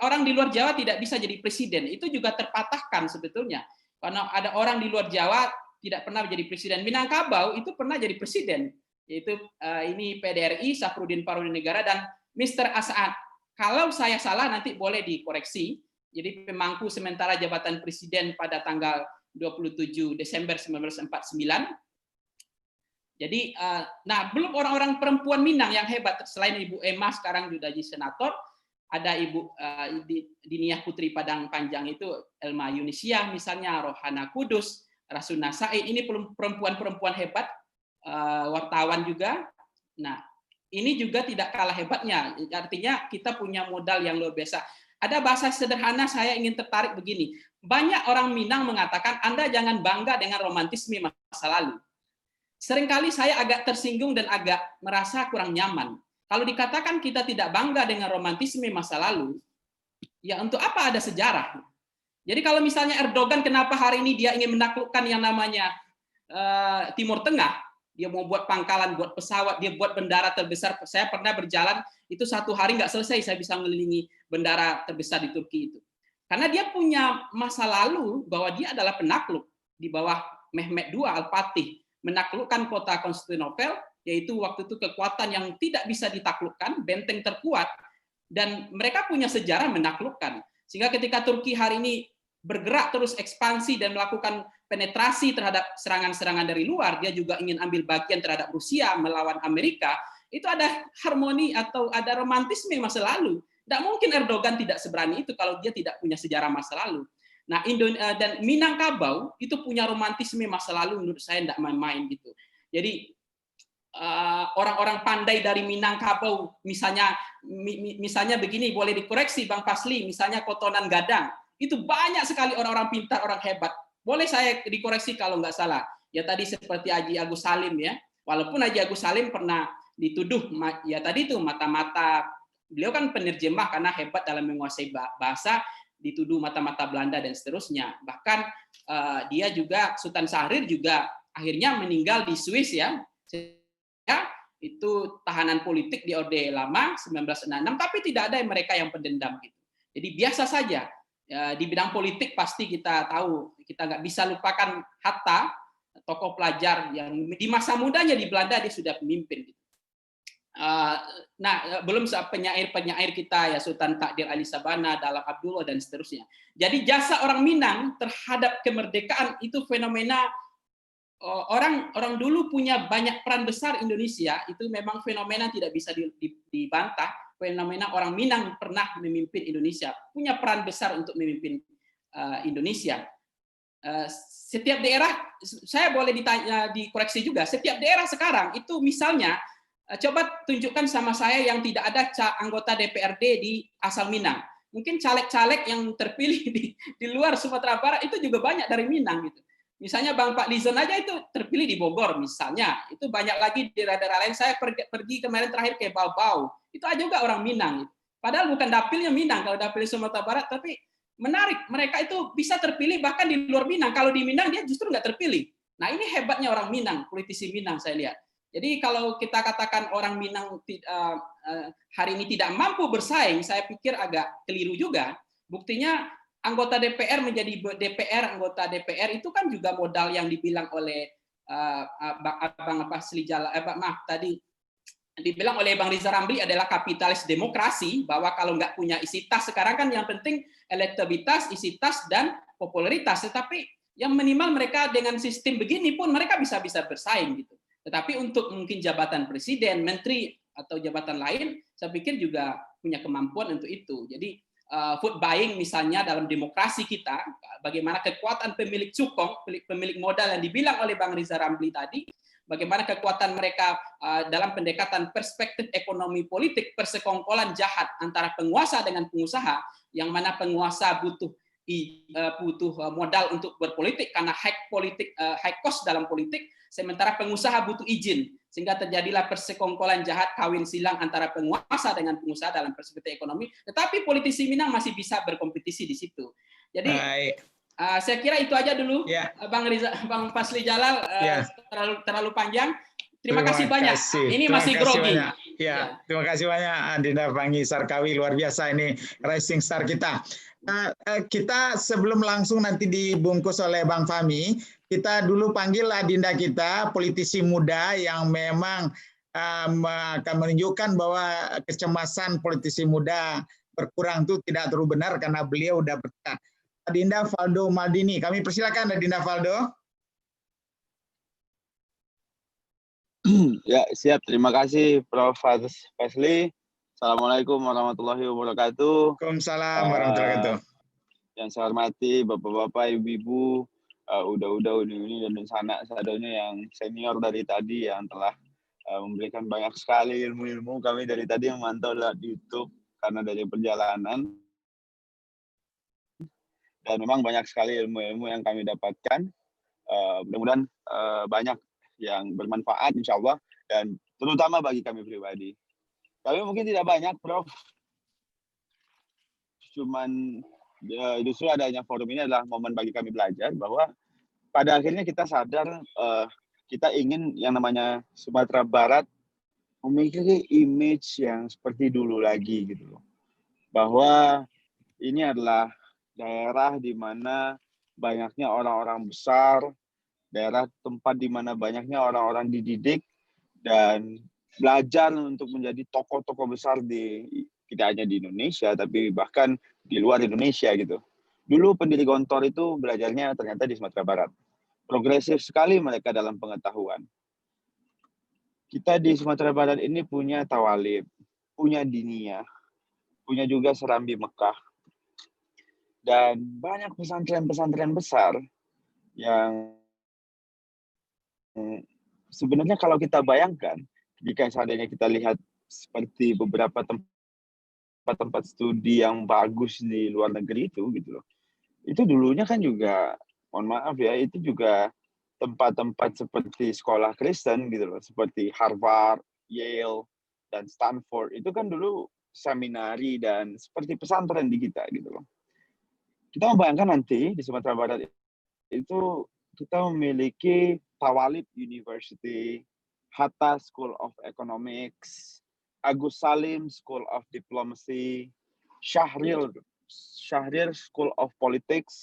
orang di luar Jawa tidak bisa jadi presiden. Itu juga terpatahkan sebetulnya. Karena ada orang di luar Jawa tidak pernah menjadi presiden. Minangkabau itu pernah jadi presiden. Yaitu ini PDRI, Safruddin Parudinegara, dan Mr. As'ad. Kalau saya salah nanti boleh dikoreksi. Jadi pemangku sementara jabatan presiden pada tanggal 27 Desember 1949. Jadi, nah belum orang-orang perempuan Minang yang hebat, selain Ibu Emma sekarang sudah jadi senator, ada Ibu Diniah Putri Padang Panjang itu, Elma Yunisiah misalnya, Rohana Kudus, Rasuna Said, ini perempuan-perempuan hebat, wartawan juga. Nah, ini juga tidak kalah hebatnya, artinya kita punya modal yang luar biasa. Ada bahasa sederhana saya ingin tertarik begini, banyak orang Minang mengatakan Anda jangan bangga dengan romantisme masa lalu. Seringkali saya agak tersinggung dan agak merasa kurang nyaman. Kalau dikatakan kita tidak bangga dengan romantisme masa lalu, ya untuk apa ada sejarah? Jadi kalau misalnya Erdogan kenapa hari ini dia ingin menaklukkan yang namanya Timur Tengah, dia mau buat pangkalan, buat pesawat, dia buat bendara terbesar. Saya pernah berjalan, itu 1 hari nggak selesai saya bisa mengelilingi bendara terbesar di Turki itu. Karena dia punya masa lalu bahwa dia adalah penakluk di bawah Mehmet II Al-Fatih, menaklukkan kota Konstantinopel, yaitu waktu itu kekuatan yang tidak bisa ditaklukkan, benteng terkuat, dan mereka punya sejarah menaklukkan. Sehingga ketika Turki hari ini bergerak terus ekspansi dan melakukan penetrasi terhadap serangan-serangan dari luar, dia juga ingin ambil bagian terhadap Rusia melawan Amerika, itu ada harmoni atau ada romantisme masa lalu. Tidak mungkin Erdogan tidak seberani itu kalau dia tidak punya sejarah masa lalu. Nah, dan Minangkabau itu punya romantisme masa lalu menurut saya tidak main-main gitu. Jadi orang-orang pandai dari Minangkabau, misalnya begini, boleh dikoreksi Bang Pasli, misalnya Kotonan Gadang. Itu banyak sekali orang-orang pintar, orang hebat. Boleh saya dikoreksi kalau nggak salah. Ya tadi seperti Haji Agus Salim ya. Walaupun Haji Agus Salim pernah dituduh ya tadi itu mata-mata, beliau kan penerjemah karena hebat dalam menguasai bahasa, dituduh mata-mata Belanda dan seterusnya. Bahkan dia juga, Sultan Syahrir juga akhirnya meninggal di Swiss ya. Itu tahanan politik di Orde Lama 1966, tapi tidak ada mereka yang pendendam gitu. Jadi biasa saja. Ya, di bidang politik pasti kita tahu, kita nggak bisa lupakan Hatta, tokoh pelajar yang di masa mudanya di Belanda dia sudah pemimpin. Nah, belum penyair-penyair kita ya, Sultan Takdir Ali Sabana, Dalam Abdullah dan seterusnya. Jadi jasa orang Minang terhadap kemerdekaan itu fenomena orang dulu punya banyak peran besar Indonesia, itu memang fenomena tidak bisa dibantah. Fenomena orang Minang pernah memimpin Indonesia, punya peran besar untuk memimpin Indonesia. Setiap daerah, saya boleh dikoreksi juga, setiap daerah sekarang itu misalnya, coba tunjukkan sama saya yang tidak ada anggota DPRD di asal Minang. Mungkin caleg-caleg yang terpilih di luar Sumatera Barat itu juga banyak dari Minang gitu. Misalnya Bang Pak Lizon aja itu terpilih di Bogor misalnya. Itu banyak lagi di daerah-daerah lain. Saya pergi kemarin terakhir ke Bau-Bau. Itu aja juga orang Minang. Padahal bukan dapilnya Minang, kalau dapil Sumatera Barat, tapi menarik. Mereka itu bisa terpilih bahkan di luar Minang. Kalau di Minang dia justru nggak terpilih. Nah ini hebatnya orang Minang, politisi Minang saya lihat. Jadi kalau kita katakan orang Minang hari ini tidak mampu bersaing, saya pikir agak keliru juga. Buktinya anggota DPR menjadi anggota DPR itu kan juga modal yang dibilang oleh Bang Fasli Jalal, dibilang oleh Bang Riza Ramli adalah kapitalis demokrasi, bahwa kalau nggak punya isi tas sekarang kan yang penting elektabilitas, isi tas dan popularitas. Tetapi yang minimal mereka dengan sistem begini pun mereka bisa bersaing gitu. Tetapi untuk mungkin jabatan presiden, menteri atau jabatan lain, saya pikir juga punya kemampuan untuk itu. Jadi vote buying misalnya dalam demokrasi kita, bagaimana kekuatan pemilik cukong, pemilik modal yang dibilang oleh Bang Riza Ramli tadi, bagaimana kekuatan mereka dalam pendekatan perspektif ekonomi politik, persekongkolan jahat antara penguasa dengan pengusaha, yang mana penguasa butuh modal untuk berpolitik karena high cost dalam politik, sementara pengusaha butuh izin, sehingga terjadilah persekongkolan jahat, kawin silang antara penguasa dengan pengusaha dalam perspektif ekonomi. Tetapi politisi Minang masih bisa berkompetisi di situ. Jadi saya kira itu aja dulu, Bang Fasli Jalal, terlalu panjang. Terima kasih banyak. Ini masih grogi. Ya, terima kasih banyak Adinda Fangi Sarkawi, luar biasa ini rising star kita. Kita sebelum langsung nanti dibungkus oleh Bang Fahmi, kita dulu panggil Adinda kita, politisi muda yang memang akan menunjukkan bahwa kecemasan politisi muda berkurang itu tidak terlalu benar karena beliau udah berkah. Adinda Valdo Maldini, kami persilakan Adinda Valdo. Ya, siap. Terima kasih Prof. Fasli. Assalamualaikum warahmatullahi wabarakatuh. Waalaikumsalam warahmatullahi wabarakatuh. Yang saya hormati Bapak-bapak, Ibu-ibu, udah-udah, uni-uni, dan sanak sadonya yang senior dari tadi yang telah memberikan banyak sekali ilmu-ilmu. Kami dari tadi memantau di YouTube karena dari perjalanan. Dan memang banyak sekali ilmu-ilmu yang kami dapatkan. Mudah-mudahan banyak yang bermanfaat insya Allah, dan terutama bagi kami pribadi. Kami mungkin tidak banyak, Prof. Cuman justru adanya forum ini adalah momen bagi kami belajar bahwa pada akhirnya kita sadar kita ingin yang namanya Sumatera Barat memiliki image yang seperti dulu lagi gitu loh. Bahwa ini adalah daerah di mana banyaknya orang-orang besar, daerah tempat di mana banyaknya orang-orang dididik dan belajar untuk menjadi tokoh-tokoh besar tidak hanya di Indonesia, tapi bahkan di luar Indonesia gitu. Dulu pendiri Gontor itu belajarnya ternyata di Sumatera Barat. Progresif sekali mereka dalam pengetahuan. Kita di Sumatera Barat ini punya Tawalib, punya Diniyah, punya juga Serambi Mekah. Dan banyak pesantren-pesantren besar yang sebenarnya kalau kita bayangkan, jika seandainya kita lihat seperti beberapa tempat studi yang bagus di luar negeri itu gitu loh, itu dulunya kan juga, mohon maaf ya, itu juga tempat-tempat seperti sekolah Kristen gitu loh, seperti Harvard, Yale, dan Stanford. Itu kan dulu seminari dan seperti pesantren di kita gitu loh. Kita membayangkan nanti di Sumatera Barat itu kita memiliki Tawalib University, Hatta School of Economics, Agus Salim School of Diplomacy, Syahrir School of Politics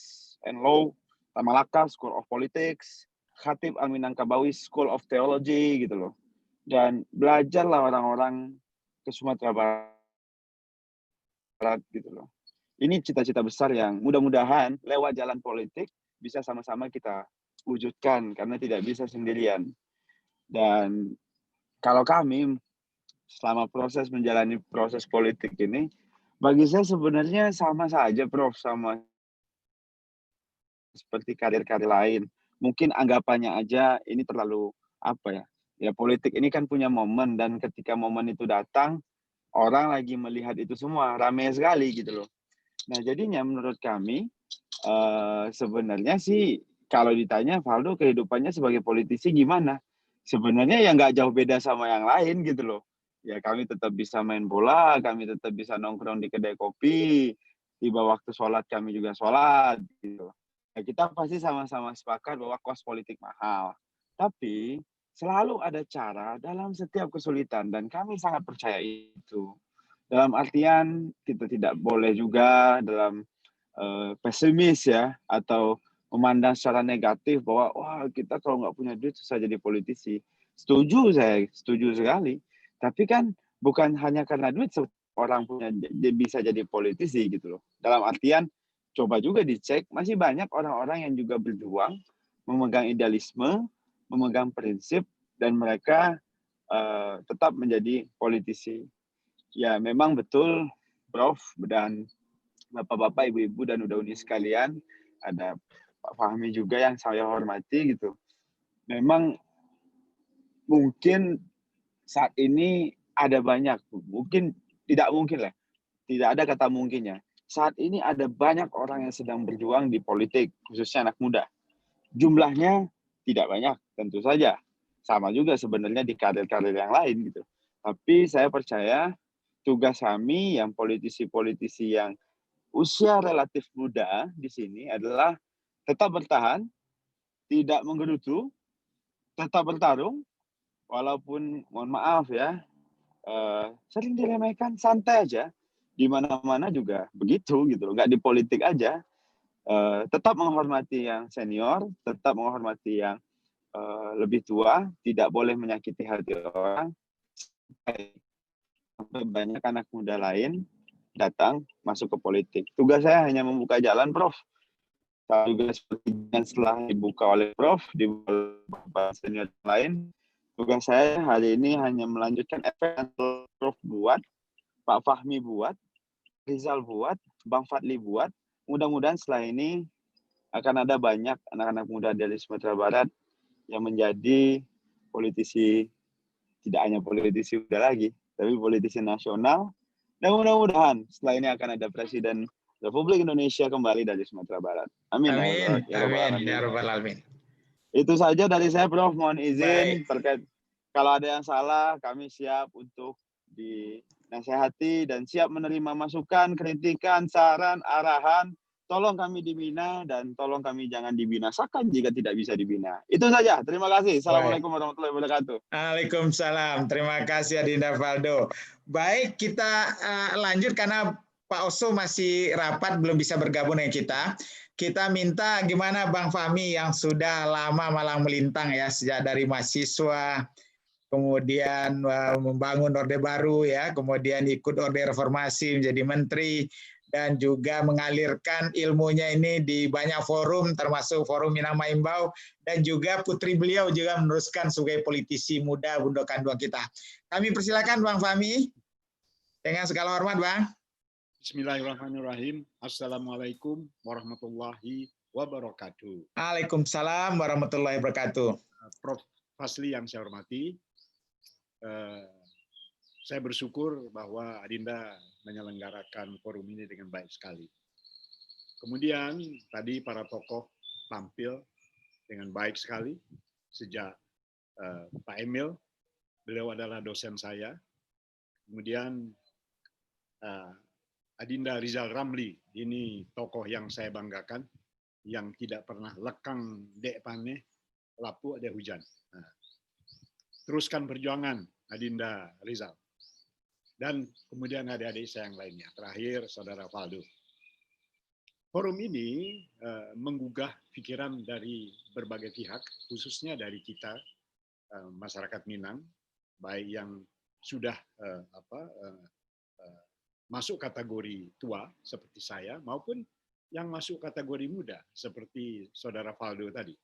and Law, Malaka School of Politics, Khatib Al-Minangkabawi School of Theology gitu loh. Dan belajarlah orang-orang ke Sumatera Barat gitu loh. Ini cita-cita besar yang mudah-mudahan lewat jalan politik bisa sama-sama kita wujudkan karena tidak bisa sendirian. Dan kalau kami selama proses menjalani proses politik ini, bagi saya sebenarnya sama saja, Prof, sama seperti karir-karir lain. Mungkin anggapannya aja ini terlalu apa ya? Ya politik ini kan punya momen dan ketika momen itu datang, orang lagi melihat itu semua ramai sekali gitu loh. Nah, jadinya menurut kami sebenarnya sih kalau ditanya Valdo kehidupannya sebagai politisi gimana? Sebenarnya ya nggak jauh beda sama yang lain gitu loh. Ya kami tetap bisa main bola, kami tetap bisa nongkrong di kedai kopi, tiba waktu sholat kami juga sholat gitu. Ya, kita pasti sama-sama sepakat bahwa kos politik mahal. Tapi selalu ada cara dalam setiap kesulitan dan kami sangat percaya itu. Dalam artian kita tidak boleh juga dalam pesimis ya atau memandang secara negatif bahwa wah kita kalau nggak punya duit susah jadi politisi. Setuju saya, setuju sekali. Tapi kan bukan hanya karena duit orang punya bisa jadi politisi gitu loh. Dalam artian coba juga dicek masih banyak orang-orang yang juga berjuang memegang idealisme, memegang prinsip dan mereka tetap menjadi politisi. Ya memang betul Prof dan Bapak-bapak, Ibu-ibu dan Uda-Uni sekalian, ada Pak Fahmi juga yang saya hormati gitu. Memang mungkin saat ini ada banyak, mungkin tidak mungkin lah, tidak ada kata mungkinnya. Saat ini ada banyak orang yang sedang berjuang di politik, khususnya anak muda. Jumlahnya tidak banyak, tentu saja. Sama juga sebenarnya di karir-karir yang lain gitu. Tapi saya percaya tugas kami yang politisi-politisi yang usia relatif muda di sini adalah tetap bertahan, tidak menggerutu, tetap bertarung, walaupun mohon maaf ya, sering diremehkan, santai aja, di mana-mana juga begitu gitu loh, nggak di politik aja, tetap menghormati yang senior, tetap menghormati yang lebih tua, tidak boleh menyakiti hati orang, sampai banyak anak muda lain datang masuk ke politik. Tugas saya hanya membuka jalan, Prof. Saya juga seperti yang setelah dibuka oleh Prof, dibuka oleh senior lain, tugas saya hari ini hanya melanjutkan efek yang Prof buat, Pak Fahmi buat, Rizal buat, Bang Fadli buat. Mudah-mudahan setelah ini akan ada banyak anak-anak muda dari Sumatera Barat yang menjadi politisi, tidak hanya politisi muda lagi, tapi politisi nasional. Dan mudah-mudahan setelah ini akan ada Presiden Republik Indonesia kembali dari Sumatera Barat. Amin. Amin. Amin. Ya Rabbal Alamin. Itu saja dari saya, Prof. Mohon izin terkait kalau ada yang salah, kami siap untuk dinasihati dan siap menerima masukan, kritikan, saran, arahan. Tolong kami dibina dan tolong kami jangan dibinasakan jika tidak bisa dibina. Itu saja. Terima kasih. Assalamualaikum warahmatullahi wabarakatuh. Waalaikumsalam. Terima kasih Adinda Valdo. Baik, kita lanjut karena Pak Oso masih rapat, belum bisa bergabung dengan kita. Kita minta gimana Bang Fahmi yang sudah lama malang melintang ya, sejak dari mahasiswa, kemudian membangun Orde Baru ya, kemudian ikut Orde Reformasi menjadi menteri, dan juga mengalirkan ilmunya ini di banyak forum, termasuk forum Minang Maimbau, dan juga putri beliau juga meneruskan sebagai politisi muda Bundo Kanduang kita. Kami persilakan Bang Fahmi, dengan segala hormat Bang. Bismillahirrahmanirrahim. Assalamualaikum warahmatullahi wabarakatuh. Waalaikumsalam warahmatullahi wabarakatuh. Prof. Fasli yang saya hormati, saya bersyukur bahwa Adinda menyelenggarakan forum ini dengan baik sekali. Kemudian tadi para tokoh tampil dengan baik sekali sejak Pak Emil, beliau adalah dosen saya. Kemudian Adinda Rizal Ramli, ini tokoh yang saya banggakan, yang tidak pernah lekang dek paneh, lapu ada hujan. Nah, teruskan perjuangan Adinda Rizal. Dan kemudian adik-adik saya yang lainnya. Terakhir, Saudara Faldo. Forum ini menggugah pikiran dari berbagai pihak, khususnya dari kita, masyarakat Minang, baik yang sudah masuk kategori tua seperti saya, maupun yang masuk kategori muda seperti Saudara Faldo tadi.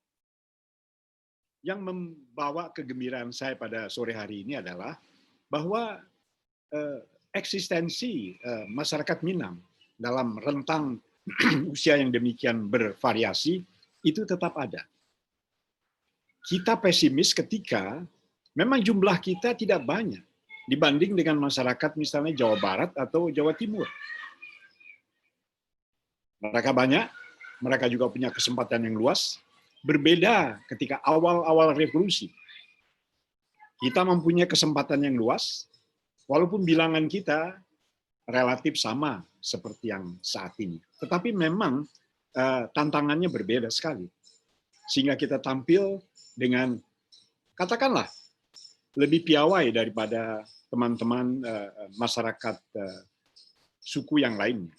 Yang membawa kegembiraan saya pada sore hari ini adalah bahwa eksistensi masyarakat Minang dalam rentang usia yang demikian bervariasi itu tetap ada. Kita pesimis ketika memang jumlah kita tidak banyak dibanding dengan masyarakat misalnya Jawa Barat atau Jawa Timur. Mereka banyak, mereka juga punya kesempatan yang luas, berbeda ketika awal-awal revolusi. Kita mempunyai kesempatan yang luas, walaupun bilangan kita relatif sama seperti yang saat ini. Tetapi memang tantangannya berbeda sekali. Sehingga kita tampil dengan, katakanlah, lebih piawai daripada teman-teman masyarakat suku yang lainnya.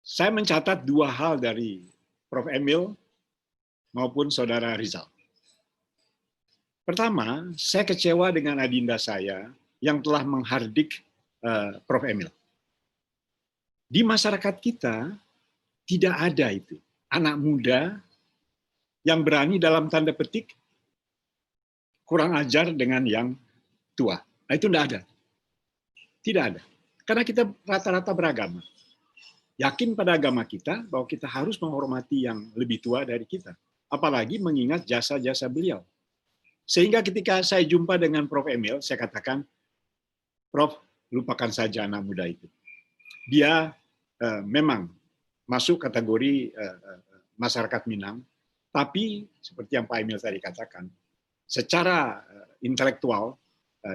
Saya mencatat dua hal dari Prof. Emil maupun Saudara Rizal. Pertama, saya kecewa dengan adinda saya yang telah menghardik Prof. Emil. Di masyarakat kita tidak ada itu. Anak muda yang berani dalam tanda petik kurang ajar dengan yang tua. Nah, itu tidak ada. Tidak ada. Karena kita rata-rata beragama. Yakin pada agama kita bahwa kita harus menghormati yang lebih tua dari kita. Apalagi mengingat jasa-jasa beliau. Sehingga ketika saya jumpa dengan Prof. Emil, saya katakan, Prof, lupakan saja anak muda itu. Dia memang masuk kategori masyarakat Minang, tapi seperti yang Pak Emil tadi katakan, secara intelektual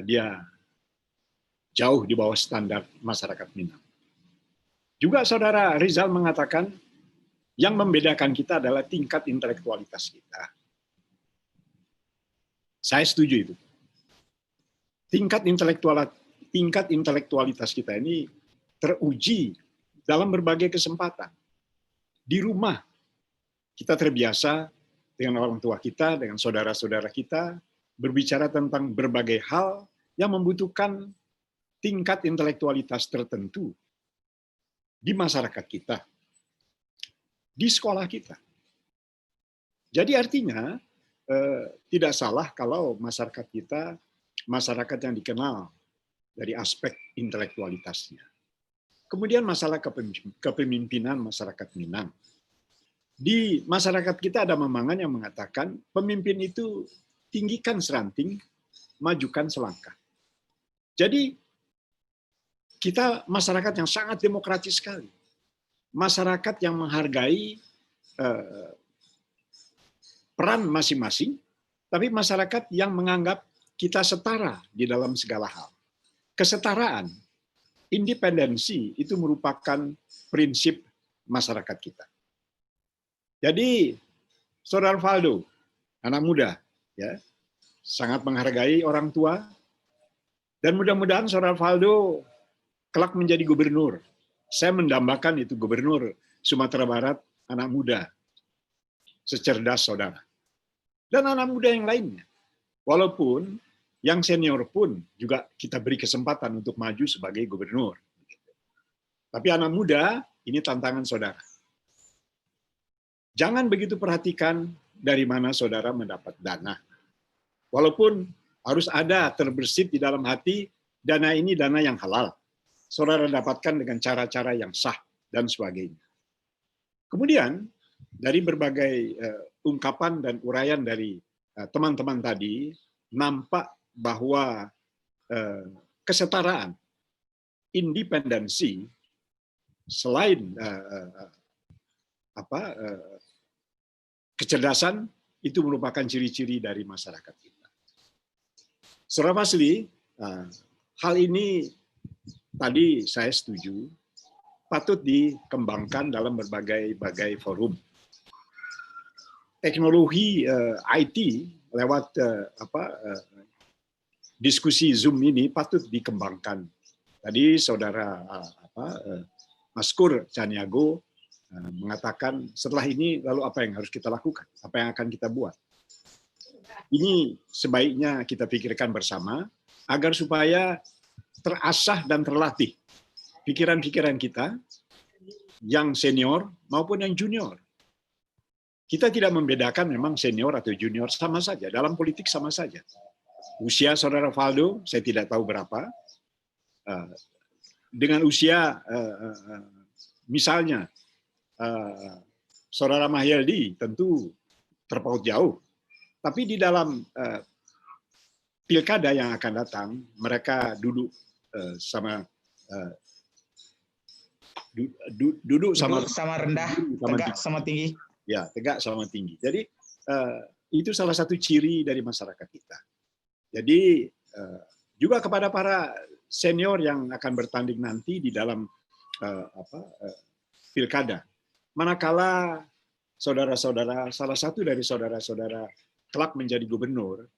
dia jauh di bawah standar masyarakat Minang. Juga Saudara Rizal mengatakan yang membedakan kita adalah tingkat intelektualitas kita. Saya setuju itu. Tingkat intelektualitas kita ini teruji dalam berbagai kesempatan. Di rumah kita terbiasa dengan orang tua kita, dengan saudara-saudara kita, berbicara tentang berbagai hal yang membutuhkan tingkat intelektualitas tertentu di masyarakat kita, di sekolah kita. Jadi artinya tidak salah kalau masyarakat kita, masyarakat yang dikenal dari aspek intelektualitasnya. Kemudian masalah kepemimpinan masyarakat Minang. Di masyarakat kita ada mamangan yang mengatakan pemimpin itu tinggikan seranting, majukan selangkah. Jadi kita masyarakat yang sangat demokratis sekali. Masyarakat yang menghargai peran masing-masing, tapi masyarakat yang menganggap kita setara di dalam segala hal. Kesetaraan, independensi itu merupakan prinsip masyarakat kita. Jadi, Saudara Faldo, anak muda, ya, sangat menghargai orang tua, dan mudah-mudahan Saudara Faldo kelak menjadi gubernur. Saya mendambakan itu gubernur Sumatera Barat, anak muda, secerdas saudara. Dan anak muda yang lainnya. Walaupun yang senior pun juga kita beri kesempatan untuk maju sebagai gubernur. Tapi anak muda, ini tantangan saudara. Jangan begitu perhatikan dari mana saudara mendapat dana. Walaupun harus ada terbersit di dalam hati, dana ini dana yang halal. Saudara dapatkan dengan cara-cara yang sah, dan sebagainya. Kemudian, dari berbagai ungkapan dan uraian dari teman-teman tadi, nampak bahwa kesetaraan, independensi, selain kecerdasan, itu merupakan ciri-ciri dari masyarakat kita. Saudara Fasli, hal ini tadi saya setuju, patut dikembangkan dalam berbagai forum. Teknologi IT lewat diskusi Zoom ini patut dikembangkan. Tadi saudara Maskur Caniago mengatakan setelah ini lalu apa yang harus kita lakukan, apa yang akan kita buat. Ini sebaiknya kita pikirkan bersama agar supaya terasah dan terlatih pikiran-pikiran kita yang senior maupun yang junior. Kita tidak membedakan memang senior atau junior, sama saja. Dalam politik sama saja. Usia saudara Valdo, saya tidak tahu berapa. Dengan usia, misalnya, saudara Mahyaldi tentu terpaut jauh. Tapi di dalam pilkada yang akan datang, mereka duduk sama rendah, tegak sama tinggi. Ya, tegak sama tinggi. Jadi itu salah satu ciri dari masyarakat kita. Jadi juga kepada para senior yang akan bertanding nanti di dalam pilkada. Manakala saudara-saudara, salah satu dari saudara-saudara kelak menjadi gubernur,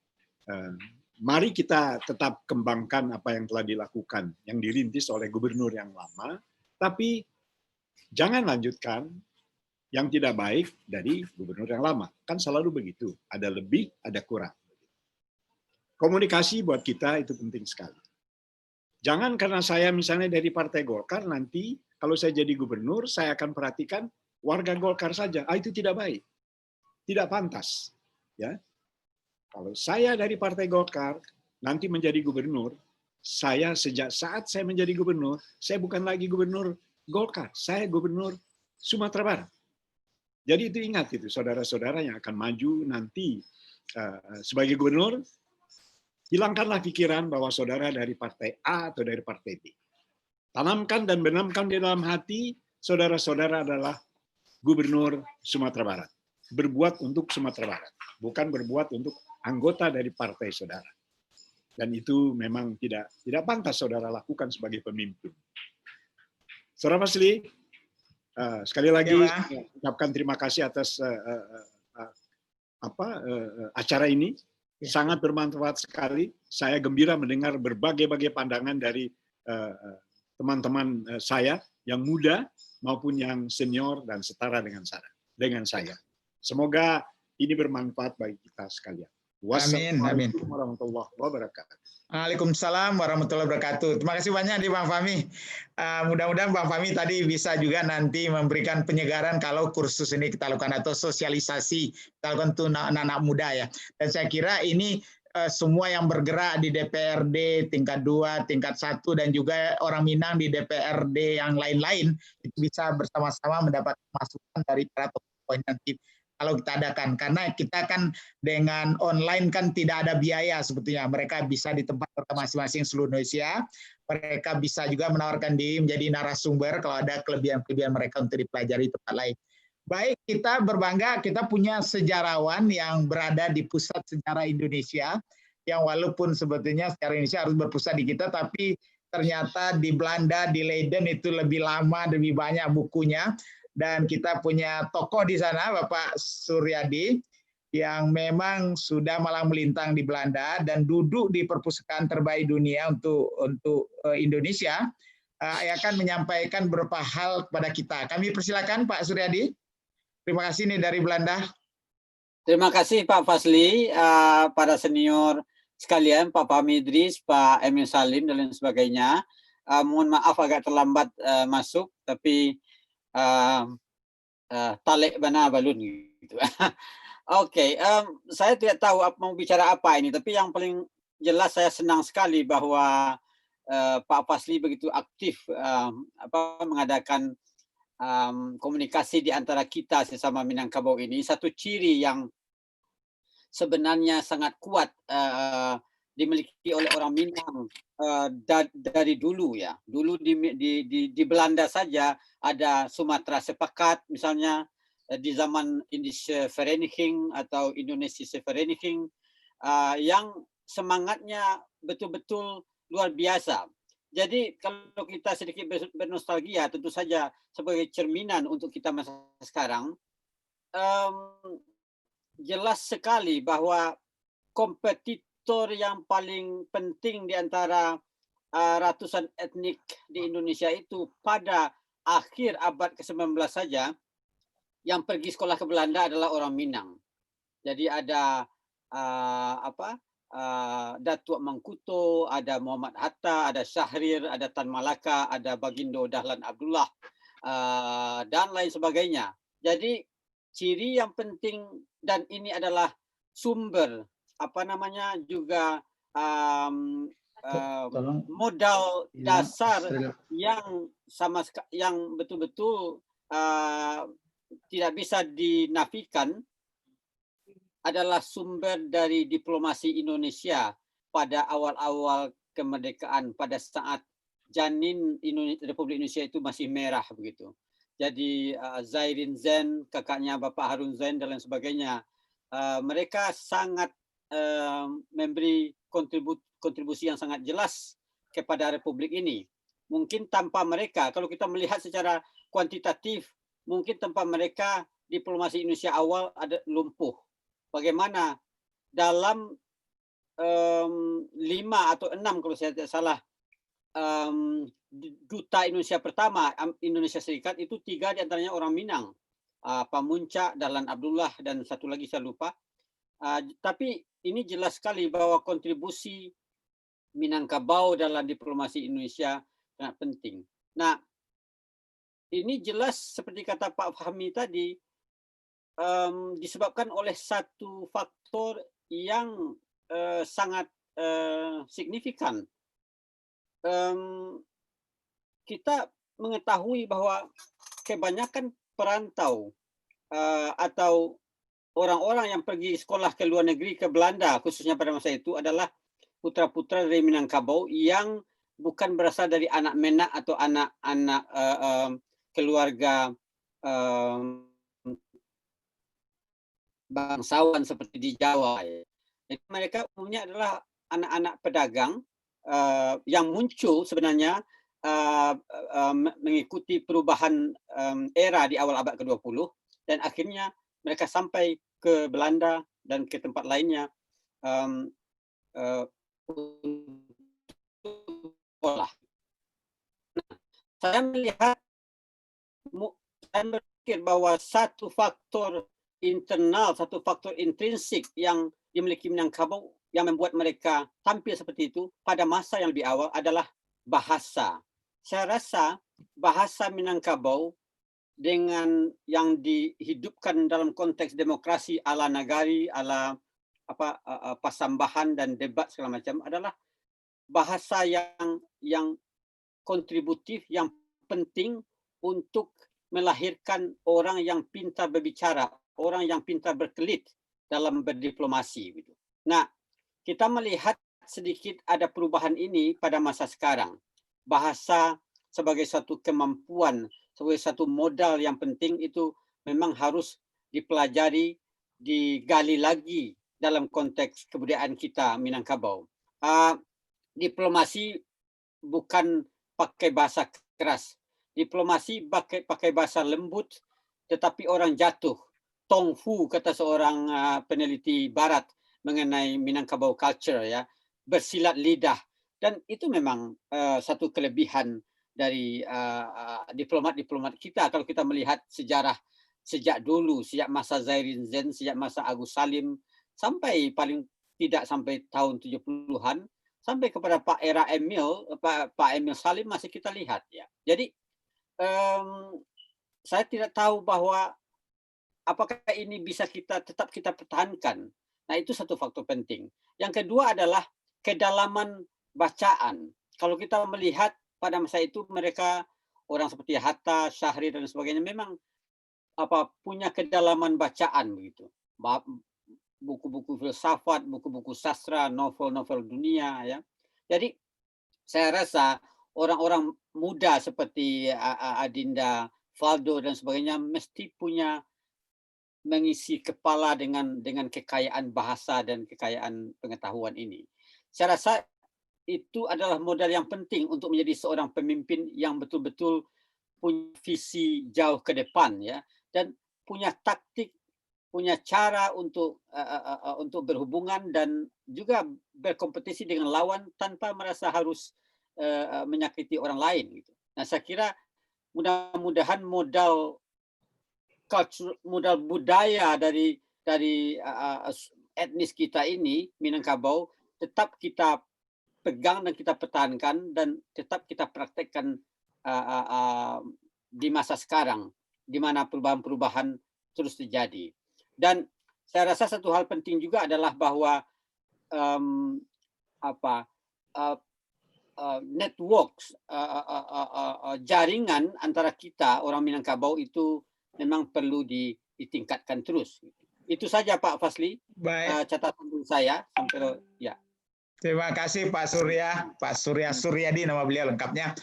mari kita tetap kembangkan apa yang telah dilakukan, yang dirintis oleh gubernur yang lama, tapi jangan lanjutkan yang tidak baik dari gubernur yang lama. Kan selalu begitu, ada lebih, ada kurang. Komunikasi buat kita itu penting sekali. Jangan karena saya misalnya dari Partai Golkar, nanti kalau saya jadi gubernur, saya akan perhatikan warga Golkar saja. Itu tidak baik. Tidak pantas. Ya. Kalau saya dari Partai Golkar, nanti menjadi gubernur, saya sejak saat saya menjadi gubernur, saya bukan lagi gubernur Golkar, saya gubernur Sumatera Barat. Jadi itu ingat itu, saudara-saudara yang akan maju nanti sebagai gubernur, hilangkanlah pikiran bahwa saudara dari partai A atau dari partai B. Tanamkan dan benamkan di dalam hati, saudara-saudara adalah gubernur Sumatera Barat. Berbuat untuk Sumatera Barat, bukan berbuat untuk anggota dari partai saudara. Dan itu memang tidak pantas saudara lakukan sebagai pemimpin. Saudara Fasli, sekali lagi saya ucapkan terima kasih atas acara ini. Sangat bermanfaat sekali. Saya gembira mendengar berbagai pandangan dari teman-teman saya yang muda maupun yang senior dan setara dengan saya. Semoga ini bermanfaat bagi kita sekalian. Wassalamualaikum warahmatullahi wabarakatuh. Waalaikumsalam warahmatullahi wabarakatuh. Terima kasih banyak di Bang Fahmi. Mudah-mudahan Bang Fahmi tadi bisa juga nanti memberikan penyegaran kalau kursus ini kita lakukan atau sosialisasi kita lakukan untuk anak-anak muda ya. Dan saya kira ini semua yang bergerak di DPRD tingkat 2, tingkat 1 dan juga orang Minang di DPRD yang lain-lain itu bisa bersama-sama mendapat masukan dari para tokoh nanti. Kalau kita adakan, karena kita kan dengan online kan tidak ada biaya sebetulnya. Mereka bisa di tempat masing-masing seluruh Indonesia. Mereka bisa juga menawarkan diri menjadi narasumber kalau ada kelebihan-kelebihan mereka untuk dipelajari di tempat lain. Baik, kita berbangga kita punya sejarawan yang berada di pusat sejarah Indonesia, yang walaupun sebetulnya sejarah Indonesia harus berpusat di kita, tapi ternyata di Belanda, di Leiden itu lebih lama, lebih banyak bukunya. Dan kita punya tokoh di sana, Bapak Suryadi, yang memang sudah malang melintang di Belanda dan duduk di perpustakaan terbaik dunia untuk Indonesia, akan menyampaikan beberapa hal kepada kita. Kami persilakan Pak Suryadi. Terima kasih nih dari Belanda. Terima kasih Pak Fasli, para senior sekalian, Pak Fahmi Idris, Pak Emil Salim dan lain sebagainya. Mohon maaf agak terlambat masuk, tapi talek bana balun gitu. Oke, saya tidak tahu mau bicara apa ini, tapi yang paling jelas saya senang sekali bahwa Pak Fasli begitu aktif mengadakan komunikasi di antara kita sesama Minangkabau ini. Satu ciri yang sebenarnya sangat kuat dimiliki oleh orang Minang dari dulu ya. Dulu di Belanda saja ada Sumatera Sepakat misalnya, di zaman Indische Vereniging atau Indonesische Vereniging, yang semangatnya betul-betul luar biasa. Jadi kalau kita sedikit bernostalgia, tentu saja sebagai cerminan untuk kita masa sekarang, jelas sekali bahwa kompetitor yang paling penting di antara ratusan etnik di Indonesia itu pada akhir abad ke-19 saja, yang pergi sekolah ke Belanda adalah orang Minang. Jadi ada Datuk Mangkuto, ada Muhammad Hatta, ada Syahrir, ada Tan Malaka, ada Bagindo Dahlan Abdullah, dan lain sebagainya. Jadi ciri yang penting, dan ini adalah sumber juga modal dasar yang betul-betul tidak bisa dinafikan, adalah sumber dari diplomasi Indonesia pada awal-awal kemerdekaan, pada saat janin Republik Indonesia itu masih merah begitu. Jadi Zairin Zain, kakaknya Bapak Harun Zain dan lain sebagainya, mereka sangat memberi kontribusi yang sangat jelas kepada Republik ini. Mungkin tanpa mereka, kalau kita melihat secara kuantitatif, mungkin tanpa mereka diplomasi Indonesia awal ada lumpuh. Bagaimana dalam 5 atau 6 kalau saya tidak salah, duta Indonesia pertama, Indonesia Serikat, itu 3 diantaranya orang Minang, Pamuncak, Dahlan Abdullah, dan satu lagi saya lupa. Tapi ini jelas sekali bahwa kontribusi Minangkabau dalam diplomasi Indonesia sangat penting. Nah, ini jelas seperti kata Pak Fahmi tadi, disebabkan oleh satu faktor yang sangat signifikan. Kita mengetahui bahwa kebanyakan perantau atau orang-orang yang pergi sekolah ke luar negeri, ke Belanda khususnya pada masa itu, adalah putra-putra dari Minangkabau yang bukan berasal dari anak menak atau anak-anak keluarga bangsawan seperti di Jawa. Jadi mereka umumnya adalah anak-anak pedagang yang muncul sebenarnya mengikuti perubahan era di awal abad ke-20, dan akhirnya mereka sampai ke Belanda dan ke tempat lainnya sekolah. Nah, saya berpikir bahwa satu faktor internal, satu faktor intrinsik yang dimiliki Minangkabau yang membuat mereka tampil seperti itu pada masa yang lebih awal adalah bahasa. Saya rasa bahasa Minangkabau dengan yang dihidupkan dalam konteks demokrasi ala nagari, ala pasambahan dan debat segala macam, adalah bahasa yang kontributif, yang penting untuk melahirkan orang yang pintar berbicara, orang yang pintar berkelit dalam berdiplomasi. Nah, kita melihat sedikit ada perubahan ini pada masa sekarang. Bahasa sebagai satu kemampuan, sebagai satu modal yang penting, itu memang harus dipelajari, digali lagi dalam konteks kebudayaan kita Minangkabau. Diplomasi bukan pakai bahasa keras. Diplomasi pakai bahasa lembut, tetapi orang jatuh. Tongfu, kata seorang peneliti barat mengenai Minangkabau culture, ya, bersilat lidah. Dan itu memang satu kelebihan dari diplomat-diplomat kita. Kalau kita melihat sejarah sejak dulu, sejak masa Zairin Zain, sejak masa Agus Salim, sampai paling tidak sampai tahun 70-an, sampai kepada Pak Emil Salim masih kita lihat, ya. Jadi saya tidak tahu bahwa apakah ini bisa tetap kita pertahankan. Nah, itu satu faktor penting. Yang kedua adalah kedalaman bacaan. Kalau kita melihat pada masa itu mereka, orang seperti Hatta, Syahrir dan sebagainya, memang punya kedalaman bacaan begitu. buku-buku filsafat, buku-buku sastra, novel-novel dunia, ya. Jadi saya rasa orang-orang muda seperti Adinda, Faldo dan sebagainya mesti punya mengisi kepala dengan kekayaan bahasa dan kekayaan pengetahuan ini. Saya rasa itu adalah modal yang penting untuk menjadi seorang pemimpin yang betul-betul punya visi jauh ke depan, ya, dan punya taktik, punya cara untuk berhubungan dan juga berkompetisi dengan lawan tanpa merasa harus menyakiti orang lain. Gitu. Nah, saya kira mudah-mudahan modal budaya dari etnis kita ini, Minangkabau, tetap kita pegang dan kita pertahankan dan tetap kita praktekkan di masa sekarang, di mana perubahan-perubahan terus terjadi. Dan saya rasa satu hal penting juga adalah bahwa networks, jaringan antara kita orang Minangkabau itu memang perlu ditingkatkan terus. Itu saja Pak Fasli. Baik. Catatan saya sampai ya. Terima kasih Pak Surya Suryadi nama beliau lengkapnya.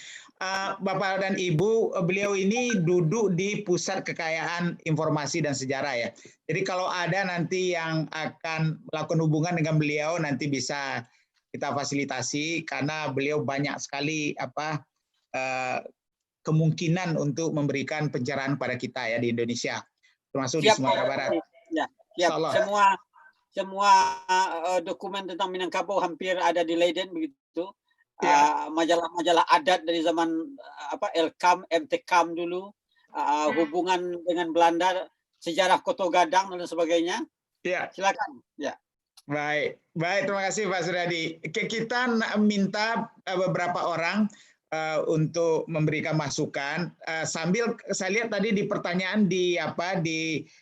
Bapak dan Ibu, beliau ini duduk di Pusat Kekayaan Informasi dan Sejarah, ya. Jadi kalau ada nanti yang akan melakukan hubungan dengan beliau, nanti bisa kita fasilitasi karena beliau banyak sekali kemungkinan untuk memberikan pencerahan pada kita, ya, di Indonesia, termasuk di Sumatera Barat. Ya, semua dokumen tentang Minangkabau hampir ada di Leiden begitu. Majalah-majalah adat dari zaman Elkam, MTKam dulu, hubungan dengan Belanda, sejarah Koto Gadang dan sebagainya. Ya. Silakan. Ya. Baik, terima kasih Pak Suryadi. Kita minta beberapa orang untuk memberikan masukan. Sambil saya lihat tadi di pertanyaan di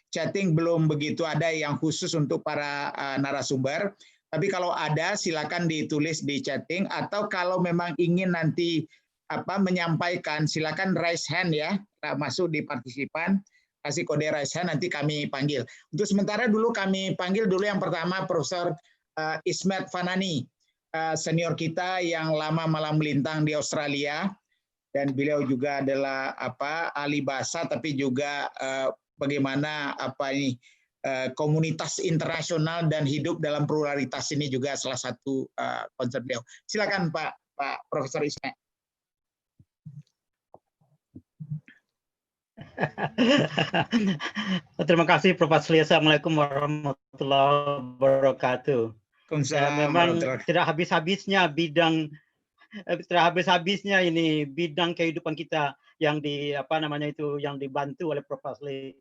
chatting belum begitu ada yang khusus untuk para narasumber. Tapi kalau ada silakan ditulis di chatting atau kalau memang ingin nanti menyampaikan silakan raise hand, ya, masuk di partisipan, kasih kode raise hand nanti kami panggil. Untuk sementara dulu kami panggil dulu yang pertama Profesor Ismet Fanani, senior kita yang lama malam melintang di Australia, dan beliau juga adalah ahli bahasa tapi juga bagaimana komunitas internasional dan hidup dalam pluralitas ini juga salah satu konsep beliau. Silakan Pak Profesor Ismet. Terima kasih Prof. Fasli. Assalamualaikum warahmatullahi wabarakatuh. Memang tidak habis-habisnya ini bidang kehidupan kita yang yang dibantu oleh Prof. Fasli,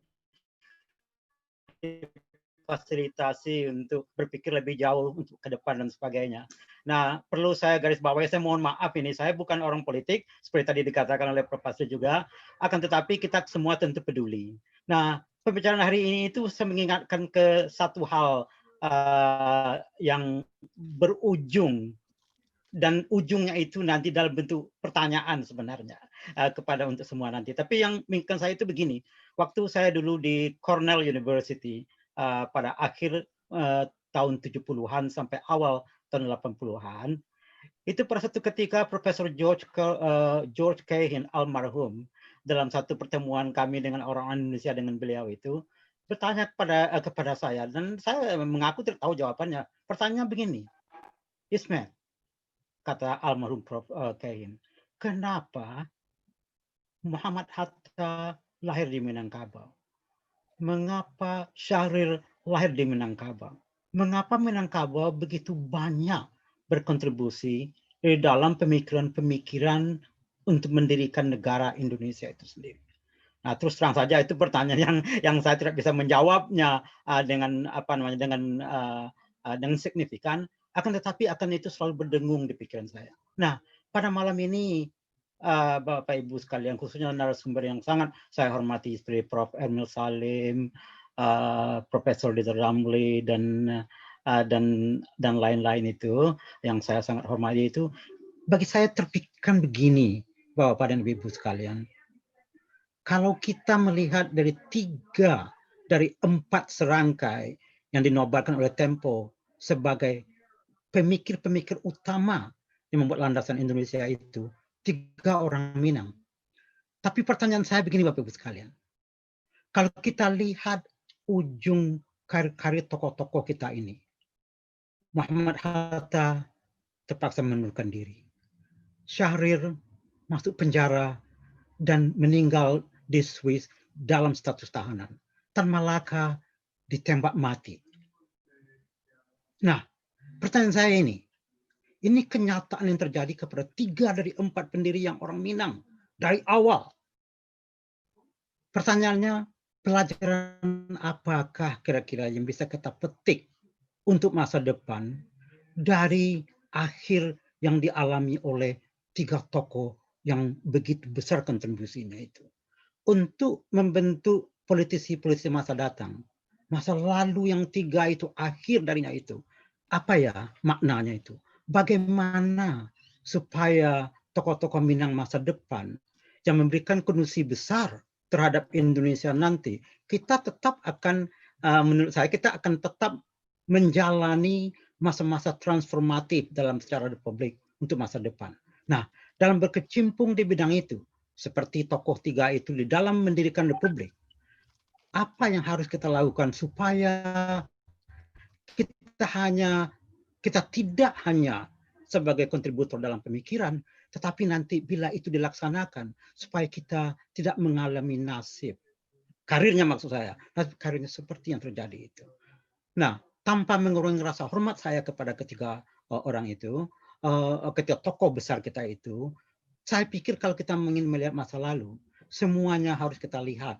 fasilitasi untuk berpikir lebih jauh untuk ke depan dan sebagainya. Nah, perlu saya garis bawahi, saya mohon maaf ini, saya bukan orang politik, seperti tadi dikatakan oleh Prof. Fasli juga, akan tetapi kita semua tentu peduli. Nah, pembicaraan hari ini itu saya mengingatkan ke satu hal yang berujung, dan ujungnya itu nanti dalam bentuk pertanyaan sebenarnya kepada untuk semua nanti. Tapi yang mengingatkan saya itu begini, waktu saya dulu di Cornell University pada akhir tahun 70-an sampai awal tahun 80-an, itu pada satu ketika Profesor George Cahin almarhum dalam satu pertemuan kami dengan orang Indonesia dengan beliau itu bertanya kepada saya, dan saya mengaku tidak tahu jawabannya. Pertanyaan begini, Ismet, kata almarhum Prof. Cahin, kenapa Muhammad Hatta lahir di Minangkabau? Mengapa Syahrir lahir di Minangkabau? Mengapa Minangkabau begitu banyak berkontribusi di dalam pemikiran-pemikiran untuk mendirikan negara Indonesia itu sendiri? Nah, terus terang saja itu pertanyaan yang saya tidak bisa menjawabnya dengan dengan signifikan, akan tetapi itu selalu berdengung di pikiran saya. Nah, pada malam ini Bapak Ibu sekalian, khususnya narasumber yang sangat saya hormati seperti Prof. Emil Salim, Profesor Dieter Ramli dan lain-lain itu yang saya sangat hormati itu, bagi saya terpikirkan begini, Bapak dan Ibu sekalian, kalau kita melihat dari 4 serangkai yang dinobatkan oleh Tempo sebagai pemikir-pemikir utama yang membuat landasan Indonesia itu 3 orang Minang. Tapi pertanyaan saya begini Bapak Ibu sekalian. Kalau kita lihat ujung karir tokoh-tokoh kita ini, Muhammad Hatta terpaksa mengundurkan diri. Syahrir masuk penjara dan meninggal di Swiss dalam status tahanan. Tan Malaka ditembak mati. Nah, pertanyaan saya ini kenyataan yang terjadi kepada 3 dari 4 pendiri yang orang Minang dari awal. Pertanyaannya, pelajaran apakah kira-kira yang bisa kita petik untuk masa depan dari akhir yang dialami oleh 3 tokoh yang begitu besar kontribusinya itu untuk membentuk politisi-politisi masa datang, masa lalu yang 3 itu akhir darinya itu, apa ya maknanya itu? Bagaimana supaya tokoh-tokoh Minang masa depan yang memberikan kontribusi besar terhadap Indonesia nanti, kita tetap akan, menurut saya, kita akan tetap menjalani masa-masa transformatif dalam sejarah Republik untuk masa depan. Nah, dalam berkecimpung di bidang itu, seperti tokoh 3 itu di dalam mendirikan Republik, apa yang harus kita lakukan supaya kita tidak hanya sebagai kontributor dalam pemikiran, tetapi nanti bila itu dilaksanakan, supaya kita tidak mengalami nasib karirnya, maksud saya, nasib karirnya seperti yang terjadi itu. Nah, tanpa mengurangi rasa hormat saya kepada ketiga orang itu, ketiga tokoh besar kita itu, saya pikir kalau kita ingin melihat masa lalu, semuanya harus kita lihat.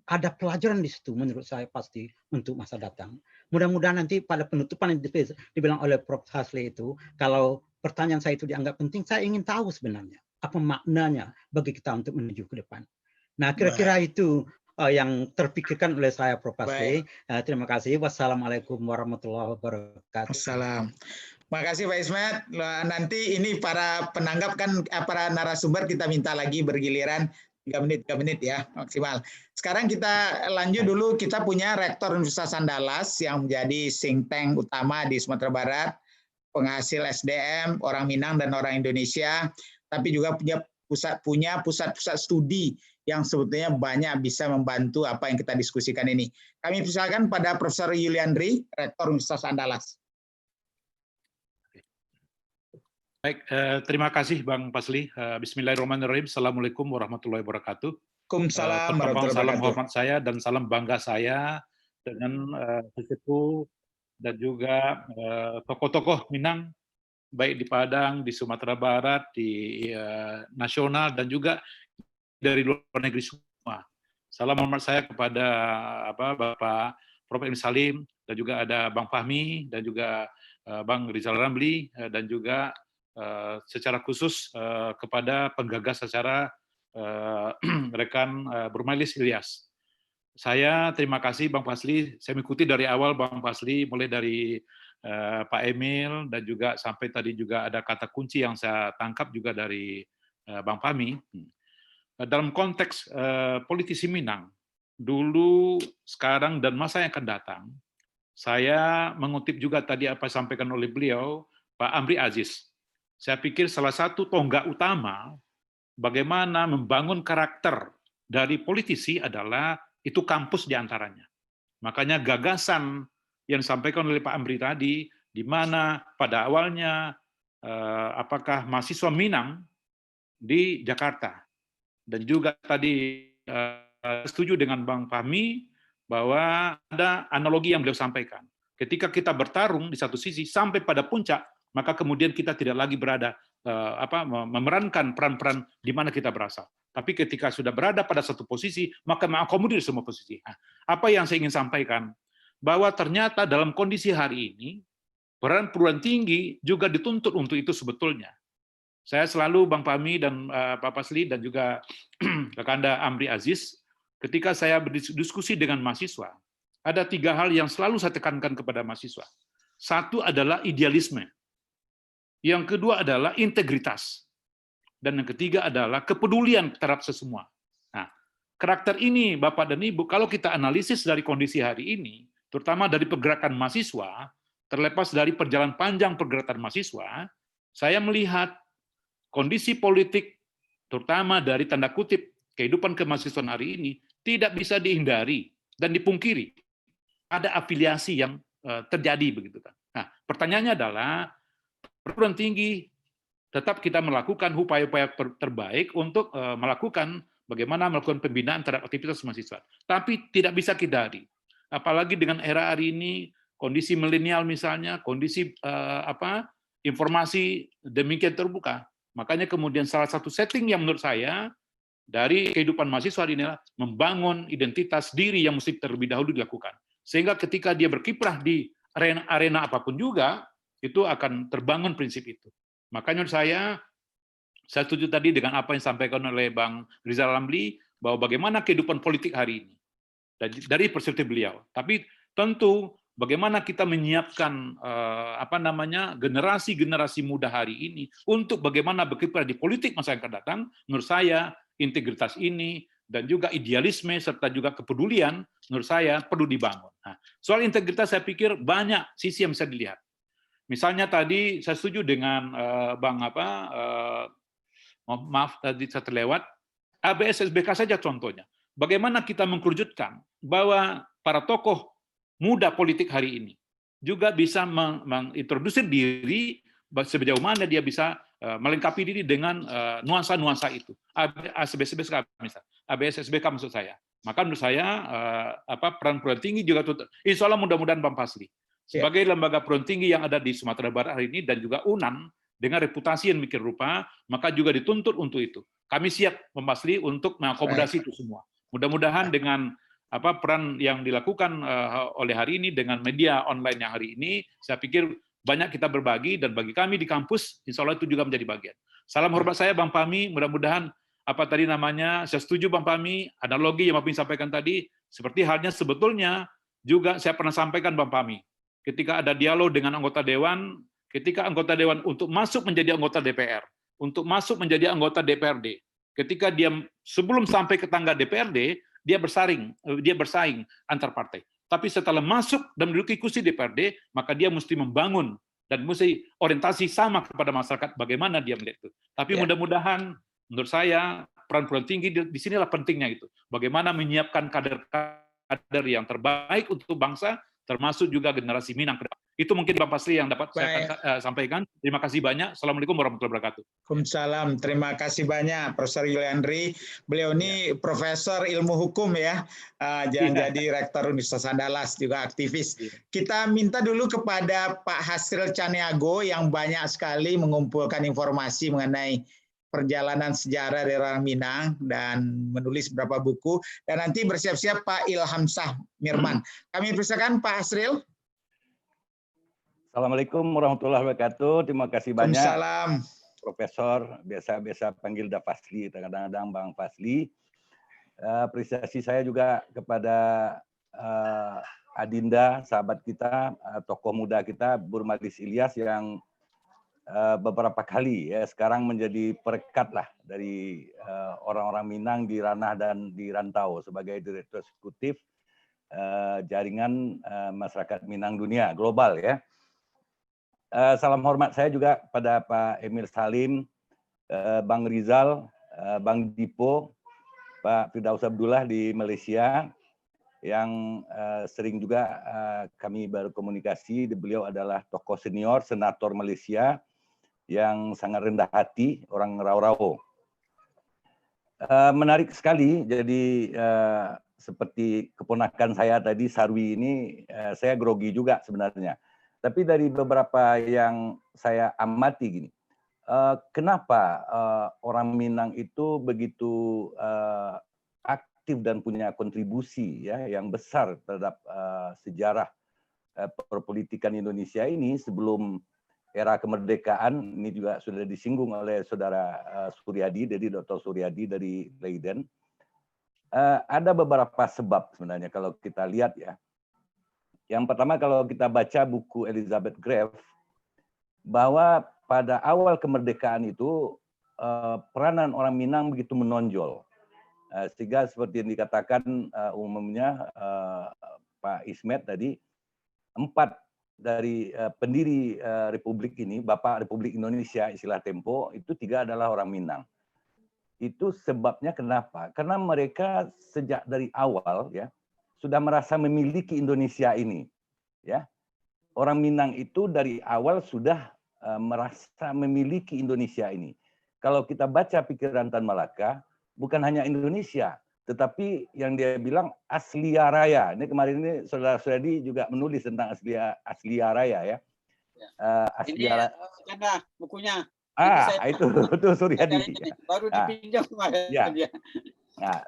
Ada pelajaran di situ menurut saya pasti untuk masa datang. Mudah-mudahan nanti pada penutupan yang dibilang oleh Prof. Hasli itu, kalau pertanyaan saya itu dianggap penting, saya ingin tahu sebenarnya apa maknanya bagi kita untuk menuju ke depan. Nah, kira-kira itu yang terpikirkan oleh saya, Prof. Hasli. Terima kasih. Wassalamualaikum warahmatullahi wabarakatuh. Assalam. Makasih Pak Ismet. Nanti ini para penanggap kan, para narasumber kita minta lagi bergiliran 3 menit ya maksimal. Sekarang kita lanjut dulu, kita punya Rektor Universitas Andalas yang menjadi think tank utama di Sumatera Barat, penghasil SDM, orang Minang dan orang Indonesia, tapi juga punya pusat-pusat studi yang sebetulnya banyak bisa membantu apa yang kita diskusikan ini. Kami persilakan pada Profesor Yuliandri, Rektor Universitas Andalas. Baik, terima kasih Bang Fasli. Bismillahirrahmanirrahim. Assalamualaikum warahmatullahi wabarakatuh. Waalaikumsalam warahmatullahi salam wabarakatuh. hormat saya dan salam bangga saya dengan sesepuh dan juga tokoh-tokoh Minang, baik di Padang, di Sumatera Barat, di nasional, dan juga dari luar negeri semua. Salam hormat saya kepada Bapak Prof. Emil Salim, dan juga ada Bang Fahmi, dan juga Bang Rizal Ramli, dan juga secara khusus kepada penggagas acara rekan Burmailis Ilyas. Saya terima kasih Bang Fasli, saya mengikuti dari awal Bang Fasli, mulai dari Pak Emil, dan juga sampai tadi juga ada kata kunci yang saya tangkap juga dari Bang Fahmi. Dalam konteks politisi Minang, dulu, sekarang, dan masa yang akan datang, saya mengutip juga tadi apa yang disampaikan oleh beliau, Pak Amri Aziz. Saya pikir salah satu tonggak utama bagaimana membangun karakter dari politisi adalah itu kampus diantaranya. Makanya gagasan yang disampaikan oleh Pak Amri tadi, di mana pada awalnya apakah mahasiswa Minang di Jakarta, dan juga tadi setuju dengan Bang Fahmi bahwa ada analogi yang beliau sampaikan. Ketika kita bertarung di satu sisi sampai pada puncak, maka kemudian kita tidak lagi berada memerankan peran-peran di mana kita berasal. Tapi ketika sudah berada pada satu posisi, maka mengakomodir semua posisi. Nah, apa yang saya ingin sampaikan? Bahwa ternyata dalam kondisi hari ini, peran perguruan tinggi juga dituntut untuk itu sebetulnya. Saya selalu, Bang Fahmi dan Pak Fasli, dan juga Kakanda Amri Aziz, ketika saya berdiskusi dengan mahasiswa, ada 3 hal yang selalu saya tekankan kepada mahasiswa. Satu adalah idealisme. Yang kedua adalah integritas. Dan yang ketiga adalah kepedulian terhadap sesemua. Nah, karakter ini, Bapak dan Ibu, kalau kita analisis dari kondisi hari ini, terutama dari pergerakan mahasiswa, terlepas dari perjalanan panjang pergerakan mahasiswa, saya melihat kondisi politik, terutama dari tanda kutip kehidupan kemahasiswaan hari ini, tidak bisa dihindari dan dipungkiri. Ada afiliasi yang terjadi begitu kan. Nah, pertanyaannya adalah perguruan tinggi tetap kita melakukan upaya-upaya terbaik untuk melakukan bagaimana melakukan pembinaan terhadap aktivitas mahasiswa. Tapi tidak bisa kita hindari. Apalagi dengan era hari ini, kondisi milenial misalnya, kondisi informasi demikian terbuka. Makanya kemudian salah satu setting yang menurut saya dari kehidupan mahasiswa ini adalah membangun identitas diri yang mesti terlebih dahulu dilakukan. Sehingga ketika dia berkiprah di arena apapun juga, itu akan terbangun prinsip itu. Makanya menurut saya setuju tadi dengan apa yang disampaikan oleh Bang Rizal Ramli, bahwa bagaimana kehidupan politik hari ini, dari perspektif beliau. Tapi tentu bagaimana kita menyiapkan generasi-generasi muda hari ini untuk bagaimana berkiprah di politik masa yang akan datang, menurut saya integritas ini dan juga idealisme serta juga kepedulian menurut saya perlu dibangun. Nah, soal integritas saya pikir banyak sisi yang bisa dilihat. Misalnya tadi saya setuju dengan maaf tadi saya terlewat, ABS SBK saja contohnya. Bagaimana kita mengkerucutkan bahwa para tokoh muda politik hari ini juga bisa mengintroduksi diri sejauh mana dia bisa melengkapi diri dengan nuansa-nuansa itu. ABS SBK maksud saya. Maka menurut saya peran perguruan tinggi juga insya Allah mudah-mudahan Bang Fasli sebagai lembaga perguruan tinggi yang ada di Sumatera Barat hari ini dan juga UNAN dengan reputasi yang mikir rupa, maka juga dituntut untuk itu. Kami siap Bang Fasli untuk mengakomodasi itu semua. Mudah-mudahan dengan peran yang dilakukan oleh hari ini dengan media online yang hari ini, saya pikir banyak kita berbagi dan bagi kami di kampus, insya Allah itu juga menjadi bagian. Salam hormat saya Bang Fahmi, mudah-mudahan saya setuju Bang Fahmi, analogi yang Bang Fahmi sampaikan tadi, seperti halnya sebetulnya juga saya pernah sampaikan Bang Fahmi, ketika ada dialog dengan anggota Dewan, ketika anggota Dewan untuk masuk menjadi anggota DPR, untuk masuk menjadi anggota DPRD, ketika dia sebelum sampai ke tangga DPRD, dia bersaing antar partai. Tapi setelah masuk dan menduduki kursi DPRD, maka dia mesti membangun dan mesti orientasi sama kepada masyarakat bagaimana dia melihat itu. Tapi mudah-mudahan menurut saya peran perguruan tinggi di sinilah pentingnya itu. Bagaimana menyiapkan kader-kader yang terbaik untuk bangsa, termasuk juga generasi Minang ke depan. Itu mungkin Bang Fasli yang dapat saya sampaikan. Terima kasih banyak. Assalamualaikum warahmatullahi wabarakatuh. Waalaikumsalam. Terima kasih banyak Profesor Yuliandri. Beliau ini profesor ilmu hukum ya, jadi rektor Universitas Andalas, juga aktivis. Kita minta dulu kepada Pak Hasril Caniago yang banyak sekali mengumpulkan informasi mengenai perjalanan sejarah dari orang Minang dan menulis beberapa buku. Dan nanti bersiap-siap Pak Ilhamsah Mirman. Kami persilakan Pak Hasril. Assalamualaikum warahmatullahi wabarakatuh. Terima kasih banyak. Waalaikumsalam. Profesor, biasa panggil Fasli, kadang-kadang Bang Fasli. Apresiasi saya juga kepada Adinda, sahabat kita, tokoh muda kita, Burmadis Ilyas yang beberapa kali sekarang menjadi perekat lah dari orang-orang Minang di ranah dan di rantau sebagai direktur eksekutif jaringan masyarakat Minang dunia global ya. Salam hormat saya juga pada Pak Emil Salim, Bang Rizal, Bang Dipo, Pak Firdaus Abdullah di Malaysia, yang sering juga kami berkomunikasi. Beliau adalah tokoh senior, senator Malaysia, yang sangat rendah hati, orang Rau-Rau. Menarik sekali, jadi seperti keponakan saya tadi, Sarwi ini, saya grogi juga sebenarnya. Tapi dari beberapa yang saya amati gini, kenapa orang Minang itu begitu aktif dan punya kontribusi ya yang besar terhadap sejarah perpolitikan Indonesia ini sebelum era kemerdekaan. Ini juga sudah disinggung oleh saudara Suryadi, jadi Dr. Suryadi dari Leiden. Ada beberapa sebab sebenarnya kalau kita lihat ya. Yang pertama kalau kita baca buku Elizabeth Graff, bahwa pada awal kemerdekaan itu peranan orang Minang begitu menonjol. Sehingga seperti yang dikatakan umumnya Pak Ismet tadi, 4 dari pendiri Republik ini, Bapak Republik Indonesia, istilah Tempo, itu 3 adalah orang Minang. Itu sebabnya kenapa? Karena mereka sejak dari awal ya sudah merasa memiliki Indonesia ini. Ya, orang Minang itu dari awal sudah merasa memiliki Indonesia ini. Kalau kita baca pikiran Tan Malaka, bukan hanya Indonesia, tetapi yang dia bilang Aslia Raya. Ini kemarin ini Saudara Suradi juga menulis tentang Aslia Raya ya. Ini karena bukunya. Itu Suryadi. Baru dipinjam kemarin. Ya. Nah,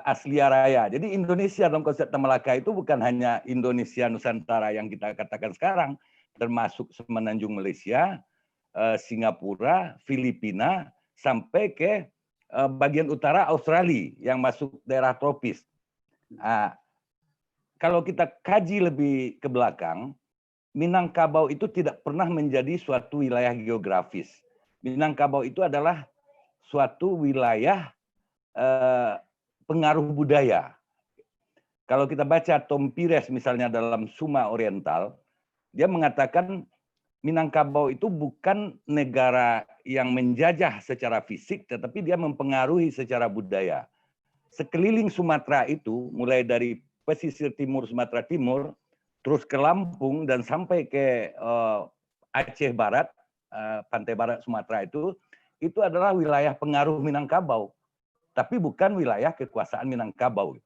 Aslia Raya. Jadi Indonesia dalam konsep Tan Malaka itu bukan hanya Indonesia Nusantara yang kita katakan sekarang, termasuk semenanjung Malaysia, Singapura, Filipina, sampai ke bagian utara Australia yang masuk daerah tropis. Nah, kalau kita kaji lebih ke belakang, Minangkabau itu tidak pernah menjadi suatu wilayah geografis. Minangkabau itu adalah suatu wilayah pengaruh budaya. Kalau kita baca Tom Pires misalnya dalam Suma Oriental, dia mengatakan Minangkabau itu bukan negara yang menjajah secara fisik, tetapi dia mempengaruhi secara budaya. Sekeliling Sumatera itu, mulai dari pesisir timur Sumatera Timur, terus ke Lampung dan sampai ke Aceh Barat, pantai barat Sumatera itu adalah wilayah pengaruh Minangkabau, tapi bukan wilayah kekuasaan Minangkabau.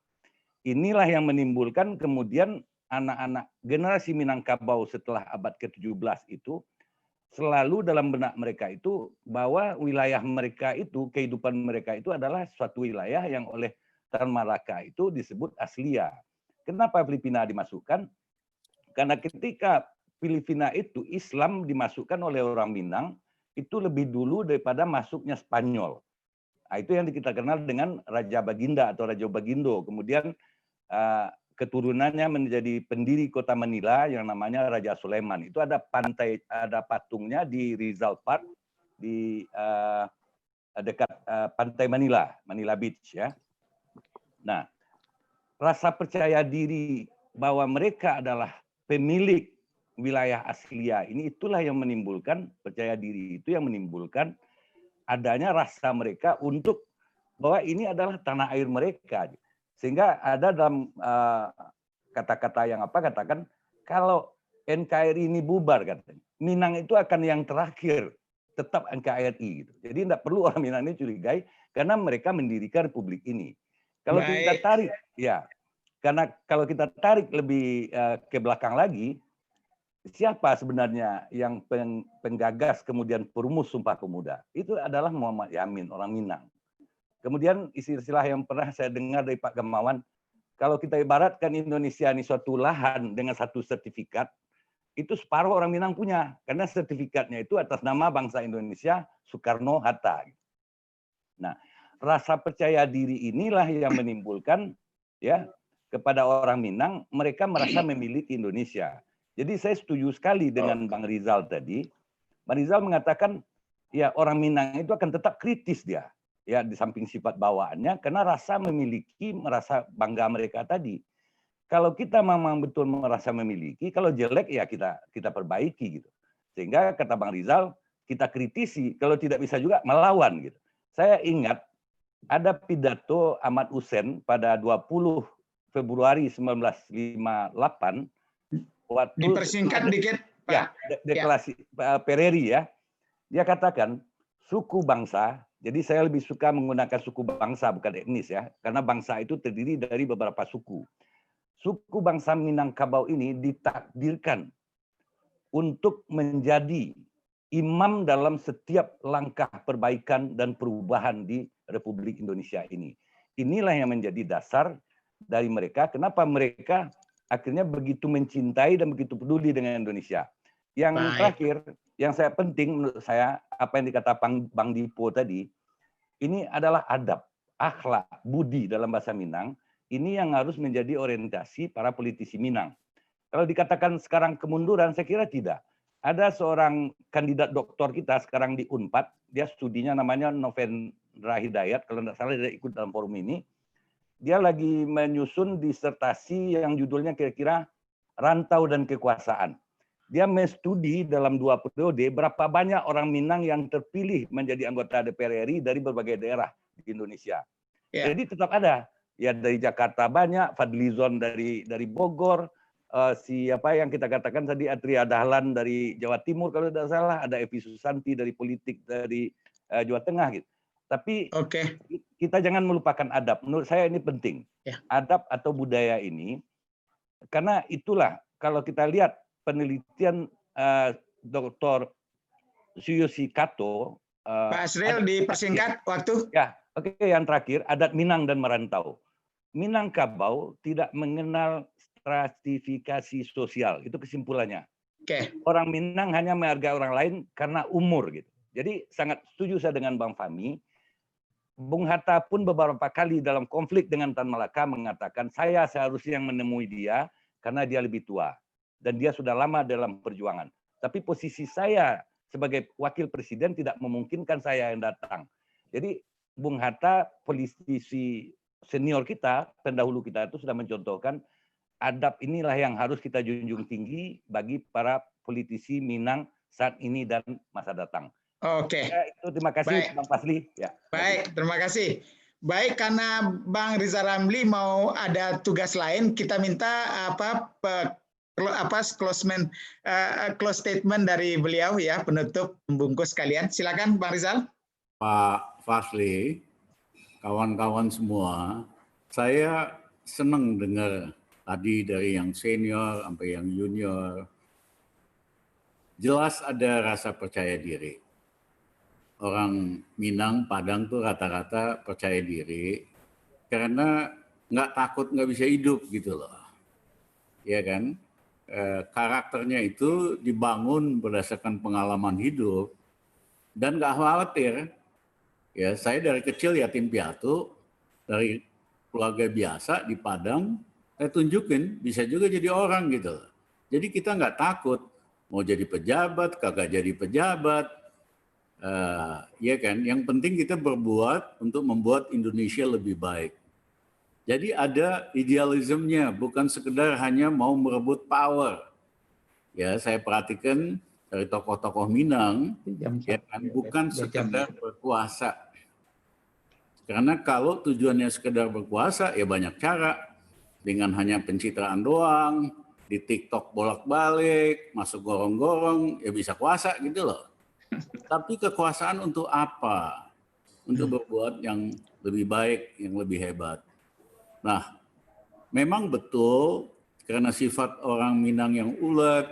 Inilah yang menimbulkan kemudian anak-anak generasi Minangkabau setelah abad ke-17 itu selalu dalam benak mereka itu bahwa wilayah mereka itu, kehidupan mereka itu adalah suatu wilayah yang oleh Tan Malaka itu disebut Aslia. Kenapa Filipina dimasukkan? Karena ketika Filipina itu Islam dimasukkan oleh orang Minang itu lebih dulu daripada masuknya Spanyol. Nah, itu yang kita kenal dengan Raja Baginda atau Raja Bagindo. Kemudian keturunannya menjadi pendiri kota Manila yang namanya Raja Sulaiman. Itu ada pantai, ada patungnya di Rizal Park di dekat pantai Manila, Manila Beach ya. Nah, rasa percaya diri bahwa mereka adalah pemilik wilayah Aslia ini, itulah yang menimbulkan percaya diri, itu yang menimbulkan adanya rasa mereka untuk bahwa ini adalah tanah air mereka. Sehingga ada dalam kata-kata yang katakan kalau NKRI ini bubar katanya, Minang itu akan yang terakhir tetap NKRI gitu. Jadi tidak perlu orang Minang ini curigai karena mereka mendirikan republik ini. Kalau kita tarik ya, karena kalau kita tarik lebih ke belakang lagi, siapa sebenarnya yang penggagas kemudian perumus Sumpah Pemuda? Itu adalah Muhammad Yamin, orang Minang. Kemudian istilah yang pernah saya dengar dari Pak Gamawan, kalau kita ibaratkan Indonesia ini suatu lahan dengan satu sertifikat, itu separuh orang Minang punya, karena sertifikatnya itu atas nama bangsa Indonesia Soekarno-Hatta. Nah, rasa percaya diri inilah yang menimbulkan ya kepada orang Minang, mereka merasa memiliki Indonesia. Jadi saya setuju sekali dengan Bang Rizal tadi. Bang Rizal mengatakan, ya orang Minang itu akan tetap kritis dia, ya di samping sifat bawaannya, karena rasa memiliki, merasa bangga mereka tadi. Kalau kita memang betul merasa memiliki, kalau jelek ya kita perbaiki gitu. Sehingga kata Bang Rizal, kita kritisi, kalau tidak bisa juga melawan gitu. Saya ingat ada pidato Ahmad Hussein pada 20 Februari 1958. Waktu dipersingkat dikit Pak. Ya, deklarasi Pereri ya. Dia katakan suku bangsa, jadi saya lebih suka menggunakan suku bangsa bukan etnis ya, karena bangsa itu terdiri dari beberapa suku. Suku bangsa Minangkabau ini ditakdirkan untuk menjadi imam dalam setiap langkah perbaikan dan perubahan di Republik Indonesia ini. Inilah yang menjadi dasar dari mereka, kenapa mereka akhirnya begitu mencintai dan begitu peduli dengan Indonesia. Yang terakhir, yang saya penting menurut saya, apa yang dikatakan Bang Dipo tadi, ini adalah adab, akhlak, budi dalam bahasa Minang, ini yang harus menjadi orientasi para politisi Minang. Kalau dikatakan sekarang kemunduran, saya kira tidak. Ada seorang kandidat doktor kita sekarang di Unpad, dia studinya namanya Novendra Hidayat, kalau tidak salah dia ikut dalam forum ini. Dia lagi menyusun disertasi yang judulnya kira-kira rantau dan kekuasaan. Dia menstudi dalam 2 periode berapa banyak orang Minang yang terpilih menjadi anggota DPR RI dari berbagai daerah di Indonesia. Jadi tetap ada. Ya dari Jakarta banyak, Fadlizon dari Bogor, siapa yang kita katakan tadi Atria Dahlan dari Jawa Timur kalau tidak salah, ada Evi Susanti dari politik dari Jawa Tengah gitu. Tapi kita jangan melupakan adab. Menurut saya ini penting. Adab atau budaya ini, karena itulah kalau kita lihat penelitian Dr. Suyoshi Kato. Pak Asril dipersingkat waktu. Ya, yang terakhir adat Minang dan merantau. Minangkabau tidak mengenal stratifikasi sosial, itu kesimpulannya. Orang Minang hanya menghargai orang lain karena umur gitu. Jadi sangat setuju saya dengan Bang Fahmi. Bung Hatta pun beberapa kali dalam konflik dengan Tan Malaka mengatakan saya seharusnya yang menemui dia karena dia lebih tua dan dia sudah lama dalam perjuangan. Tapi posisi saya sebagai wakil presiden tidak memungkinkan saya yang datang. Jadi Bung Hatta, politisi senior kita, pendahulu kita itu sudah mencontohkan adab inilah yang harus kita junjung tinggi bagi para politisi Minang saat ini dan masa datang. Ya, itu terima kasih Bang Fasli. Ya. Baik, terima kasih. Baik, karena Bang Riza Ramli mau ada tugas lain, kita minta close statement dari beliau ya, penutup membungkus kalian. Silakan Bang Rizal. Pak Fasli, kawan-kawan semua, saya senang dengar tadi dari yang senior sampai yang junior. Jelas ada rasa percaya diri. Orang Minang, Padang tuh rata-rata percaya diri karena nggak takut nggak bisa hidup gitu loh. Ya kan? Karakternya itu dibangun berdasarkan pengalaman hidup dan nggak khawatir. Ya, saya dari kecil yatim piatu, dari keluarga biasa di Padang, saya tunjukin bisa juga jadi orang gitu. Jadi kita nggak takut mau jadi pejabat, kagak jadi pejabat, ya kan. Yang penting kita berbuat untuk membuat Indonesia lebih baik. Jadi ada idealismenya, bukan sekedar hanya mau merebut power. Ya, saya perhatikan dari tokoh-tokoh Minang, ya kan, bukan sekedar berkuasa. Karena kalau tujuannya sekedar berkuasa, ya banyak cara. Dengan hanya pencitraan doang, di TikTok bolak-balik, masuk gorong-gorong, ya bisa kuasa gitu loh. Tapi kekuasaan untuk apa? Untuk berbuat yang lebih baik, yang lebih hebat. Nah, memang betul karena sifat orang Minang yang ulet,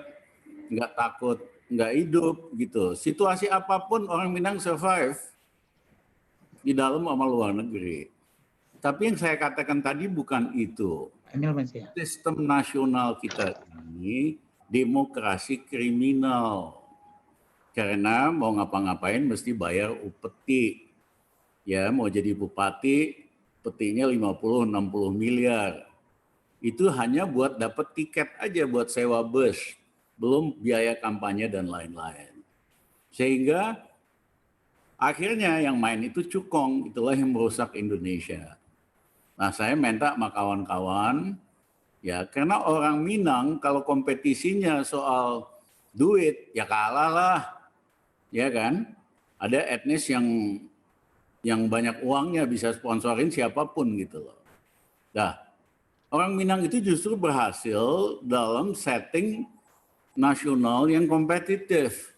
nggak takut, nggak hidup gitu. Situasi apapun orang Minang survive di dalam sama luar negeri. Tapi yang saya katakan tadi bukan itu. Sistem nasional kita ini demokrasi kriminal. Karena mau ngapa-ngapain mesti bayar upeti. Ya, mau jadi bupati, petinya 50-60 miliar. Itu hanya buat dapat tiket aja buat sewa bus. Belum biaya kampanye dan lain-lain. Sehingga akhirnya yang main itu cukong, itulah yang merusak Indonesia. Nah, saya minta sama kawan-kawan, ya karena orang Minang kalau kompetisinya soal duit, ya kalah lah. Ya kan? Ada etnis yang banyak uangnya bisa sponsorin siapapun gitu loh. Nah, orang Minang itu justru berhasil dalam setting nasional yang kompetitif.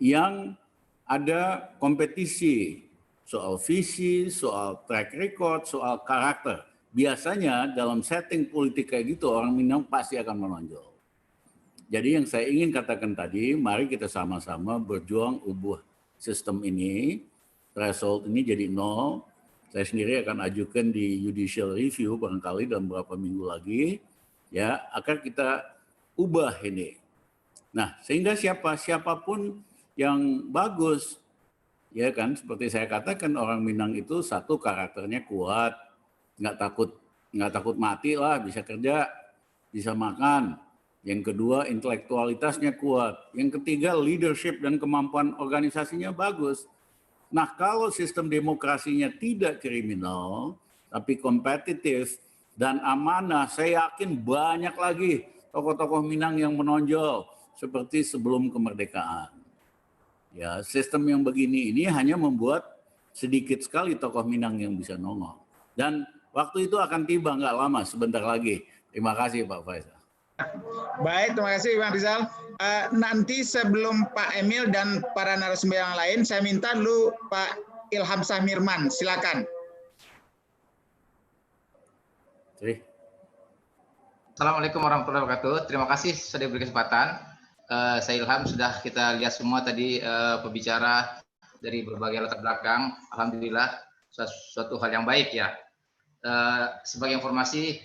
Yang ada kompetisi soal visi, soal track record, soal karakter. Biasanya dalam setting politik kayak gitu orang Minang pasti akan menonjol. Jadi yang saya ingin katakan tadi, mari kita sama-sama berjuang ubah sistem ini, threshold ini jadi 0. Saya sendiri akan ajukan di judicial review barangkali dalam beberapa minggu lagi, ya agar kita ubah ini. Nah, sehingga siapapun yang bagus, ya kan, seperti saya katakan orang Minang itu satu karakternya kuat, nggak takut mati lah, bisa kerja, bisa makan. Yang kedua intelektualitasnya kuat. Yang ketiga leadership dan kemampuan organisasinya bagus. Nah kalau sistem demokrasinya tidak kriminal, tapi kompetitif, dan amanah, saya yakin banyak lagi tokoh-tokoh Minang yang menonjol seperti sebelum kemerdekaan. Ya, sistem yang begini ini hanya membuat sedikit sekali tokoh Minang yang bisa nongol. Dan waktu itu akan tiba nggak lama, sebentar lagi. Terima kasih Pak Faisal. Baik, terima kasih Bang Rizal. Nanti sebelum Pak Emil dan para narasumber yang lain, saya minta dulu Pak Ilham Sahmirman, silakan. Assalamualaikum warahmatullahi wabarakatuh. Terima kasih sudah diberi kesempatan. Saya Ilham, sudah kita lihat semua tadi pembicara dari berbagai latar belakang. Alhamdulillah, suatu hal yang baik ya. Sebagai informasi,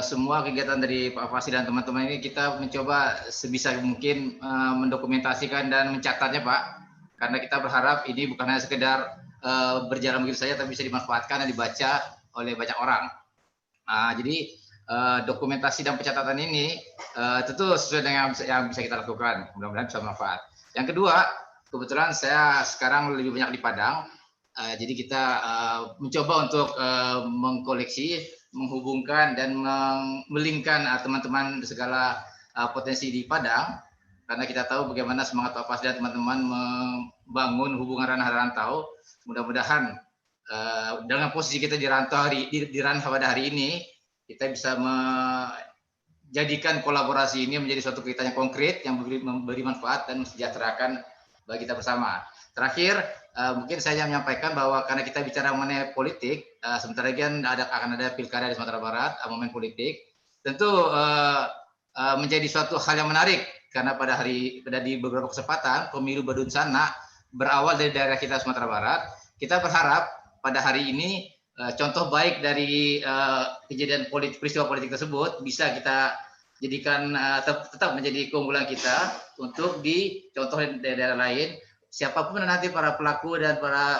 semua kegiatan dari Pak Fasli dan teman-teman ini kita mencoba sebisa mungkin mendokumentasikan dan mencatatnya Pak. Karena kita berharap ini bukan hanya sekedar berjalan begitu saja, tapi bisa dimanfaatkan dan dibaca oleh banyak orang. Jadi dokumentasi dan pencatatan ini tentu sesuai dengan yang bisa kita lakukan. Mudah-mudahan bisa bermanfaat. Yang kedua, kebetulan saya sekarang lebih banyak di Padang. Jadi kita mencoba untuk mengkoleksi, menghubungkan dan melingkan teman-teman segala potensi di Padang. Karena kita tahu bagaimana semangat Pak Fasli dan teman-teman membangun hubungan ranah rantau. Mudah-mudahan dengan posisi kita di rantau di ranah pada hari ini, kita bisa menjadikan kolaborasi ini menjadi suatu kegiatan yang konkret yang memberi manfaat dan mensejahterakan bagi kita bersama. Terakhir, mungkin saya menyampaikan bahwa karena kita bicara mengenai politik, sebentar lagi akan ada pilkada di Sumatera Barat, momen politik, tentu menjadi suatu hal yang menarik karena di beberapa kesempatan pemilu Badunsana berawal dari daerah kita Sumatera Barat. Kita berharap pada hari ini contoh baik dari kejadian peristiwa politik tersebut bisa kita jadikan tetap menjadi keunggulan kita untuk dicontoh di daerah lain. Siapapun nanti para pelaku dan para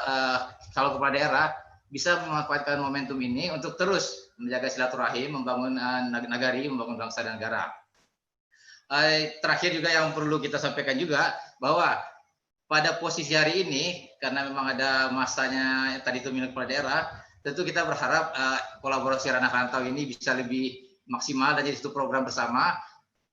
calon kepala daerah bisa memanfaatkan momentum ini untuk terus menjaga silaturahim, membangun nagari, membangun bangsa dan negara. Terakhir juga yang perlu kita sampaikan juga bahwa pada posisi hari ini karena memang ada masanya tadi itu milik kepala daerah, tentu kita berharap kolaborasi ranah rantau ini bisa lebih maksimal dan jadi satu program bersama.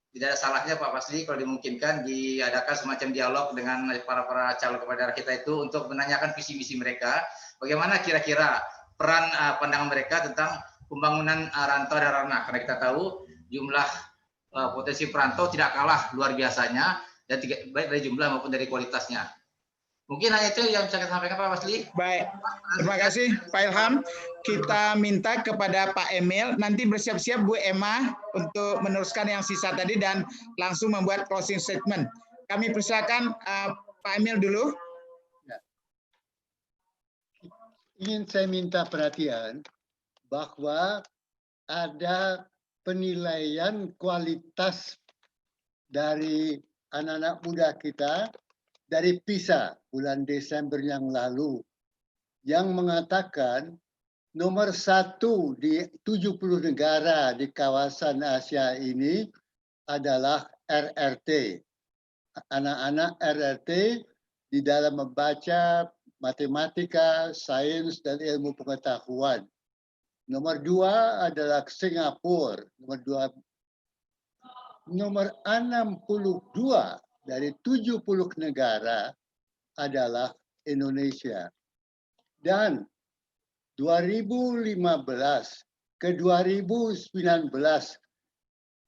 Tidak ada salahnya Pak Fasli kalau dimungkinkan diadakan semacam dialog dengan para calon kepala daerah kita itu untuk menanyakan visi misi mereka, bagaimana kira-kira peran pandangan mereka tentang pembangunan rantau dan ranah. Karena kita tahu jumlah potensi perantau tidak kalah luar biasanya dan baik dari jumlah maupun dari kualitasnya. Mungkin hanya itu yang bisa kita sampaikan Pak Fasli. Baik, terima kasih Pak Ilham. Kita minta kepada Pak Emil, nanti bersiap-siap Bu Emma untuk meneruskan yang sisa tadi dan langsung membuat closing statement. Kami persilakan Pak Emil dulu. Ingin saya minta perhatian bahwa ada penilaian kualitas dari anak-anak muda kita dari PISA bulan Desember yang lalu yang mengatakan nomor 1 di 70 negara di kawasan Asia ini adalah RRT. Anak-anak RRT di dalam membaca matematika, sains, dan ilmu pengetahuan. Nomor 2 adalah Singapura. Nomor 62 dari 70 negara adalah Indonesia. Dan 2015 ke 2019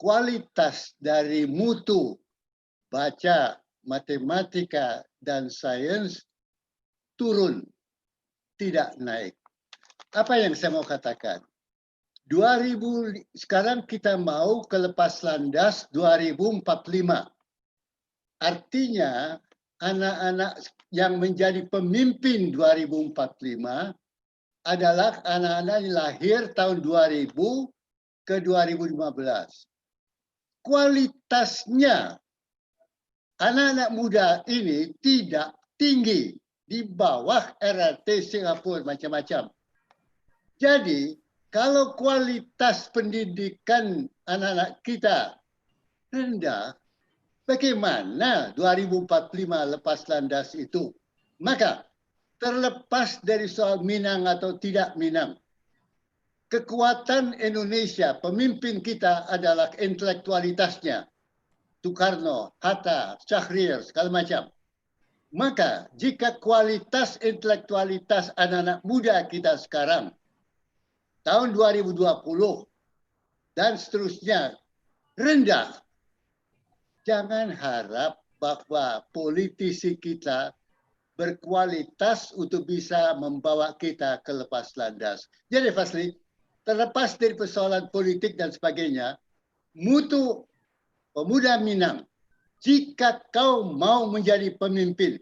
kualitas dari mutu baca, matematika, dan sains turun, tidak naik. Apa yang saya mau katakan? Sekarang kita mau ke lepas landas 2045. Artinya anak-anak yang menjadi pemimpin 2045 adalah anak-anak yang lahir tahun 2000 ke 2015. Kualitasnya anak-anak muda ini tidak tinggi, di bawah RRT Singapura macam-macam. Jadi kalau kualitas pendidikan anak-anak kita rendah, bagaimana 2045 lepas landas itu? Maka terlepas dari soal Minang atau tidak Minang, kekuatan Indonesia, pemimpin kita adalah intelektualitasnya. Soekarno, Hatta, Syahrir, segala macam. Maka jika kualitas intelektualitas anak-anak muda kita sekarang, tahun 2020 dan seterusnya rendah, jangan harap bahwa politisi kita berkualitas untuk bisa membawa kita ke lepas landas. Jadi Fasli, terlepas dari persoalan politik dan sebagainya, mutu pemuda Minang, jika kau mau menjadi pemimpin,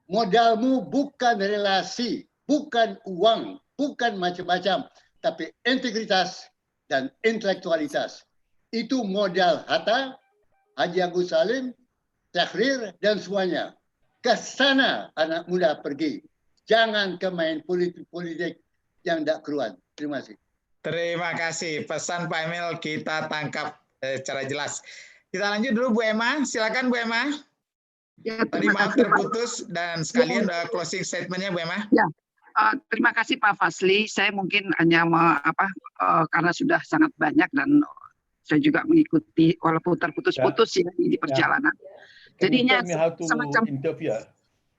modalmu bukan relasi, bukan uang, bukan macam-macam, tapi integritas dan intelektualitas. Itu modal Hatta, Haji Agus Salim, Syahrir, dan semuanya. Ke sana anak muda pergi. Jangan ke main politik yang tidak keruan. Terima kasih. Terima kasih. Pesan Pak Emil kita tangkap secara jelas. Kita lanjut dulu Bu Emma. Silakan Bu Emma. Ya, Tadi maaf terputus dan sekalian closing statementnya Bu Emma. Ya, terima kasih Pak Fasli. Saya mungkin hanya karena sudah sangat banyak dan saya juga mengikuti walaupun terputus-putus ya di perjalanan. Jadinya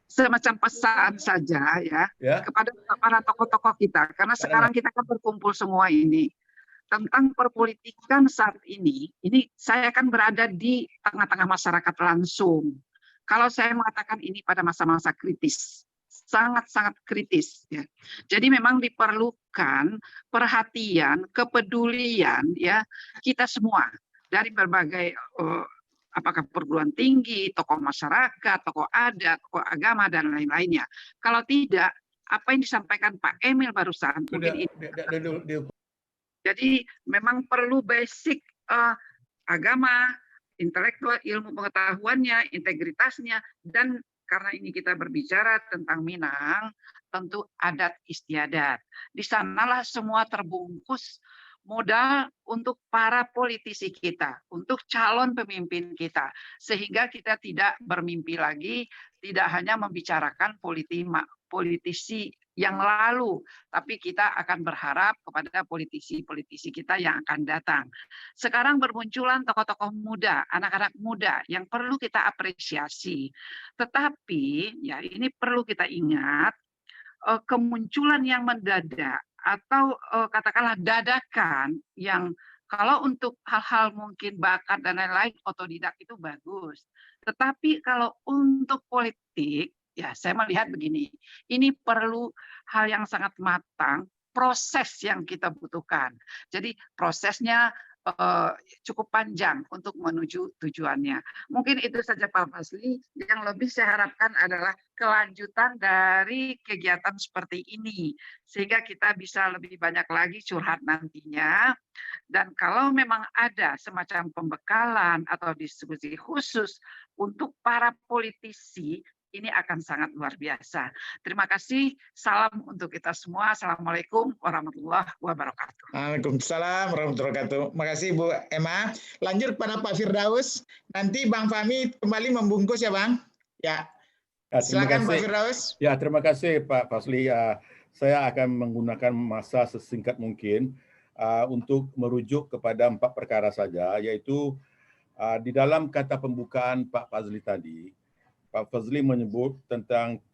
semacam pesan saja ya kepada para tokoh-tokoh kita, karena sekarang kita kan berkumpul semua ini tentang perpolitikan saat ini saya akan berada di tengah-tengah masyarakat langsung. Kalau saya mengatakan ini pada masa-masa kritis, sangat-sangat kritis ya. Jadi memang diperlukan perhatian, kepedulian ya kita semua dari berbagai apakah perguruan tinggi, tokoh masyarakat, tokoh adat, tokoh agama dan lain-lainnya. Kalau tidak, apa yang disampaikan Pak Emil barusan mungkin ini. Jadi memang perlu basic agama, intelektual, ilmu pengetahuannya, integritasnya, dan karena ini kita berbicara tentang Minang, tentu adat istiadat. Di sanalah semua terbungkus modal untuk para politisi kita, untuk calon pemimpin kita, sehingga kita tidak bermimpi lagi, tidak hanya membicarakan politisi yang lalu, tapi kita akan berharap kepada politisi-politisi kita yang akan datang. Sekarang bermunculan tokoh-tokoh muda, anak-anak muda yang perlu kita apresiasi. Tetapi ya ini perlu kita ingat, kemunculan yang mendadak atau katakanlah dadakan yang kalau untuk hal-hal mungkin bakat dan lain-lain otodidak itu bagus. Tetapi kalau untuk politik, ya saya melihat begini, ini perlu hal yang sangat matang, proses yang kita butuhkan. Jadi prosesnya cukup panjang untuk menuju tujuannya. Mungkin itu saja Pak Fasli. Yang lebih saya harapkan adalah kelanjutan dari kegiatan seperti ini, sehingga kita bisa lebih banyak lagi curhat nantinya. Dan kalau memang ada semacam pembekalan atau diskusi khusus untuk para politisi, ini akan sangat luar biasa. Terima kasih. Salam untuk kita semua. Assalamualaikum warahmatullahi wabarakatuh. Waalaikumsalam warahmatullahi wabarakatuh. Terima kasih Bu Emma. Lanjut pada Pak Firdaus. Nanti Bang Fahmi kembali membungkus ya Bang. Ya. Silakan Pak Firdaus. Ya, terima kasih Pak Fasli. Saya akan menggunakan masa sesingkat mungkin untuk merujuk kepada 4 perkara saja, yaitu di dalam kata pembukaan Pak Fazli tadi, Pak Fazli menyebut tentang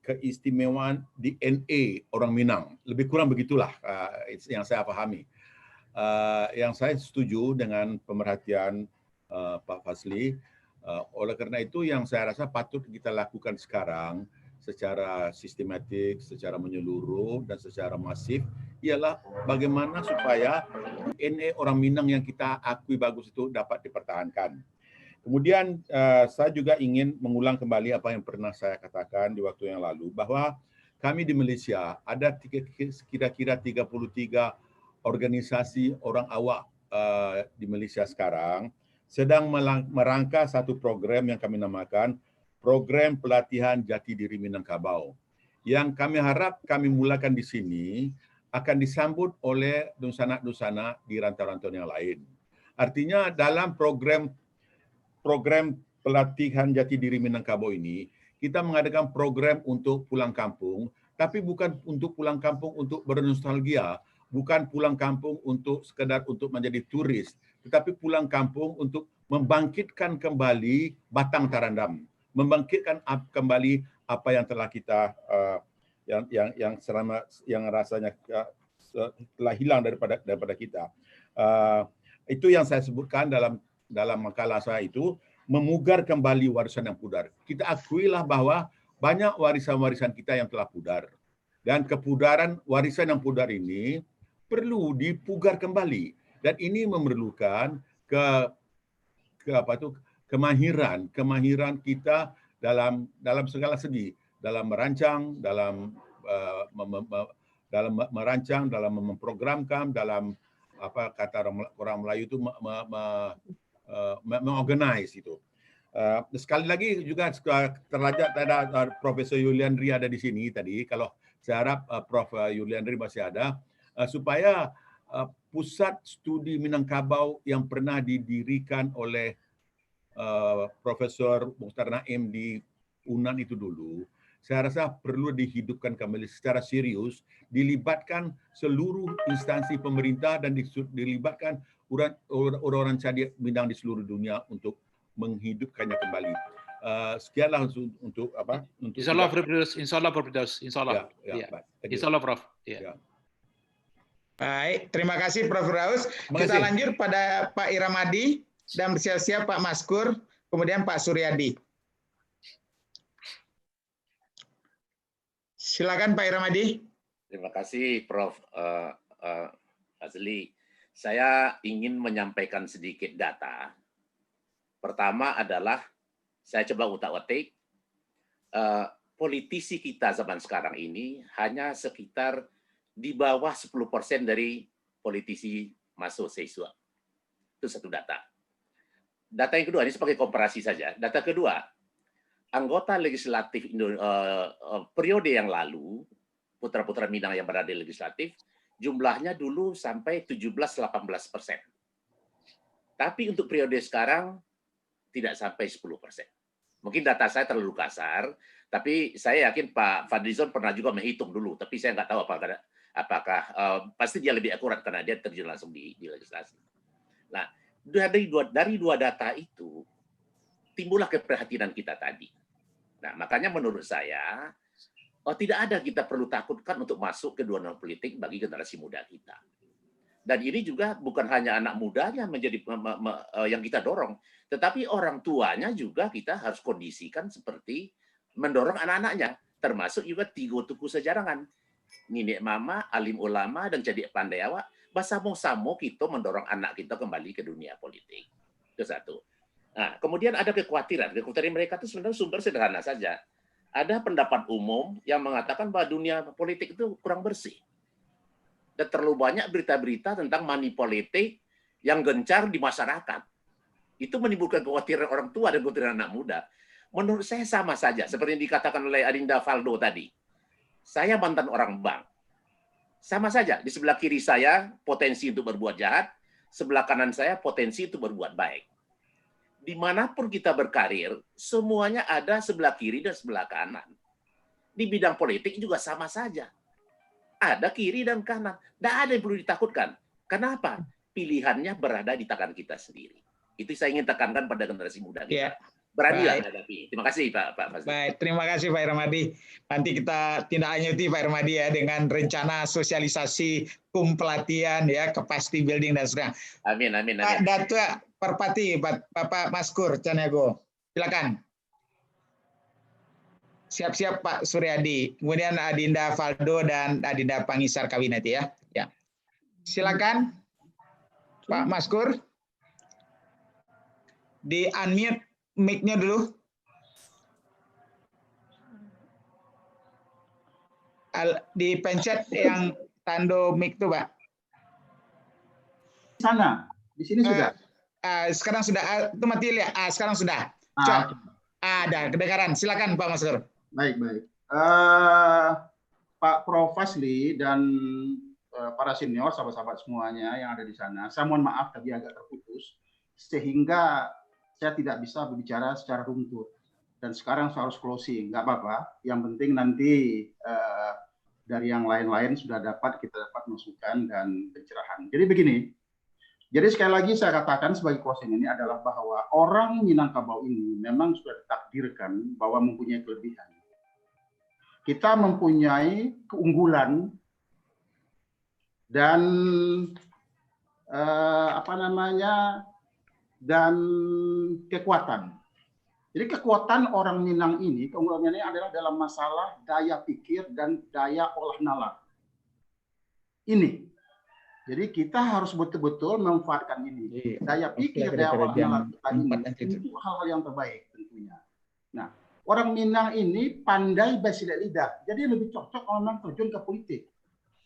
keistimewaan DNA orang Minang. Lebih kurang begitulah yang saya pahami. Yang saya setuju dengan pemerhatian Pak Fazli. Oleh karena itu yang saya rasa patut kita lakukan sekarang secara sistematik, secara menyeluruh, dan secara masif ialah bagaimana supaya DNA orang Minang yang kita akui bagus itu dapat dipertahankan. Kemudian saya juga ingin mengulang kembali apa yang pernah saya katakan di waktu yang lalu, bahwa kami di Malaysia ada kira-kira 33 organisasi orang awak di Malaysia sekarang sedang merangka satu program yang kami namakan Program Pelatihan Jati Diri Minangkabau. Yang kami harap kami mulakan di sini akan disambut oleh dusana-dusana di rantau-rantau yang lain. Artinya dalam program pelatihan jati diri Minangkabau ini, kita mengadakan program untuk pulang kampung, tapi bukan untuk pulang kampung untuk bernostalgia, bukan pulang kampung untuk sekedar untuk menjadi turis, tetapi pulang kampung untuk membangkitkan kembali batang Tarandam, membangkitkan kembali apa yang telah kita yang rasanya telah hilang daripada kita. Itu yang saya sebutkan dalam makalah saya itu, memugar kembali warisan yang pudar. Kita akuilah bahwa banyak warisan-warisan kita yang telah pudar, dan kepudaran warisan yang pudar ini perlu dipugar kembali, dan ini memerlukan kemahiran kita dalam segala segi, dalam merancang, dalam merancang, dalam memprogramkan, dalam apa kata orang Melayu itu mengorganize itu. Sekali lagi juga terlajak ada Profesor Yuliandri ada di sini tadi. Kalau saya harap Prof Yuliandri masih ada, supaya pusat studi Minangkabau yang pernah didirikan oleh Profesor Mukhtar Naim di UNAN itu dulu, saya rasa perlu dihidupkan kembali secara serius, dilibatkan seluruh instansi pemerintah dan dilibatkan orang-orang cadia Minang di seluruh dunia untuk menghidupkannya kembali. Sekianlah untuk apa? Untuk Insyaallah Prof. Insyaallah. Ya, Insyaallah Prof. Ya. Baik, terima kasih Prof. Raus. Kita lanjut pada Pak Iramadi dan bersiap-siap Pak Maskur, kemudian Pak Suryadi. Silakan Pak Iramadi. Terima kasih Prof. Fazli. Saya ingin menyampaikan sedikit data. Pertama adalah saya coba utak-atik, politisi kita zaman sekarang ini hanya sekitar di bawah 10% dari politisi masuk siswa. Itu satu data. Data yang kedua, ini sebagai komparasi saja. Data kedua, anggota legislatif periode yang lalu, putra-putra Minang yang berada di legislatif, jumlahnya dulu sampai 17-18%. Tapi untuk periode sekarang, tidak sampai 10%. Mungkin data saya terlalu kasar, tapi saya yakin Pak Fadlizon pernah juga menghitung dulu, tapi saya nggak tahu apakah pasti dia lebih akurat karena dia terjun langsung di legislasi. Nah, dari dua data itu, timbullah keprihatinan kita tadi. Nah, makanya menurut saya, tidak ada kita perlu takutkan untuk masuk ke dunia politik bagi generasi muda kita. Dan ini juga bukan hanya anak mudanya menjadi yang kita dorong, tetapi orang tuanya juga kita harus kondisikan seperti mendorong anak-anaknya, termasuk juga tiga tuku sejarangan. Nenek mama, alim ulama, dan jadi pandai awak, basamo-samo kita mendorong anak kita kembali ke dunia politik. Itu satu. Nah, kemudian ada kekhawatiran mereka itu sebenarnya sumber sederhana saja. Ada pendapat umum yang mengatakan bahwa dunia politik itu kurang bersih. Dan terlalu banyak berita-berita tentang money politik yang gencar di masyarakat. Itu menimbulkan kekhawatiran orang tua dan kekhawatiran anak muda. Menurut saya sama saja, seperti yang dikatakan oleh Adinda Faldo tadi. Saya mantan orang bank. Sama saja, di sebelah kiri saya potensi untuk berbuat jahat, sebelah kanan saya potensi untuk berbuat baik. Dimanapun kita berkarir, semuanya ada sebelah kiri dan sebelah kanan. Di bidang politik juga sama saja. Ada kiri dan kanan. Tidak ada yang perlu ditakutkan. Kenapa? Pilihannya berada di tangan kita sendiri. Itu saya ingin tekankan pada generasi muda kita. Ya. Beranilah menghadapi. Terima kasih Pak Fazli. Baik, terima kasih Pak Iramadi. Nanti kita tindak lanjuti Pak Iramadi ya dengan rencana sosialisasi pelatihan ya, capacity building dan sebagainya. Amin, amin, amin. Pak Datua Perpati, Bapak Maskur Caniago, silakan. Siap-siap Pak Suryadi, kemudian Adinda Faldo dan Adinda Pangisar Kawinati ya. Ya. Silakan Pak Maskur. Di unmute mic-nya dulu. Dipencet yang tanda mic itu, Pak. Sana, di sini sudah. Sekarang sudah. Itu mati lihat. Sekarang sudah. Ada kedengaran. Silakan Pak Maskur. Baik, baik. Pak Prof Fazli dan para senior, sahabat-sahabat semuanya yang ada di sana, saya mohon maaf tadi agak terputus, sehingga saya tidak bisa berbicara secara runtut. Dan sekarang saya harus closing, nggak apa-apa. Yang penting nanti dari yang lain-lain sudah kita dapat masukan dan pencerahan. Jadi begini, jadi sekali lagi saya katakan sebagai closing ini adalah bahwa orang Minangkabau ini memang sudah ditakdirkan bahwa mempunyai kelebihan. Kita mempunyai keunggulan dan dan kekuatan. Jadi kekuatan orang Minang ini, keunggulannya ini adalah dalam masalah daya pikir dan daya olah nalar. Ini. Jadi kita harus betul-betul memanfaatkan ini. Daya pikir, daya olah nalar kita ini itu hal-hal yang terbaik tentunya. Nah, orang Minang ini pandai bersilat lidah. Jadi lebih cocok kalau memang terjun ke politik.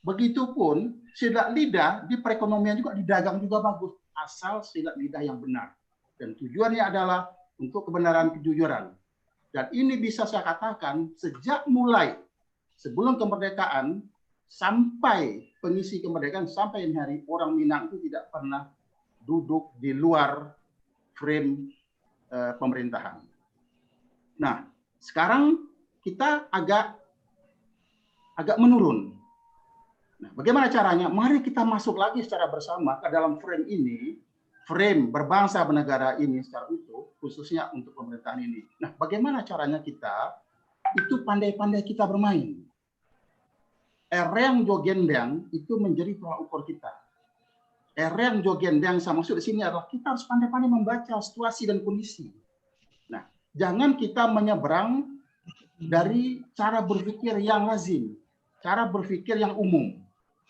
Begitupun silat lidah di perekonomian juga, di dagang juga bagus. Asal silat lidah yang benar. Dan tujuannya adalah untuk kebenaran, kejujuran. Dan ini bisa saya katakan sejak mulai sebelum kemerdekaan sampai pengisi kemerdekaan sampai ini hari, orang Minang itu tidak pernah duduk di luar frame pemerintahan. Nah, sekarang kita agak menurun. Nah, bagaimana caranya? Mari kita masuk lagi secara bersama ke dalam frame ini, frame berbangsa bernegara ini secara utuh, khususnya untuk pemerintahan ini. Nah, bagaimana caranya kita itu pandai-pandai kita bermain. Ereng jogendang itu menjadi tolak ukur kita. Ereng jogendang saya maksud di sini adalah kita harus pandai-pandai membaca situasi dan kondisi. Nah, jangan kita menyeberang dari cara berpikir yang lazim, cara berpikir yang umum.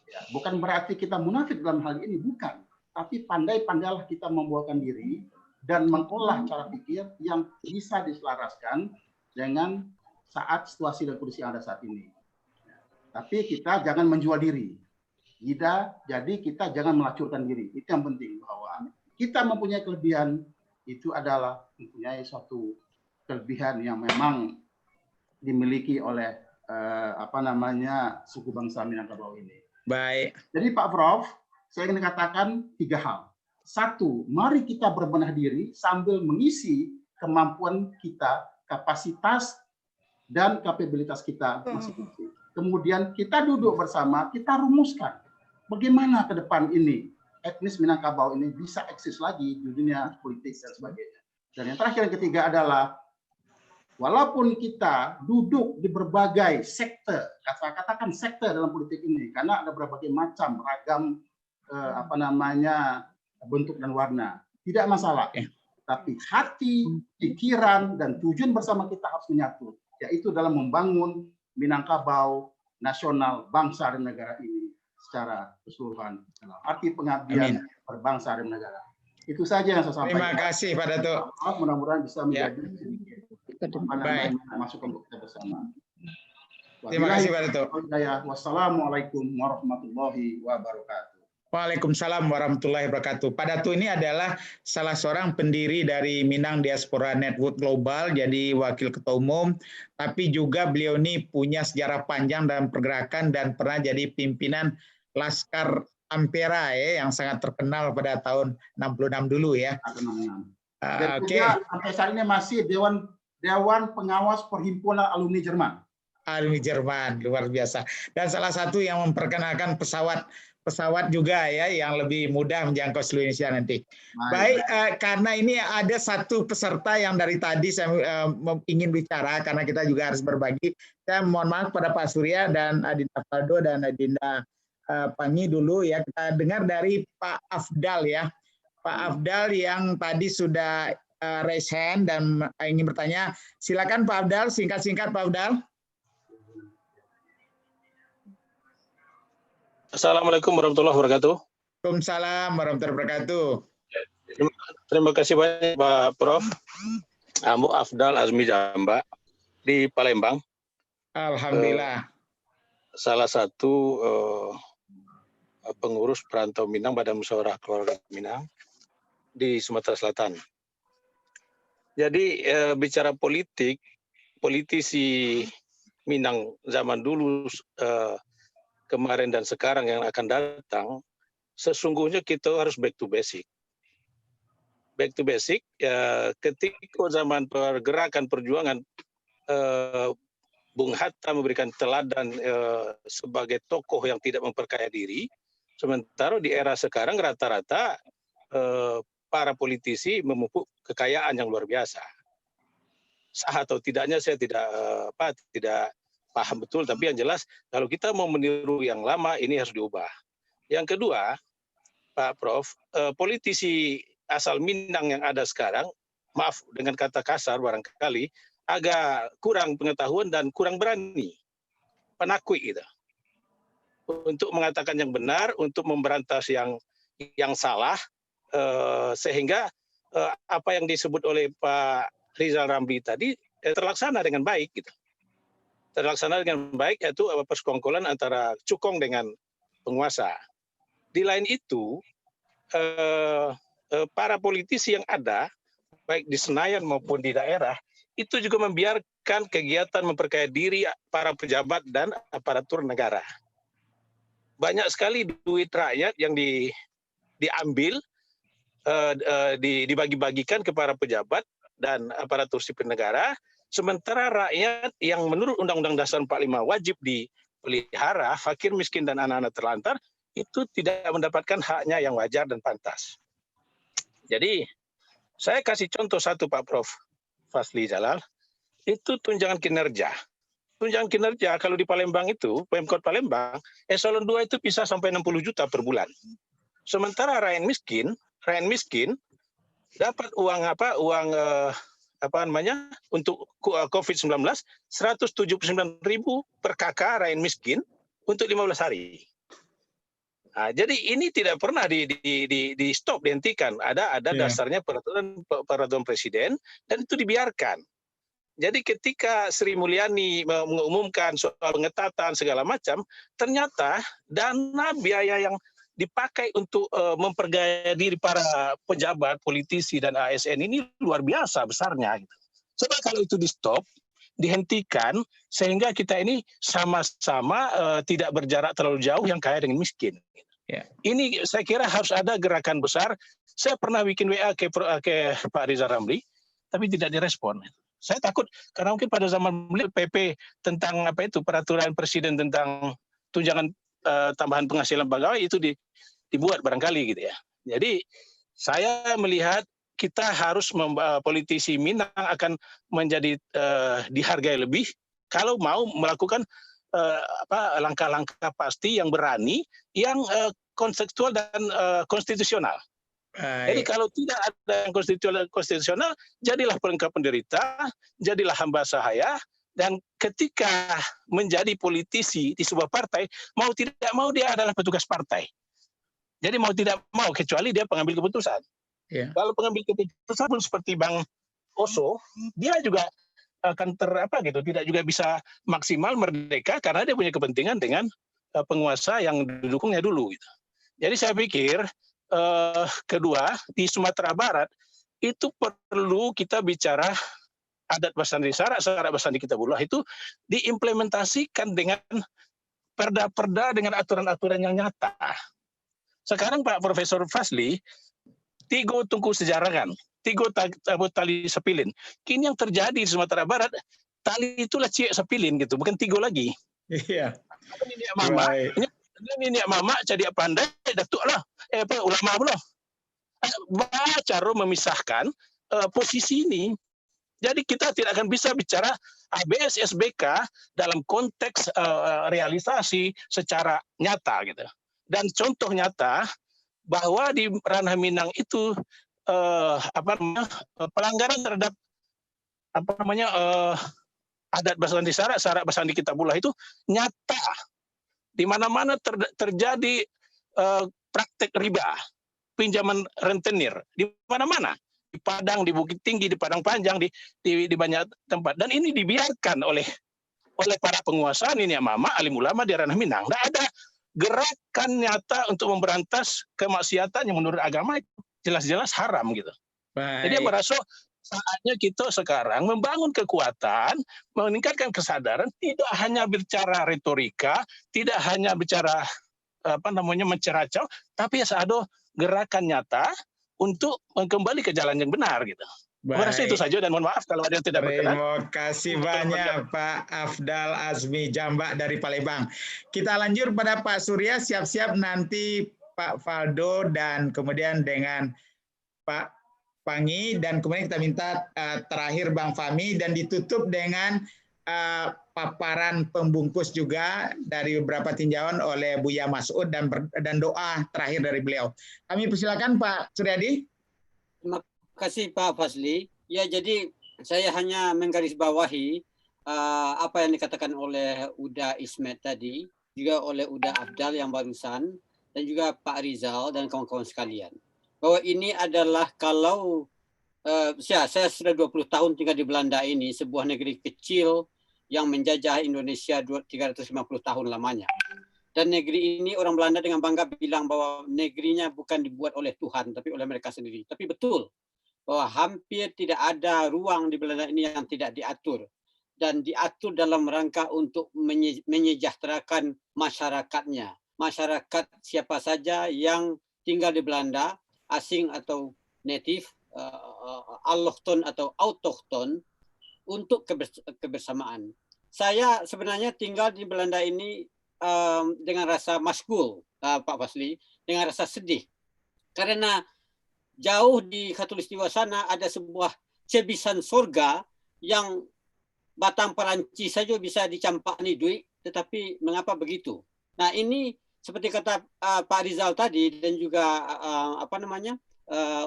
Ya, bukan berarti kita munafik dalam hal ini, bukan. Tapi pandai-pandailah kita membawakan diri dan mengolah cara pikir yang bisa diselaraskan dengan saat situasi dan kondisi yang ada saat ini. Tapi kita jangan menjual diri. Jadi kita jangan melacurkan diri. Itu yang penting, bahwa kita mempunyai kelebihan itu adalah mempunyai suatu kelebihan yang memang dimiliki oleh suku bangsa Minangkabau ini. Baik. Jadi Pak Prof, saya ingin katakan 3 hal. 1, mari kita berbenah diri sambil mengisi kemampuan kita, kapasitas dan kapabilitas kita masing-masing. Kemudian kita duduk bersama, kita rumuskan bagaimana ke depan ini etnis Minangkabau ini bisa eksis lagi di dunia politik dan sebagainya. Dan yang terakhir, yang ketiga adalah walaupun kita duduk di berbagai sektor, katakan sektor dalam politik ini, karena ada berbagai macam ragam bentuk dan warna, tidak masalah. Tapi hati, pikiran, dan tujuan bersama kita harus menyatu, yaitu dalam membangun Minangkabau nasional, bangsa dan negara ini secara keseluruhan. Arti pengabdian berbangsa dan negara. Itu saja yang saya sampaikan. Terima kasih Pak Datuk. Mudah-mudahan bisa menjadi masukan untuk kita bersama. Terima kasih Pak Datuk. Wassalamualaikum warahmatullahi wabarakatuh. Waalaikumsalam warahmatullahi wabarakatuh. Pak Datuk ini adalah salah seorang pendiri dari Minang Diaspora Network Global, jadi wakil ketua umum, tapi juga beliau ini punya sejarah panjang dalam pergerakan dan pernah jadi pimpinan Laskar Ampera yang sangat terkenal pada tahun 66 dulu ya. Oke. Sampai saat ini masih Dewan Pengawas Perhimpunan Alumni Jerman. Alumni Jerman, luar biasa. Dan salah satu yang memperkenalkan pesawat juga ya yang lebih mudah menjangkau seluruh Indonesia nanti. Baik, karena ini ada satu peserta yang dari tadi saya ingin bicara karena kita juga harus berbagi. Saya mohon maaf pada Pak Surya dan Adinda Faldo dan Adinda Pangi dulu ya. Kita dengar dari Pak Afdal ya. Pak Afdal yang tadi sudah raise hand dan ingin bertanya. Silakan Pak Afdal, singkat-singkat Pak Afdal. Assalamualaikum warahmatullahi wabarakatuh. Waalaikumsalam warahmatullahi wabarakatuh. Terima kasih banyak Pak Prof. Amu Afdal Azmi Jamba di Palembang. Alhamdulillah. Salah satu pengurus perantau Minang Badan Musyawarah Keluarga Minang di Sumatera Selatan. Jadi bicara politik, politisi Minang zaman dulu kemarin dan sekarang yang akan datang, sesungguhnya kita harus back to basic. Back to basic, ya ketika zaman pergerakan perjuangan Bung Hatta memberikan teladan sebagai tokoh yang tidak memperkaya diri, sementara di era sekarang rata-rata para politisi memupuk kekayaan yang luar biasa. Sah atau tidaknya saya tidak paham betul, tapi yang jelas kalau kita mau meniru yang lama ini harus diubah. Yang kedua, Pak Prof, politisi asal Minang yang ada sekarang, maaf dengan kata kasar barangkali, agak kurang pengetahuan dan kurang berani, penakut gitu, untuk mengatakan yang benar, untuk memberantas yang salah, sehingga apa yang disebut oleh Pak Rizal Ramli tadi terlaksana dengan baik gitu. Terlaksana dengan baik, yaitu persekongkolan antara cukong dengan penguasa. Di lain itu, para politisi yang ada, baik di Senayan maupun di daerah, itu juga membiarkan kegiatan memperkaya diri para pejabat dan aparatur negara. Banyak sekali duit rakyat yang diambil, dibagi-bagikan ke para pejabat dan aparatur sipil negara, sementara rakyat yang menurut Undang-Undang Dasar 45 wajib dipelihara, fakir, miskin, dan anak-anak terlantar, itu tidak mendapatkan haknya yang wajar dan pantas. Jadi, saya kasih contoh satu Pak Prof. Fasli Jalal, itu tunjangan kinerja. Tunjangan kinerja kalau di Palembang itu, Pemkot Palembang, eselon 2 itu bisa sampai 60 juta per bulan. Sementara rakyat miskin dapat uang untuk COVID-19 179.000 per kakak rakyat miskin untuk 15 hari. Nah, jadi ini tidak pernah di stop, dihentikan. Ada dasarnya peraturan presiden dan itu dibiarkan. Jadi ketika Sri Mulyani mengumumkan soal pengetatan segala macam, ternyata dana biaya yang dipakai untuk memperkaya diri para pejabat, politisi dan ASN ini luar biasa besarnya. Gitu. Coba kalau itu di stop, dihentikan, sehingga kita ini sama-sama tidak berjarak terlalu jauh yang kaya dengan miskin. Ini saya kira harus ada gerakan besar. Saya pernah bikin WA ke Pak Rizal Ramli, tapi tidak direspon. Saya takut karena mungkin pada zaman beliau PP tentang peraturan presiden tentang tunjangan tambahan penghasilan pegawai itu dibuat barangkali gitu ya. Jadi saya melihat kita harus politisi Minang akan menjadi dihargai lebih kalau mau melakukan langkah-langkah pasti yang berani, yang konseptual dan konstitusional. Jadi kalau tidak ada yang konstitusional, jadilah pelengkap penderita, jadilah hamba sahaya, dan ketika menjadi politisi di sebuah partai, mau tidak mau dia adalah petugas partai. Jadi mau tidak mau, kecuali dia pengambil keputusan. Kalau pengambil keputusan pun seperti Bang Oso, dia juga akan tidak juga bisa maksimal merdeka karena dia punya kepentingan dengan penguasa yang didukungnya dulu. Gitu. Jadi saya pikir kedua di Sumatera Barat itu perlu kita bicara adat Basandi Sarak, Sarak Basandi Kitabullah itu diimplementasikan dengan perda-perda dengan aturan-aturan yang nyata. Sekarang Pak Profesor Fasli, tigo tungku sejarangan, tigo tali sepilin. Kini yang terjadi di Sumatera Barat, tali itulah ciek sepilin gitu, bukan tigo lagi. Iya. Ini mama jadi pandai, datuk lah, ulama belum. Cara memisahkan posisi ini. Jadi kita tidak akan bisa bicara ABS SBK dalam konteks realisasi secara nyata gitu. Dan contoh nyata bahwa di ranah Minang itu pelanggaran terhadap adat Basandi Sarak, Sarak Basandi Kitabullah itu nyata. Di mana-mana terjadi praktek riba, pinjaman rentenir di mana-mana. Di Padang, di Bukit Tinggi, di Padang Panjang, di banyak tempat. Dan ini dibiarkan oleh para penguasa, ini mama, alim ulama di ranah Minang. Tidak ada gerakan nyata untuk memberantas kemaksiatan yang menurut agama itu jelas-jelas haram gitu. Jadi merasa saatnya kita sekarang membangun kekuatan, meningkatkan kesadaran, tidak hanya bicara retorika, tidak hanya bicara menceracau, tapi ada gerakan nyata untuk kembali ke jalan yang benar gitu. Terima kasih itu saja dan mohon maaf kalau ada yang tidak berkenan. Terima kasih banyak Pak Afdal Azmi Jambak dari Palembang. Kita lanjut pada Pak Surya, siap-siap nanti Pak Faldo dan kemudian dengan Pak Pangi, dan kemudian kita minta terakhir Bang Fahmi, dan ditutup dengan paparan pembungkus juga dari beberapa tinjauan oleh Buya Mas'ud dan doa terakhir dari beliau. Kami persilakan Pak Suryadi. Terima kasih Pak Fazli. Ya, jadi saya hanya menggarisbawahi apa yang dikatakan oleh Uda Ismet tadi, juga oleh Uda Afdal yang barusan, dan juga Pak Rizal dan kawan-kawan sekalian. Bahwa ini adalah kalau saya sudah 20 tahun tinggal di Belanda ini, sebuah negeri kecil yang menjajah Indonesia 350 tahun lamanya. Dan negeri ini orang Belanda dengan bangga bilang bahwa negerinya bukan dibuat oleh Tuhan, tapi oleh mereka sendiri. Tapi betul bahwa hampir tidak ada ruang di Belanda ini yang tidak diatur. Dan diatur dalam rangka untuk menyejahterakan masyarakatnya. Masyarakat siapa saja yang tinggal di Belanda, asing atau native, allochton atau autochton, untuk kebersamaan. Saya sebenarnya tinggal di Belanda ini dengan rasa maskul, Pak Fazli, dengan rasa sedih. Karena jauh di khatulistiwa sana ada sebuah cebisan surga yang batang perancis saja bisa dicampakni duit, tetapi mengapa begitu? Nah, ini seperti kata Pak Rizal tadi dan juga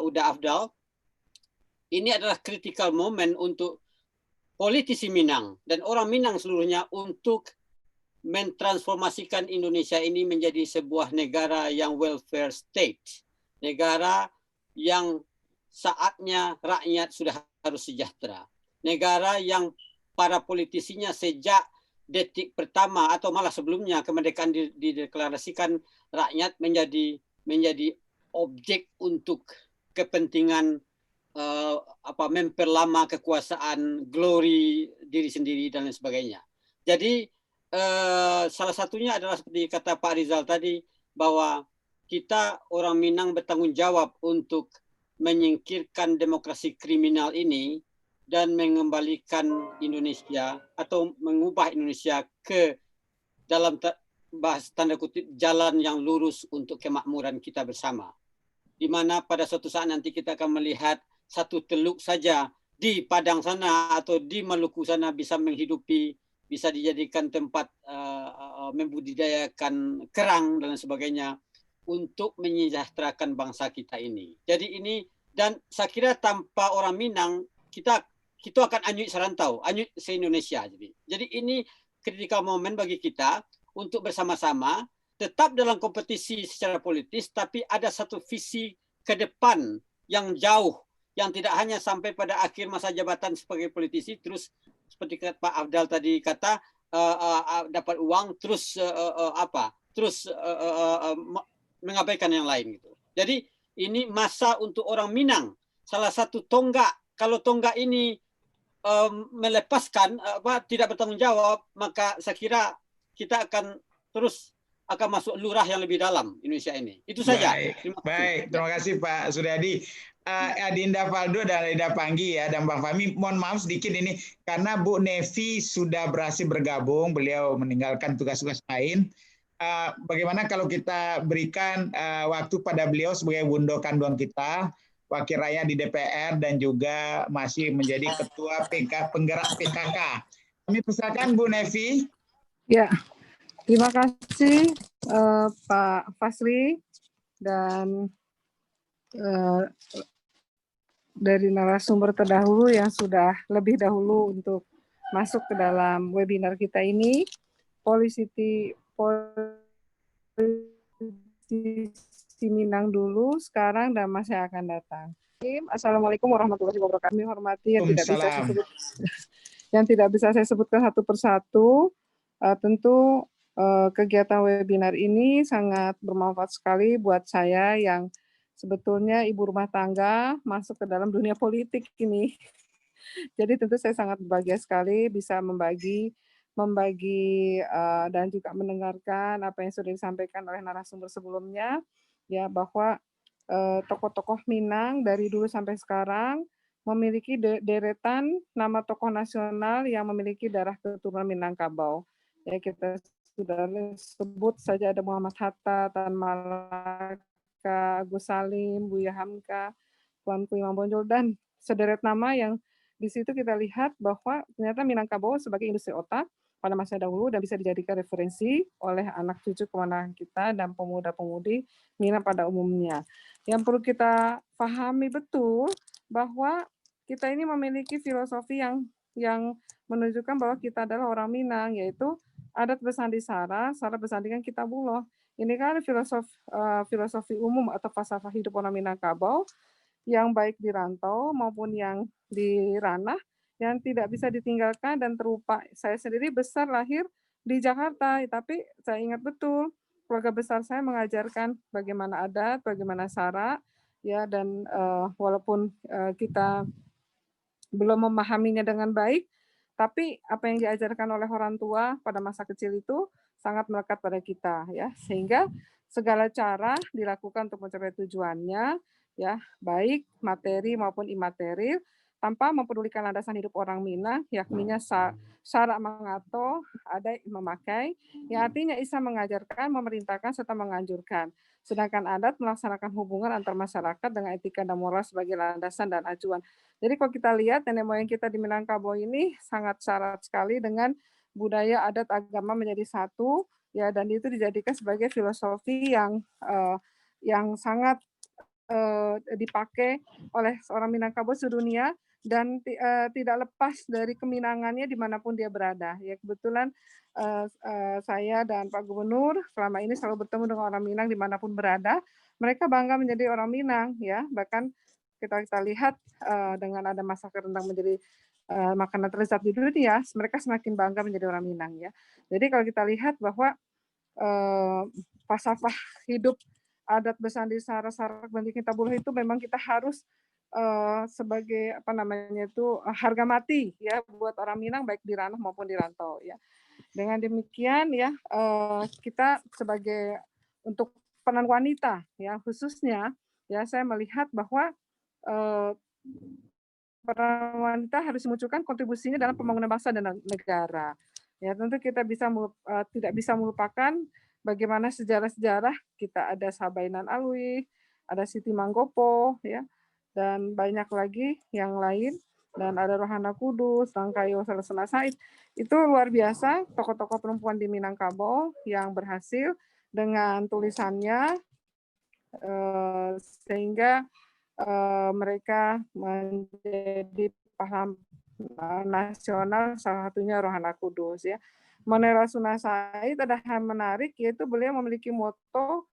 Uda Afdal, ini adalah critical moment untuk politisi Minang dan orang Minang seluruhnya untuk mentransformasikan Indonesia ini menjadi sebuah negara yang welfare state, negara yang saatnya rakyat sudah harus sejahtera, negara yang para politisinya sejak detik pertama atau malah sebelumnya kemerdekaan dideklarasikan, rakyat menjadi objek untuk kepentingan memperlama kekuasaan, glory diri sendiri dan lain sebagainya. Jadi salah satunya adalah seperti kata Pak Rizal tadi, bahwa kita orang Minang bertanggung jawab untuk menyingkirkan demokrasi kriminal ini dan mengembalikan Indonesia atau mengubah Indonesia ke dalam bahasa tanda kutip jalan yang lurus untuk kemakmuran kita bersama. Di mana pada suatu saat nanti kita akan melihat satu teluk saja di Padang sana atau di Maluku sana bisa menghidupi, bisa dijadikan tempat membudidayakan kerang dan sebagainya untuk menyejahterakan bangsa kita ini. Jadi ini, dan saya kira tanpa orang Minang kita akan anyut serantau, anyut se-Indonesia. Jadi ini critical moment bagi kita untuk bersama-sama tetap dalam kompetisi secara politis, tapi ada satu visi ke depan yang jauh, yang tidak hanya sampai pada akhir masa jabatan sebagai politisi, terus seperti Pak Afdal tadi kata, dapat uang, terus mengabaikan yang lain gitu. Jadi ini masa untuk orang Minang. Salah satu tonggak, kalau tonggak ini melepaskan, tidak bertanggung jawab, maka saya kira kita akan terus masuk lurah yang lebih dalam Indonesia ini. Itu saja. Terima kasih Pak Suryadi. Adinda Faldo dan Adinda Panggi ya, dan Bang Fahmi, mohon maaf sedikit ini karena Bu Nevi sudah berhasil bergabung, beliau meninggalkan tugas-tugas lain. Bagaimana kalau kita berikan waktu pada beliau sebagai wundo kanduang kita, wakil rakyat di DPR dan juga masih menjadi ketua penggerak PKK. Kami persilakan Bu Nevi. Ya, terima kasih Pak Fazli dan dari narasumber terdahulu yang sudah lebih dahulu untuk masuk ke dalam webinar kita ini, politisi Minang dulu, sekarang dan masa akan datang. Assalamualaikum warahmatullahi wabarakatuh. Kami hormati yang tidak bisa saya sebutkan satu persatu. Tentu kegiatan webinar ini sangat bermanfaat sekali buat saya yang sebetulnya ibu rumah tangga masuk ke dalam dunia politik ini. Jadi tentu saya sangat berbahagia sekali bisa membagi dan juga mendengarkan apa yang sudah disampaikan oleh narasumber sebelumnya, ya, bahwa tokoh-tokoh Minang dari dulu sampai sekarang memiliki deretan nama tokoh nasional yang memiliki darah keturunan Minangkabau. Ya, kita sudah sebut saja ada Muhammad Hatta, Tan Malaka, Agus Salim, Buya Hamka, Tuanku Imam Bonjol, dan sederet nama yang di situ kita lihat bahwa ternyata Minangkabau sebagai industri otak pada masa dahulu dan bisa dijadikan referensi oleh anak cucu kemenangan kita dan pemuda-pemudi Minang pada umumnya. Yang perlu kita pahami betul bahwa kita ini memiliki filosofi yang menunjukkan bahwa kita adalah orang Minang, yaitu adat bersandi-sara, syarat bersandingan kitabullah. Ini kan filosofi umum atau falsafah hidup orang Minangkabau yang baik di rantau maupun yang di ranah yang tidak bisa ditinggalkan dan terupa. Saya sendiri besar lahir di Jakarta, tapi saya ingat betul keluarga besar saya mengajarkan bagaimana adat, bagaimana syarat, ya, dan walaupun kita belum memahaminya dengan baik, tapi apa yang diajarkan oleh orang tua pada masa kecil itu sangat melekat pada kita, ya, sehingga segala cara dilakukan untuk mencapai tujuannya, ya, baik materi maupun imateri, tanpa mempedulikan landasan hidup orang Minang, yakninya syarak mengato, ada memakai, yang artinya Isa mengajarkan, memerintahkan, serta menganjurkan. Sedangkan adat melaksanakan hubungan antar masyarakat dengan etika dan moral sebagai landasan dan acuan. Jadi kalau kita lihat nenek moyang kita di Minangkabau ini sangat syarat sekali dengan budaya, adat, agama menjadi satu, ya, dan itu dijadikan sebagai filosofi yang sangat dipakai oleh seorang Minangkabau sedunia dan tidak lepas dari keminangannya dimanapun dia berada. Ya, kebetulan saya dan Pak Gubernur selama ini selalu bertemu dengan orang Minang dimanapun berada. Mereka bangga menjadi orang Minang, ya. Bahkan kita lihat dengan ada masakan rendang menjadi makanan terlezat di dunia, mereka semakin bangga menjadi orang Minang, ya. Jadi kalau kita lihat bahwa falsafah hidup adat bersandi-sara, syarak dan kitabullah itu memang kita harus sebagai harga mati, ya, buat orang Minang baik di ranah maupun di rantau, ya. Dengan demikian, ya, kita sebagai untuk peran wanita, ya, khususnya, ya, saya melihat bahwa peran wanita harus memunculkan kontribusinya dalam pembangunan bangsa dan negara. Ya, tentu kita tidak bisa melupakan bagaimana sejarah-sejarah kita ada Sabainan Alwi, ada Siti Manggopo, ya, dan banyak lagi yang lain, dan ada Rohana Kudus, Rangkayo Salesana Said. Itu luar biasa tokoh-tokoh perempuan di Minangkabau yang berhasil dengan tulisannya sehingga mereka menjadi pahlawan nasional, salah satunya Rohana Kudus, ya. Mengenai Rasuna Said ada hal menarik, yaitu beliau memiliki moto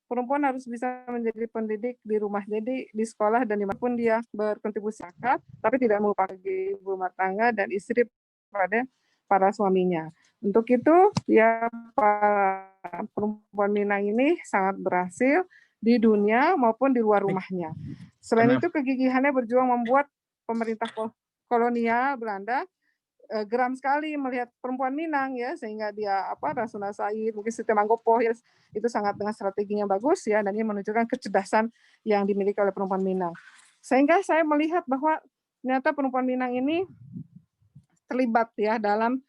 perempuan harus bisa menjadi pendidik di rumah, jadi di sekolah dan dimanapun dia berkontribusi zakat, tapi tidak melupakan ibu rumah tangga dan istri pada para suaminya. Untuk itu, ya, para perempuan Minang ini sangat berhasil di dunia maupun di luar rumahnya. Selain itu, kegigihannya berjuang membuat pemerintah kolonial Belanda geram sekali melihat perempuan Minang, ya, sehingga dia Rasuna Said, mungkin Siti Manggopo, ya, itu sangat dengan strateginya bagus, ya, dan ini menunjukkan kecerdasan yang dimiliki oleh perempuan Minang. Sehingga saya melihat bahwa ternyata perempuan Minang ini terlibat, ya, dalam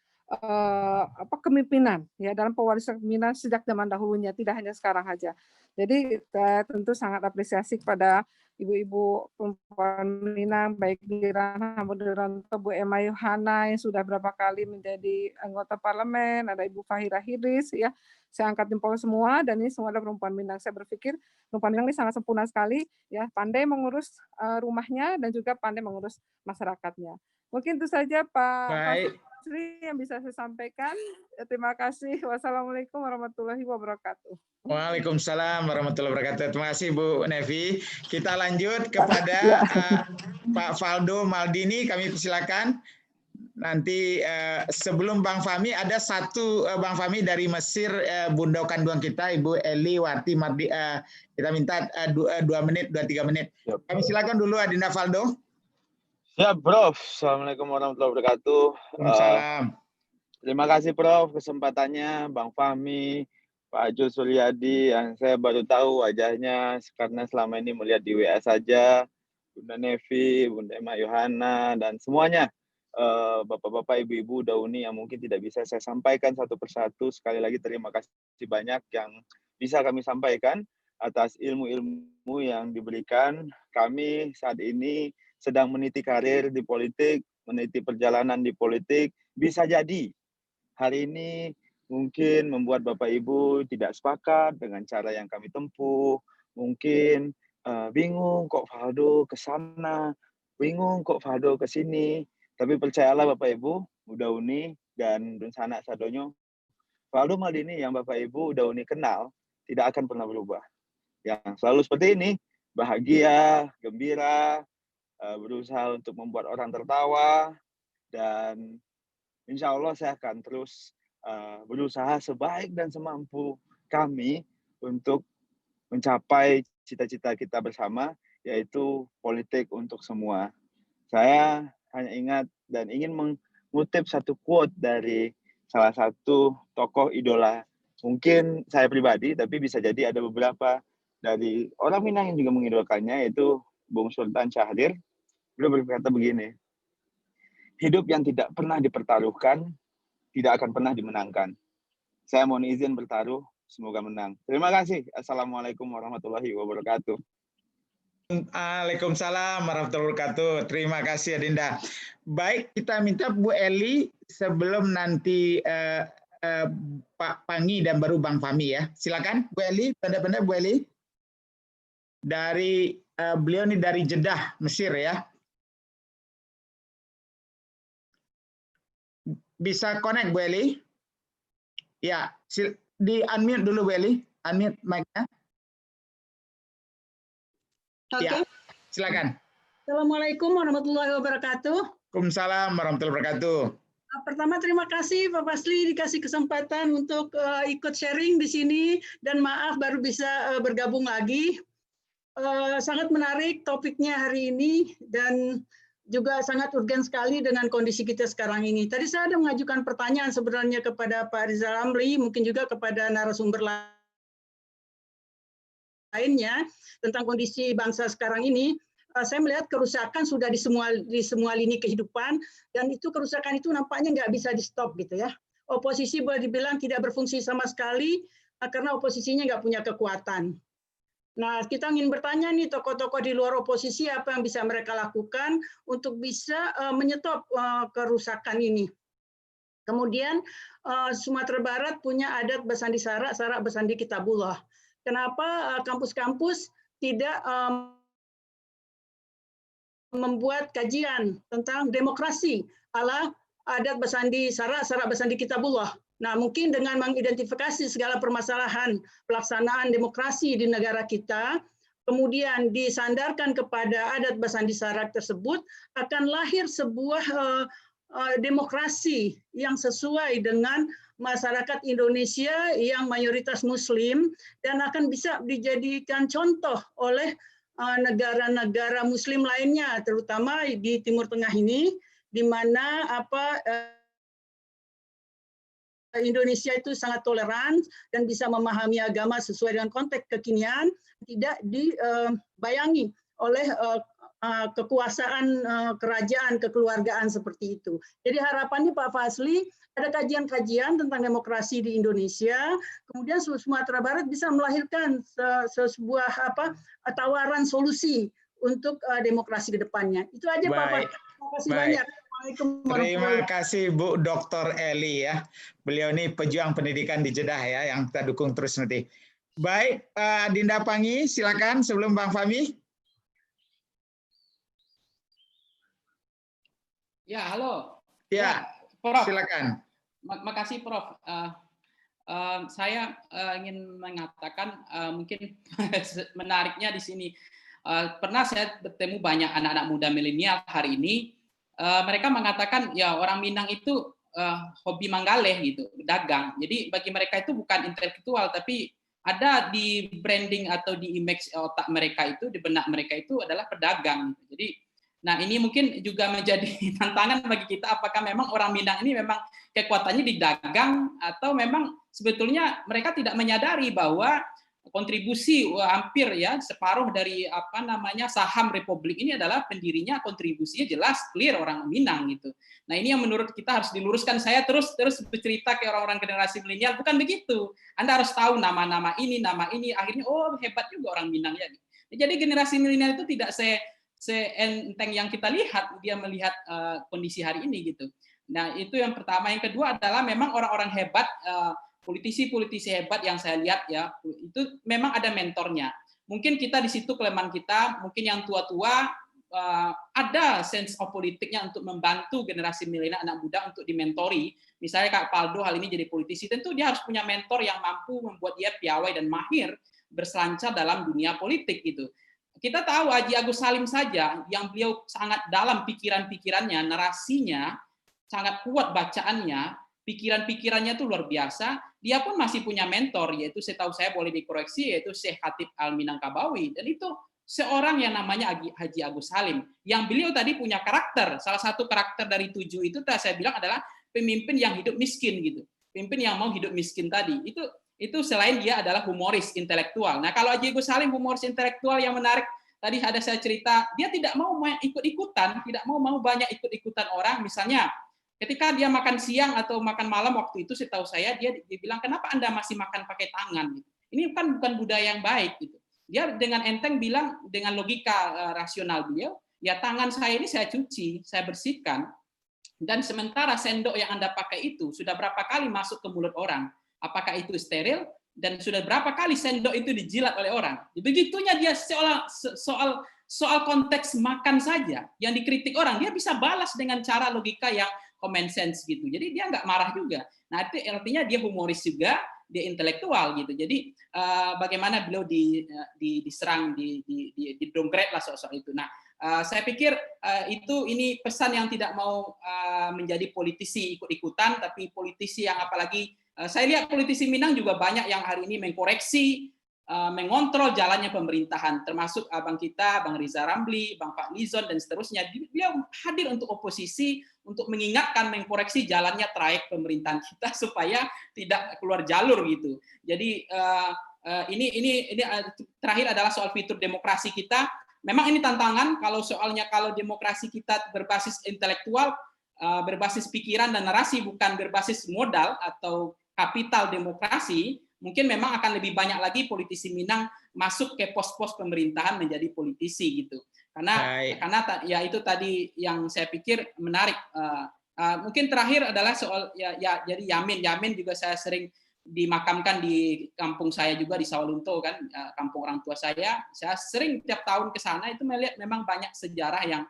kepemimpinan, ya, dalam pewarisan kepemimpinan sejak zaman dahulunya, tidak hanya sekarang saja. Jadi tentu sangat apresiasi kepada ibu-ibu perempuan Minang, baik di ranah modern Bu Emma Yohana yang sudah berapa kali menjadi anggota parlemen, ada Ibu Fahira Hidris, ya, saya angkat jempol semua, dan ini semua adalah perempuan Minang. Saya berpikir perempuan Minang ini sangat sempurna sekali, ya, pandai mengurus rumahnya dan juga pandai mengurus masyarakatnya. Mungkin itu saja Pak Fasli yang bisa saya sampaikan. Terima kasih. Wassalamualaikum warahmatullahi wabarakatuh. Waalaikumsalam warahmatullahi wabarakatuh. Terima kasih Bu Nevi. Kita lanjut kepada Pak Valdo Maldini. Kami persilakan. Nanti sebelum Bang Fahmi, ada satu Bang Fahmi dari Mesir, Bunda Kandungan kita, Ibu Eli Wati Mardi. Kita minta 2 menit, 2-3 menit. Kami silakan dulu Adinda Valdo. Ya, Prof. Assalamualaikum warahmatullahi wabarakatuh. Terima kasih, Prof. Kesempatannya, Bang Fahmi, Pak Jul Suryadi, yang saya baru tahu wajahnya karena selama ini melihat di WA saja. Bunda Nevi, Bunda Emma Yohana, dan semuanya, Bapak-Bapak, Ibu-Ibu, Dauni yang mungkin tidak bisa saya sampaikan satu persatu. Sekali lagi terima kasih banyak yang bisa kami sampaikan atas ilmu-ilmu yang diberikan. Kami saat ini sedang meniti karir di politik, meniti perjalanan di politik. Bisa jadi hari ini mungkin membuat Bapak Ibu tidak sepakat dengan cara yang kami tempuh. Mungkin bingung kok Faldo ke sana, bingung kok Faldo ke sini. Tapi percayalah Bapak Ibu, Uda Uni dan Sanak Sadonyo, Faldo Maldini yang Bapak Ibu Uda Uni kenal tidak akan pernah berubah. Yang selalu seperti ini, bahagia, gembira, berusaha untuk membuat orang tertawa, dan insya Allah saya akan terus berusaha sebaik dan semampu kami untuk mencapai cita-cita kita bersama, yaitu politik untuk semua. Saya hanya ingat dan ingin mengutip satu quote dari salah satu tokoh idola. Mungkin saya pribadi, tapi bisa jadi ada beberapa dari orang Minang yang juga mengidolakannya, yaitu Bung Sultan Syahrir. Beliau berkata begini, hidup yang tidak pernah dipertaruhkan, tidak akan pernah dimenangkan. Saya mohon izin bertaruh, semoga menang. Terima kasih. Assalamualaikum warahmatullahi wabarakatuh. Waalaikumsalam warahmatullahi wabarakatuh. Terima kasih Adinda. Baik, kita minta Bu Eli sebelum nanti Pak Pangi dan baru Bang Fahmi ya. Silakan Bu Eli, pendek-pendek Bu Eli. Dari beliau ini dari Jeddah, Mesir ya. Bisa connect Bu Eli? Ya, di unmute dulu Bu Eli, unmute mic-nya. Oke. Ya, silakan. Assalamualaikum warahmatullahi wabarakatuh. Waalaikumsalam warahmatullahi wabarakatuh. Pertama terima kasih Pak Fasli dikasih kesempatan untuk ikut sharing di sini, dan maaf baru bisa bergabung lagi. Sangat menarik topiknya hari ini dan juga sangat urgen sekali dengan kondisi kita sekarang ini. Tadi saya ada mengajukan pertanyaan sebenarnya kepada Pak Rizal Ramli, mungkin juga kepada narasumber lainnya tentang kondisi bangsa sekarang ini. Saya melihat kerusakan sudah di semua lini kehidupan, dan itu kerusakan itu nampaknya nggak bisa di stop gitu ya. Oposisi boleh dibilang tidak berfungsi sama sekali karena oposisinya nggak punya kekuatan. Nah, kita ingin bertanya nih tokoh-tokoh di luar oposisi apa yang bisa mereka lakukan untuk bisa menyetop kerusakan ini. Kemudian Sumatera Barat punya adat Basandi Sarak, Sarak Basandi Kitabullah. Kenapa kampus-kampus tidak membuat kajian tentang demokrasi ala adat Basandi Sarak, Sarak Basandi Kitabullah? Nah, mungkin dengan mengidentifikasi segala permasalahan pelaksanaan demokrasi di negara kita, kemudian disandarkan kepada adat Basandi Sarak tersebut, akan lahir sebuah demokrasi yang sesuai dengan masyarakat Indonesia yang mayoritas Muslim, dan akan bisa dijadikan contoh oleh negara-negara Muslim lainnya, terutama di Timur Tengah ini, di mana Indonesia itu sangat toleran dan bisa memahami agama sesuai dengan konteks kekinian, tidak dibayangi oleh kekuasaan kerajaan, kekeluargaan seperti itu. Jadi harapannya Pak Fasli ada kajian-kajian tentang demokrasi di Indonesia, kemudian Sumatera Barat bisa melahirkan sebuah tawaran solusi untuk demokrasi ke depannya. Itu aja Pak Fasli. Terima kasih banyak. Terima kasih Bu Dr. Eli ya. Beliau ini pejuang pendidikan di Jeddah ya, yang kita dukung terus nanti. Baik, Dinda Pangi, silakan sebelum Bang Fahmi. Ya, halo. Ya, Prof. silakan. Makasih Prof. Saya ingin mengatakan mungkin menariknya di sini. Pernah saya bertemu banyak anak-anak muda milenial hari ini. Mereka mengatakan ya orang Minang itu hobi manggaleh gitu, dagang. Jadi bagi mereka itu bukan intelektual, tapi ada di branding atau di image otak mereka itu, di benak mereka itu adalah pedagang. Jadi, nah ini mungkin juga menjadi tantangan bagi kita. Apakah memang orang Minang ini memang kekuatannya di dagang, atau memang sebetulnya mereka tidak menyadari bahwa kontribusi hampir ya separuh dari saham Republik ini adalah pendirinya, kontribusinya jelas clear orang Minang gitu. Nah ini yang menurut kita harus diluruskan. Saya terus bercerita ke orang-orang generasi milenial, bukan begitu. Anda harus tahu nama ini, akhirnya oh hebat juga orang Minang ya. Jadi generasi milenial itu tidak seenteng yang kita lihat, dia melihat kondisi hari ini gitu. Nah itu yang pertama. Yang kedua adalah memang orang-orang hebat, politisi-politisi hebat yang saya lihat ya, itu memang ada mentornya. Mungkin kita di situ kelemahan kita, mungkin yang tua-tua ada sense of politiknya untuk membantu generasi milenial anak muda untuk dimentori. Misalnya Kak Paldo hal ini jadi politisi, tentu dia harus punya mentor yang mampu membuat dia piawai dan mahir berselancar dalam dunia politik gitu. Kita tahu Haji Agus Salim saja yang beliau sangat dalam pikiran-pikirannya, narasinya sangat kuat bacaannya, pikiran-pikirannya itu luar biasa. Dia pun masih punya mentor, yaitu setahu saya boleh dikoreksi, yaitu Syekh Khatib Al-Minangkabawi. Dan itu seorang yang namanya Haji Agus Salim, yang beliau tadi punya karakter. Salah satu karakter dari 7 itu saya bilang adalah pemimpin yang hidup miskin gitu. Pemimpin yang mau hidup miskin tadi. Itu selain dia adalah humoris intelektual. Nah kalau Haji Agus Salim humoris intelektual yang menarik, tadi ada saya cerita, dia tidak mau ikut-ikutan, tidak mau banyak ikut-ikutan orang. Misalnya ketika dia makan siang atau makan malam waktu itu setahu saya dia bilang, kenapa Anda masih makan pakai tangan? Ini kan bukan budaya yang baik gitu. Dia dengan enteng bilang, dengan logika rasional beliau, ya tangan saya ini saya cuci, saya bersihkan, dan sementara sendok yang Anda pakai itu sudah berapa kali masuk ke mulut orang? Apakah itu steril? Dan sudah berapa kali sendok itu dijilat oleh orang? Begitunya dia soal konteks makan saja yang dikritik orang, dia bisa balas dengan cara logika yang common sense gitu. Jadi dia nggak marah juga. Nah itu artinya dia humoris juga, dia intelektual gitu. Jadi bagaimana beliau diserang, didongkret lah soal itu. Nah saya pikir ini pesan yang tidak mau menjadi politisi ikut-ikutan, tapi politisi yang apalagi saya lihat politisi Minang juga banyak yang hari ini mengkoreksi, mengontrol jalannya pemerintahan, termasuk abang kita, Bang Riza Ramli, Bang Pak Lizon, dan seterusnya. Beliau hadir untuk oposisi, untuk mengingatkan, mengkoreksi jalannya trayek pemerintahan kita supaya tidak keluar jalur gitu. Jadi ini terakhir adalah soal fitur demokrasi kita. Memang ini tantangan kalau demokrasi kita berbasis intelektual, berbasis pikiran dan narasi, bukan berbasis modal atau kapital demokrasi. Mungkin memang akan lebih banyak lagi politisi Minang masuk ke pos-pos pemerintahan menjadi politisi gitu. Karena ya itu tadi yang saya pikir menarik. Mungkin terakhir adalah soal jadi Yamin juga saya sering dimakamkan di kampung saya juga di Sawalunto kan, kampung orang tua saya. Saya sering tiap tahun ke sana itu melihat memang banyak sejarah yang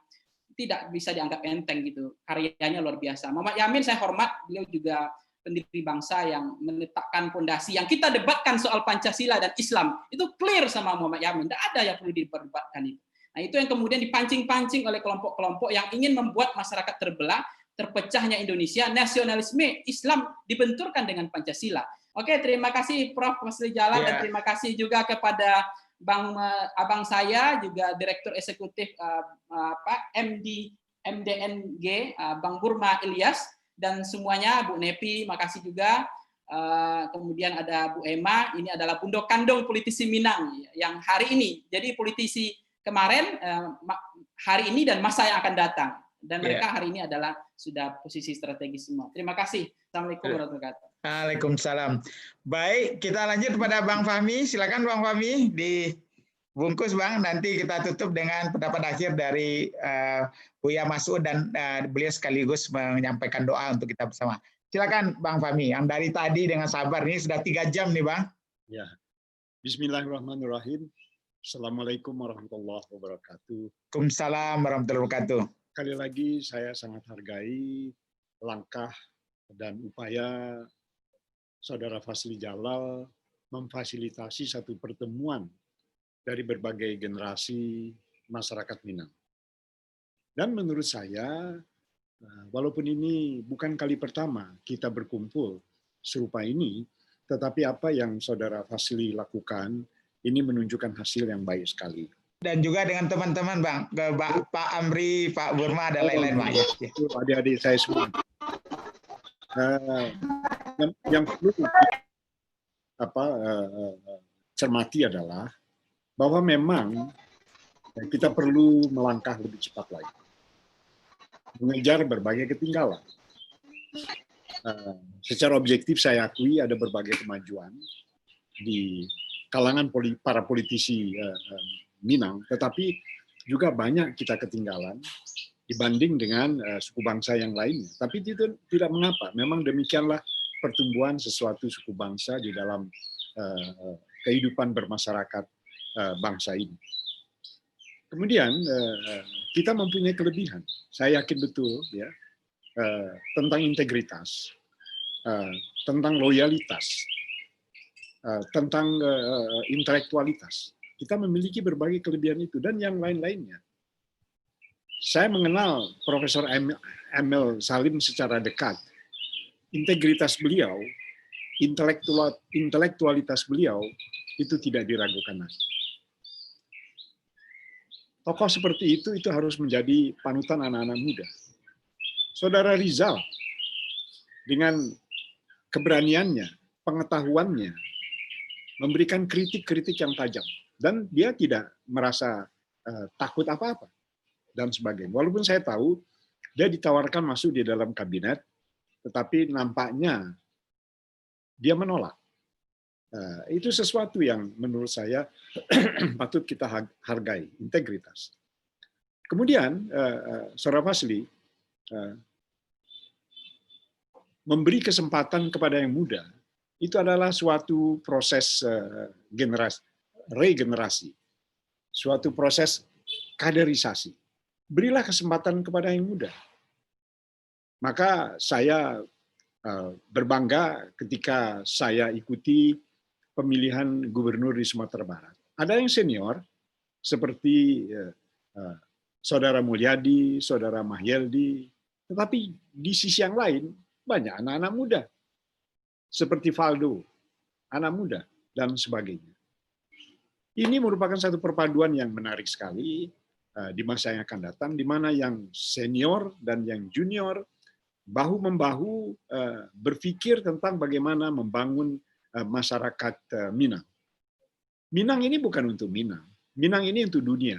tidak bisa dianggap enteng gitu. Karyanya luar biasa. Muhammad Yamin saya hormat, beliau juga pendiri bangsa yang meletakkan fondasi yang kita debatkan soal Pancasila dan Islam. Itu clear sama Muhammad Yamin, tidak ada yang perlu diperdebatkan itu. Nah, itu yang kemudian dipancing-pancing oleh kelompok-kelompok yang ingin membuat masyarakat terbelah, terpecahnya Indonesia, nasionalisme Islam dibenturkan dengan Pancasila. Oke, terima kasih Prof. Fasli Jalal dan terima kasih juga kepada abang saya juga Direktur Eksekutif MDNG Bang Burma Ilyas. Dan semuanya, Bu Nepi, makasih juga. Kemudian ada Bu Emma, ini adalah bundok kandung politisi Minang yang hari ini. Jadi politisi kemarin, hari ini dan masa yang akan datang. Dan mereka hari ini adalah sudah posisi strategis semua. Terima kasih. Assalamualaikum warahmatullahi wabarakatuh. Waalaikumsalam. Baik, kita lanjut kepada Bang Fahmi. Silakan Bang Fahmi dibungkus Bang. Nanti kita tutup dengan pendapat akhir dari Buya Masud dan beliau sekaligus menyampaikan doa untuk kita bersama. Silakan Bang Fahmi, yang dari tadi dengan sabar ini sudah 3 jam nih Bang. Ya. Bismillahirrahmanirrahim. Assalamualaikum warahmatullahi wabarakatuh. Waalaikumsalam warahmatullahi wabarakatuh. Sekali lagi saya sangat hargai langkah dan upaya Saudara Fasli Jalal memfasilitasi satu pertemuan dari berbagai generasi masyarakat Minang. Dan menurut saya, walaupun ini bukan kali pertama kita berkumpul serupa ini, tetapi apa yang Saudara Fasli lakukan, ini menunjukkan hasil yang baik sekali. Dan juga dengan teman-teman Bang, Pak Amri, Pak Burma, dan lain-lain Bang. Adik-adik saya semua. Yang perlu cermati adalah bahwa memang kita perlu melangkah lebih cepat lagi, mengejar berbagai ketinggalan. Secara objektif saya akui ada berbagai kemajuan di kalangan para politisi Minang, tetapi juga banyak kita ketinggalan dibanding dengan suku bangsa yang lainnya. Tapi itu tidak mengapa, memang demikianlah pertumbuhan sesuatu suku bangsa di dalam kehidupan bermasyarakat bangsa ini. Kemudian kita mempunyai kelebihan, saya yakin betul ya, tentang integritas, tentang loyalitas, tentang intelektualitas. Kita memiliki berbagai kelebihan itu dan yang lain-lainnya. Saya mengenal Profesor Emil Salim secara dekat. Integritas beliau, intelektualitas beliau itu tidak diragukan lagi. Tokoh seperti itu harus menjadi panutan anak-anak muda. Saudara Rizal, dengan keberaniannya, pengetahuannya, memberikan kritik-kritik yang tajam. Dan dia tidak merasa takut apa-apa, dan sebagainya. Walaupun saya tahu, dia ditawarkan masuk di dalam kabinet, tetapi nampaknya dia menolak. Itu sesuatu yang menurut saya patut kita hargai, integritas. Kemudian, Saudara Fasli memberi kesempatan kepada yang muda, itu adalah suatu proses regenerasi, suatu proses kaderisasi. Berilah kesempatan kepada yang muda. Maka saya berbangga ketika saya ikuti pemilihan gubernur di Sumatera Barat. Ada yang senior, seperti Saudara Mulyadi, Saudara Mahyeldi, tetapi di sisi yang lain, banyak anak-anak muda, seperti Valdo, anak muda, dan sebagainya. Ini merupakan satu perpaduan yang menarik sekali di masa yang akan datang, di mana yang senior dan yang junior bahu-membahu berpikir tentang bagaimana membangun masyarakat Minang. Minang ini bukan untuk Minang. Minang ini untuk dunia.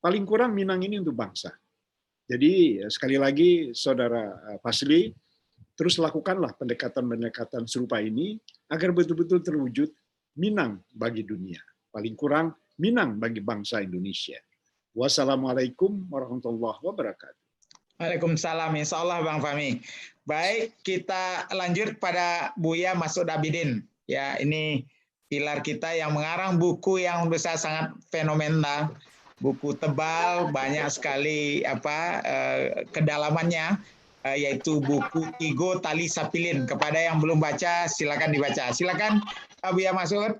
Paling kurang Minang ini untuk bangsa. Jadi sekali lagi Saudara Fasli, terus lakukanlah pendekatan-pendekatan serupa ini agar betul-betul terwujud Minang bagi dunia. Paling kurang Minang bagi bangsa Indonesia. Wassalamualaikum warahmatullahi wabarakatuh. Waalaikumsalam, insya Allah Bang Fahmi. Baik, kita lanjut pada Buya Masud Abidin. Ya, ini pilar kita yang mengarang buku yang besar sangat fenomenal, buku tebal, banyak sekali kedalamannya, yaitu buku Tigo Tali Sapilin. Kepada yang belum baca, silakan dibaca. Silakan Buya Masud.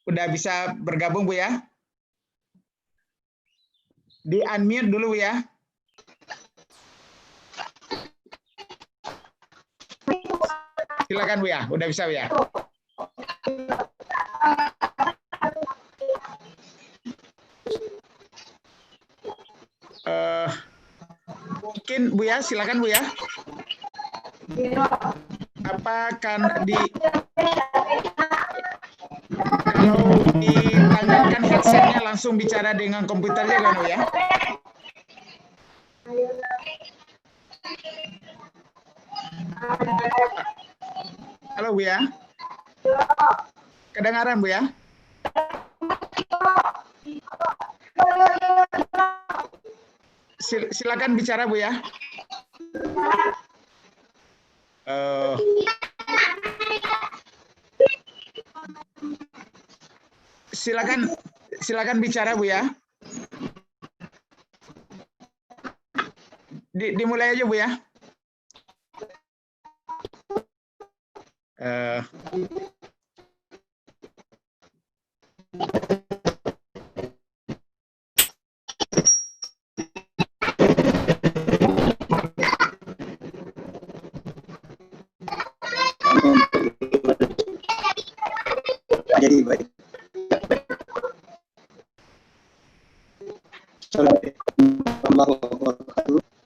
Udah bisa bergabung, Bu ya? Di-unmute dulu, Bu ya. Silakan, Bu ya. Udah bisa, Bu ya? Mungkin, Bu ya, silakan, Bu ya. Apa akan kalau ditanggalkan headsetnya langsung bicara dengan komputernya kan, Bu ya? Halo, Bu ya? Kedengaran, Bu ya? Silakan bicara, Bu ya. Silakan bicara, Bu ya. Dimulai aja, Bu ya. Jadi baik. Assalamualaikum warahmatullahi wabarakatuh.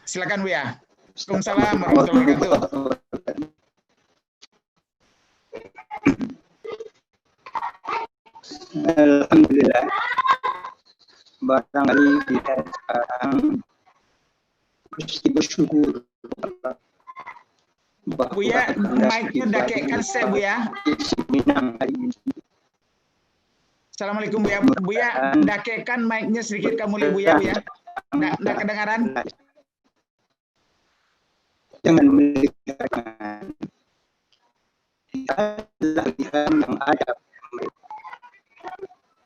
Silakan Buya. Waalaikumsalam warahmatullahi wabarakatuh. Alhamdulillah. Barangkali kita sekarang mesti bersyukur. Buya, mic-nya dakekkan saya Buya. Assalamualaikum Buya. Buya, dakekkan mic-nya sedikit kamu Buya. Nggak kedengaran. Jangan melihatkan latihan yang ada.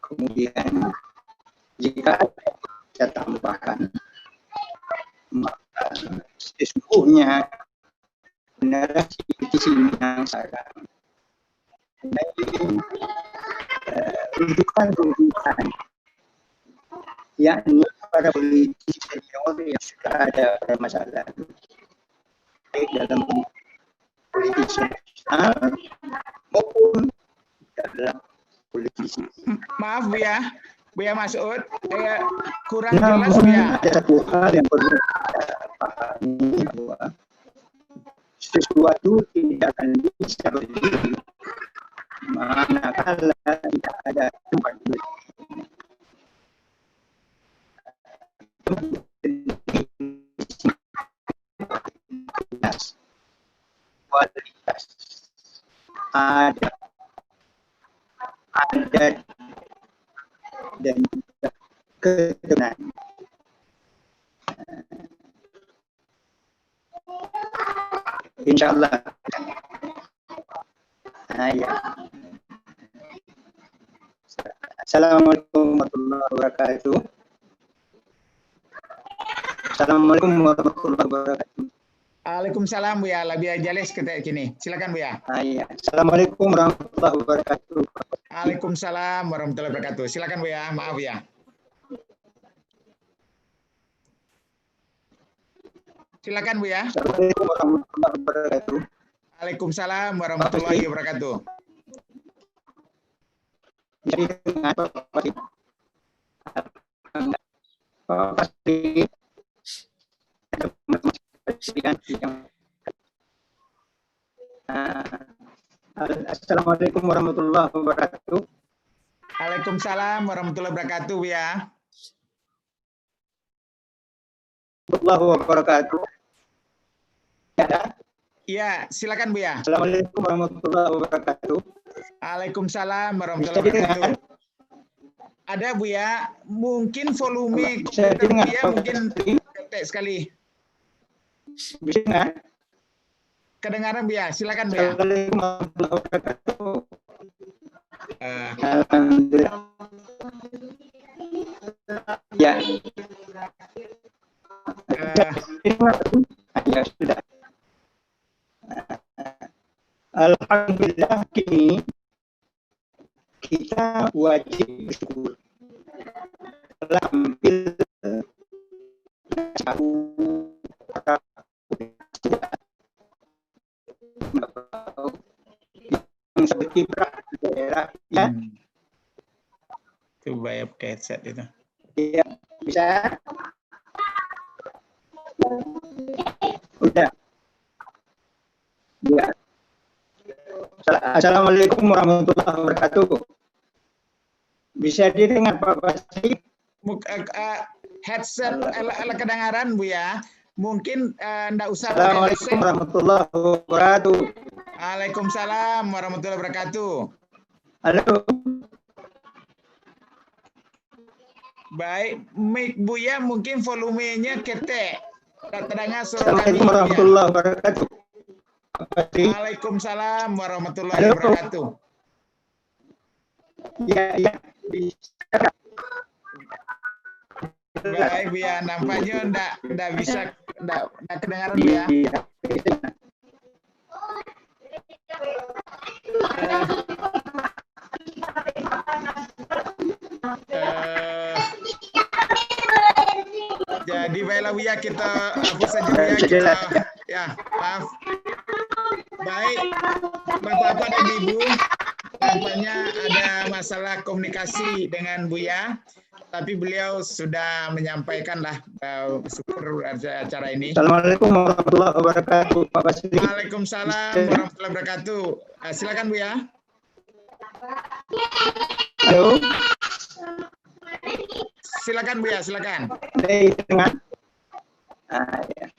Kemudian jika kita tambahkan, maka sesungguhnya narasi petisi Minang sekarang rujukan yakni para politisi senior yang sudah ada pada masa lalu, baik dalam politisi nasional maupun dalam politisi. Maaf Buya Mas'ud, kurang jelas Buya. Ada satu hal yang perlu kita pahami, bahwa sesuatu tidak akan bisa berdiri manakala tidak ada tempat berdiri. Kualitas ada dan juga kebenaran. Insyaallah. Ya. Assalamualaikum warahmatullahi wabarakatuh. Assalamualaikum warahmatullahi wabarakatuh. Waalaikumsalam Buya, lebih jelas kini. Silakan Buya. Ya. Assalamualaikum warahmatullahi wabarakatuh. Waalaikumsalam warahmatullahi wabarakatuh. Silakan Buya, maaf ya. Silakan Buya. Assalamualaikum warahmatullahi wabarakatuh. Waalaikumsalam warahmatullahi wabarakatuh. Jadi dengan pasti Assalamualaikum warahmatullahi wabarakatuh. Waalaikumsalam warahmatullahi wabarakatuh Buya. Warahmatullahi wabarakatuh. Iya, silakan Buya. Assalamualaikum warahmatullahi wabarakatuh. Waalaikumsalam warahmatullahi wabarakatuh. Ada Buya, mungkin volume komputer Buya mungkin ketek sekali. Bisa kedengaran Buya, silakan Buya. Assalamualaikum warahmatullahi wabarakatuh. Alhamdulillah. Ya. Ya sudah. Alhamdulillah kini kita wajib bersyukur telah ambil yang berkiprah di daerah ya. Coba ya pakai headset itu. Ya, bisa. Udah. Ya. Assalamualaikum warahmatullahi wabarakatuh. Bisa didengar Pak Basri? Headset ala kedengaran Buya. Mungkin enggak usah pakai Assalamualaikum headset. warahmatullahi wabarakatuh. Waalaikumsalam warahmatullahi wabarakatuh. Halo. Baik, mic Buya mungkin volumenya ketek. Tak terdengar suara kami. Assalamualaikum warahmatullahi wabarakatuh. Waalaikumsalam warahmatullahi wabarakatuh. Ya. Baik Buya, nampaknya enggak bisa enggak kedengaran Buya. Jadi baiklah Buya, kita hapus saja Buya, kita ya maaf. Baik Bapak-bapak dan Ibu, nampaknya ada masalah komunikasi dengan Buya. tapi beliau sudah menyampaikan lah syukur acara ini. Assalamualaikum warahmatullahi wabarakatuh, Pak Basri. Waalaikumsalam warahmatullahi wabarakatuh. Silakan Bu ya. Halo. Silakan Bu ya, silakan. Baik, dengar. Ya.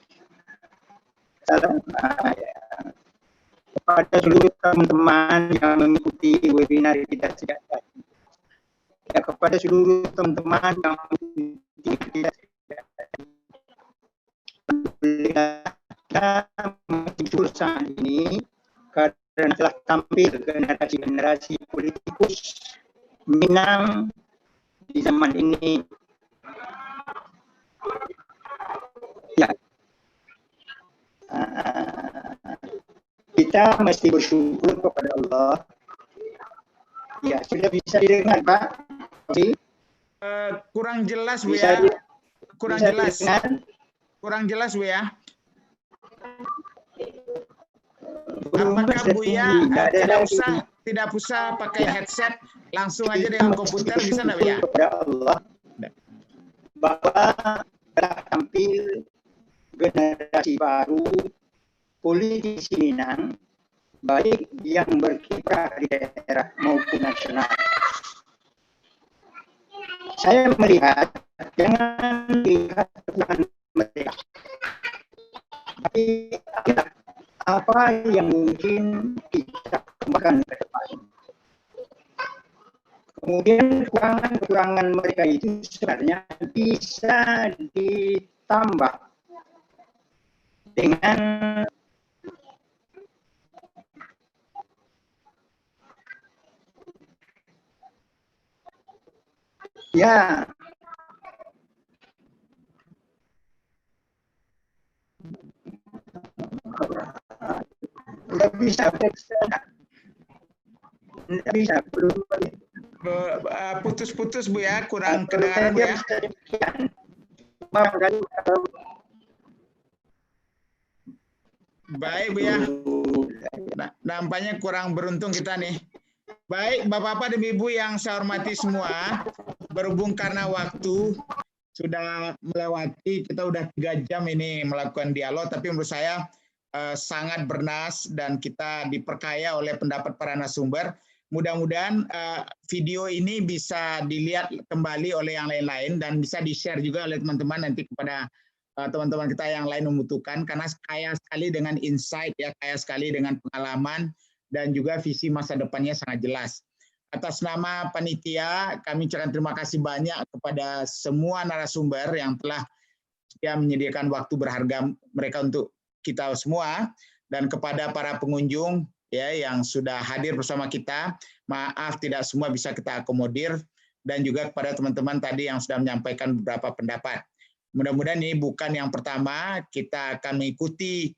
Salam. Ya. Kepada seluruh teman-teman yang mengikuti webinar kita sejak tadi. Ya, kepada seluruh teman-teman yang mengikuti kita sejak tadi. Saat ini karena telah tampil generasi-generasi politikus Minang di zaman ini. Ya, kita mesti bersyukur kepada Allah. Ya, sudah bisa didengar, Pak? Kurang jelas Bu ya. Kurang jelas. Kurang jelas Bu ya. Apakah Buya tidak usah pakai headset, langsung aja dengan komputer, bisa nggak ya? Kepada Allah bahwa telah tampil generasi baru politisi Minang, baik yang berkiprah di daerah maupun nasional. Saya melihat jangan dilihat kekurangan mereka, tapi apa yang mungkin kita kembangkan ke depan. Kemudian kekurangan mereka itu sebenarnya bisa ditambah dengan ya tidak bisa putus-putus Bu ya, kurang kedengaran Bu ya. Baik Bu ya. Nah, nampaknya kurang beruntung kita nih. Baik Bapak-bapak dan Ibu yang saya hormati semua, berhubung karena waktu sudah melewati, kita udah 3 jam ini melakukan dialog, tapi menurut saya sangat bernas dan kita diperkaya oleh pendapat para narasumber. Mudah-mudahan video ini bisa dilihat kembali oleh yang lain-lain dan bisa di-share juga oleh teman-teman nanti kepada teman-teman kita yang lain membutuhkan, karena kaya sekali dengan insight ya, kaya sekali dengan pengalaman dan juga visi masa depannya sangat jelas. Atas nama panitia, kami ucapkan terima kasih banyak kepada semua narasumber yang telah menyediakan waktu berharga mereka untuk kita semua, dan kepada para pengunjung ya yang sudah hadir bersama kita. Maaf tidak semua bisa kita akomodir, dan juga kepada teman-teman tadi yang sudah menyampaikan beberapa pendapat. Mudah-mudahan ini bukan yang pertama kita akan mengikuti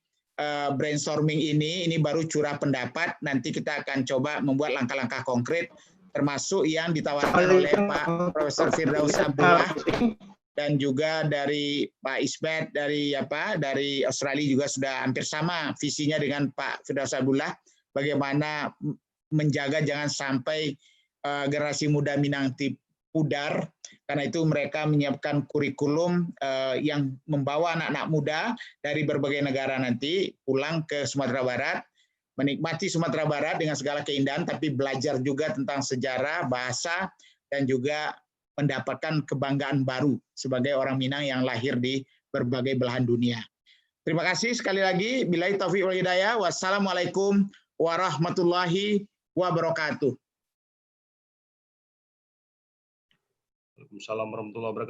brainstorming ini baru curah pendapat. Nanti kita akan coba membuat langkah-langkah konkret, termasuk yang ditawarkan oleh Pak Profesor Firdaus Abdullah dan juga dari Pak Isbet dari Australia juga sudah hampir sama visinya dengan Pak Firdaus Abdullah, bagaimana menjaga jangan sampai generasi muda Minang pudar. Karena itu mereka menyiapkan kurikulum yang membawa anak-anak muda dari berbagai negara nanti pulang ke Sumatera Barat, menikmati Sumatera Barat dengan segala keindahan, tapi belajar juga tentang sejarah, bahasa, dan juga mendapatkan kebanggaan baru sebagai orang Minang yang lahir di berbagai belahan dunia. Terima kasih sekali lagi. Billahi taufiq wal hidayah. Wassalamualaikum warahmatullahi wabarakatuh. Waalaikumsalam warahmatullahi wabarakatuh.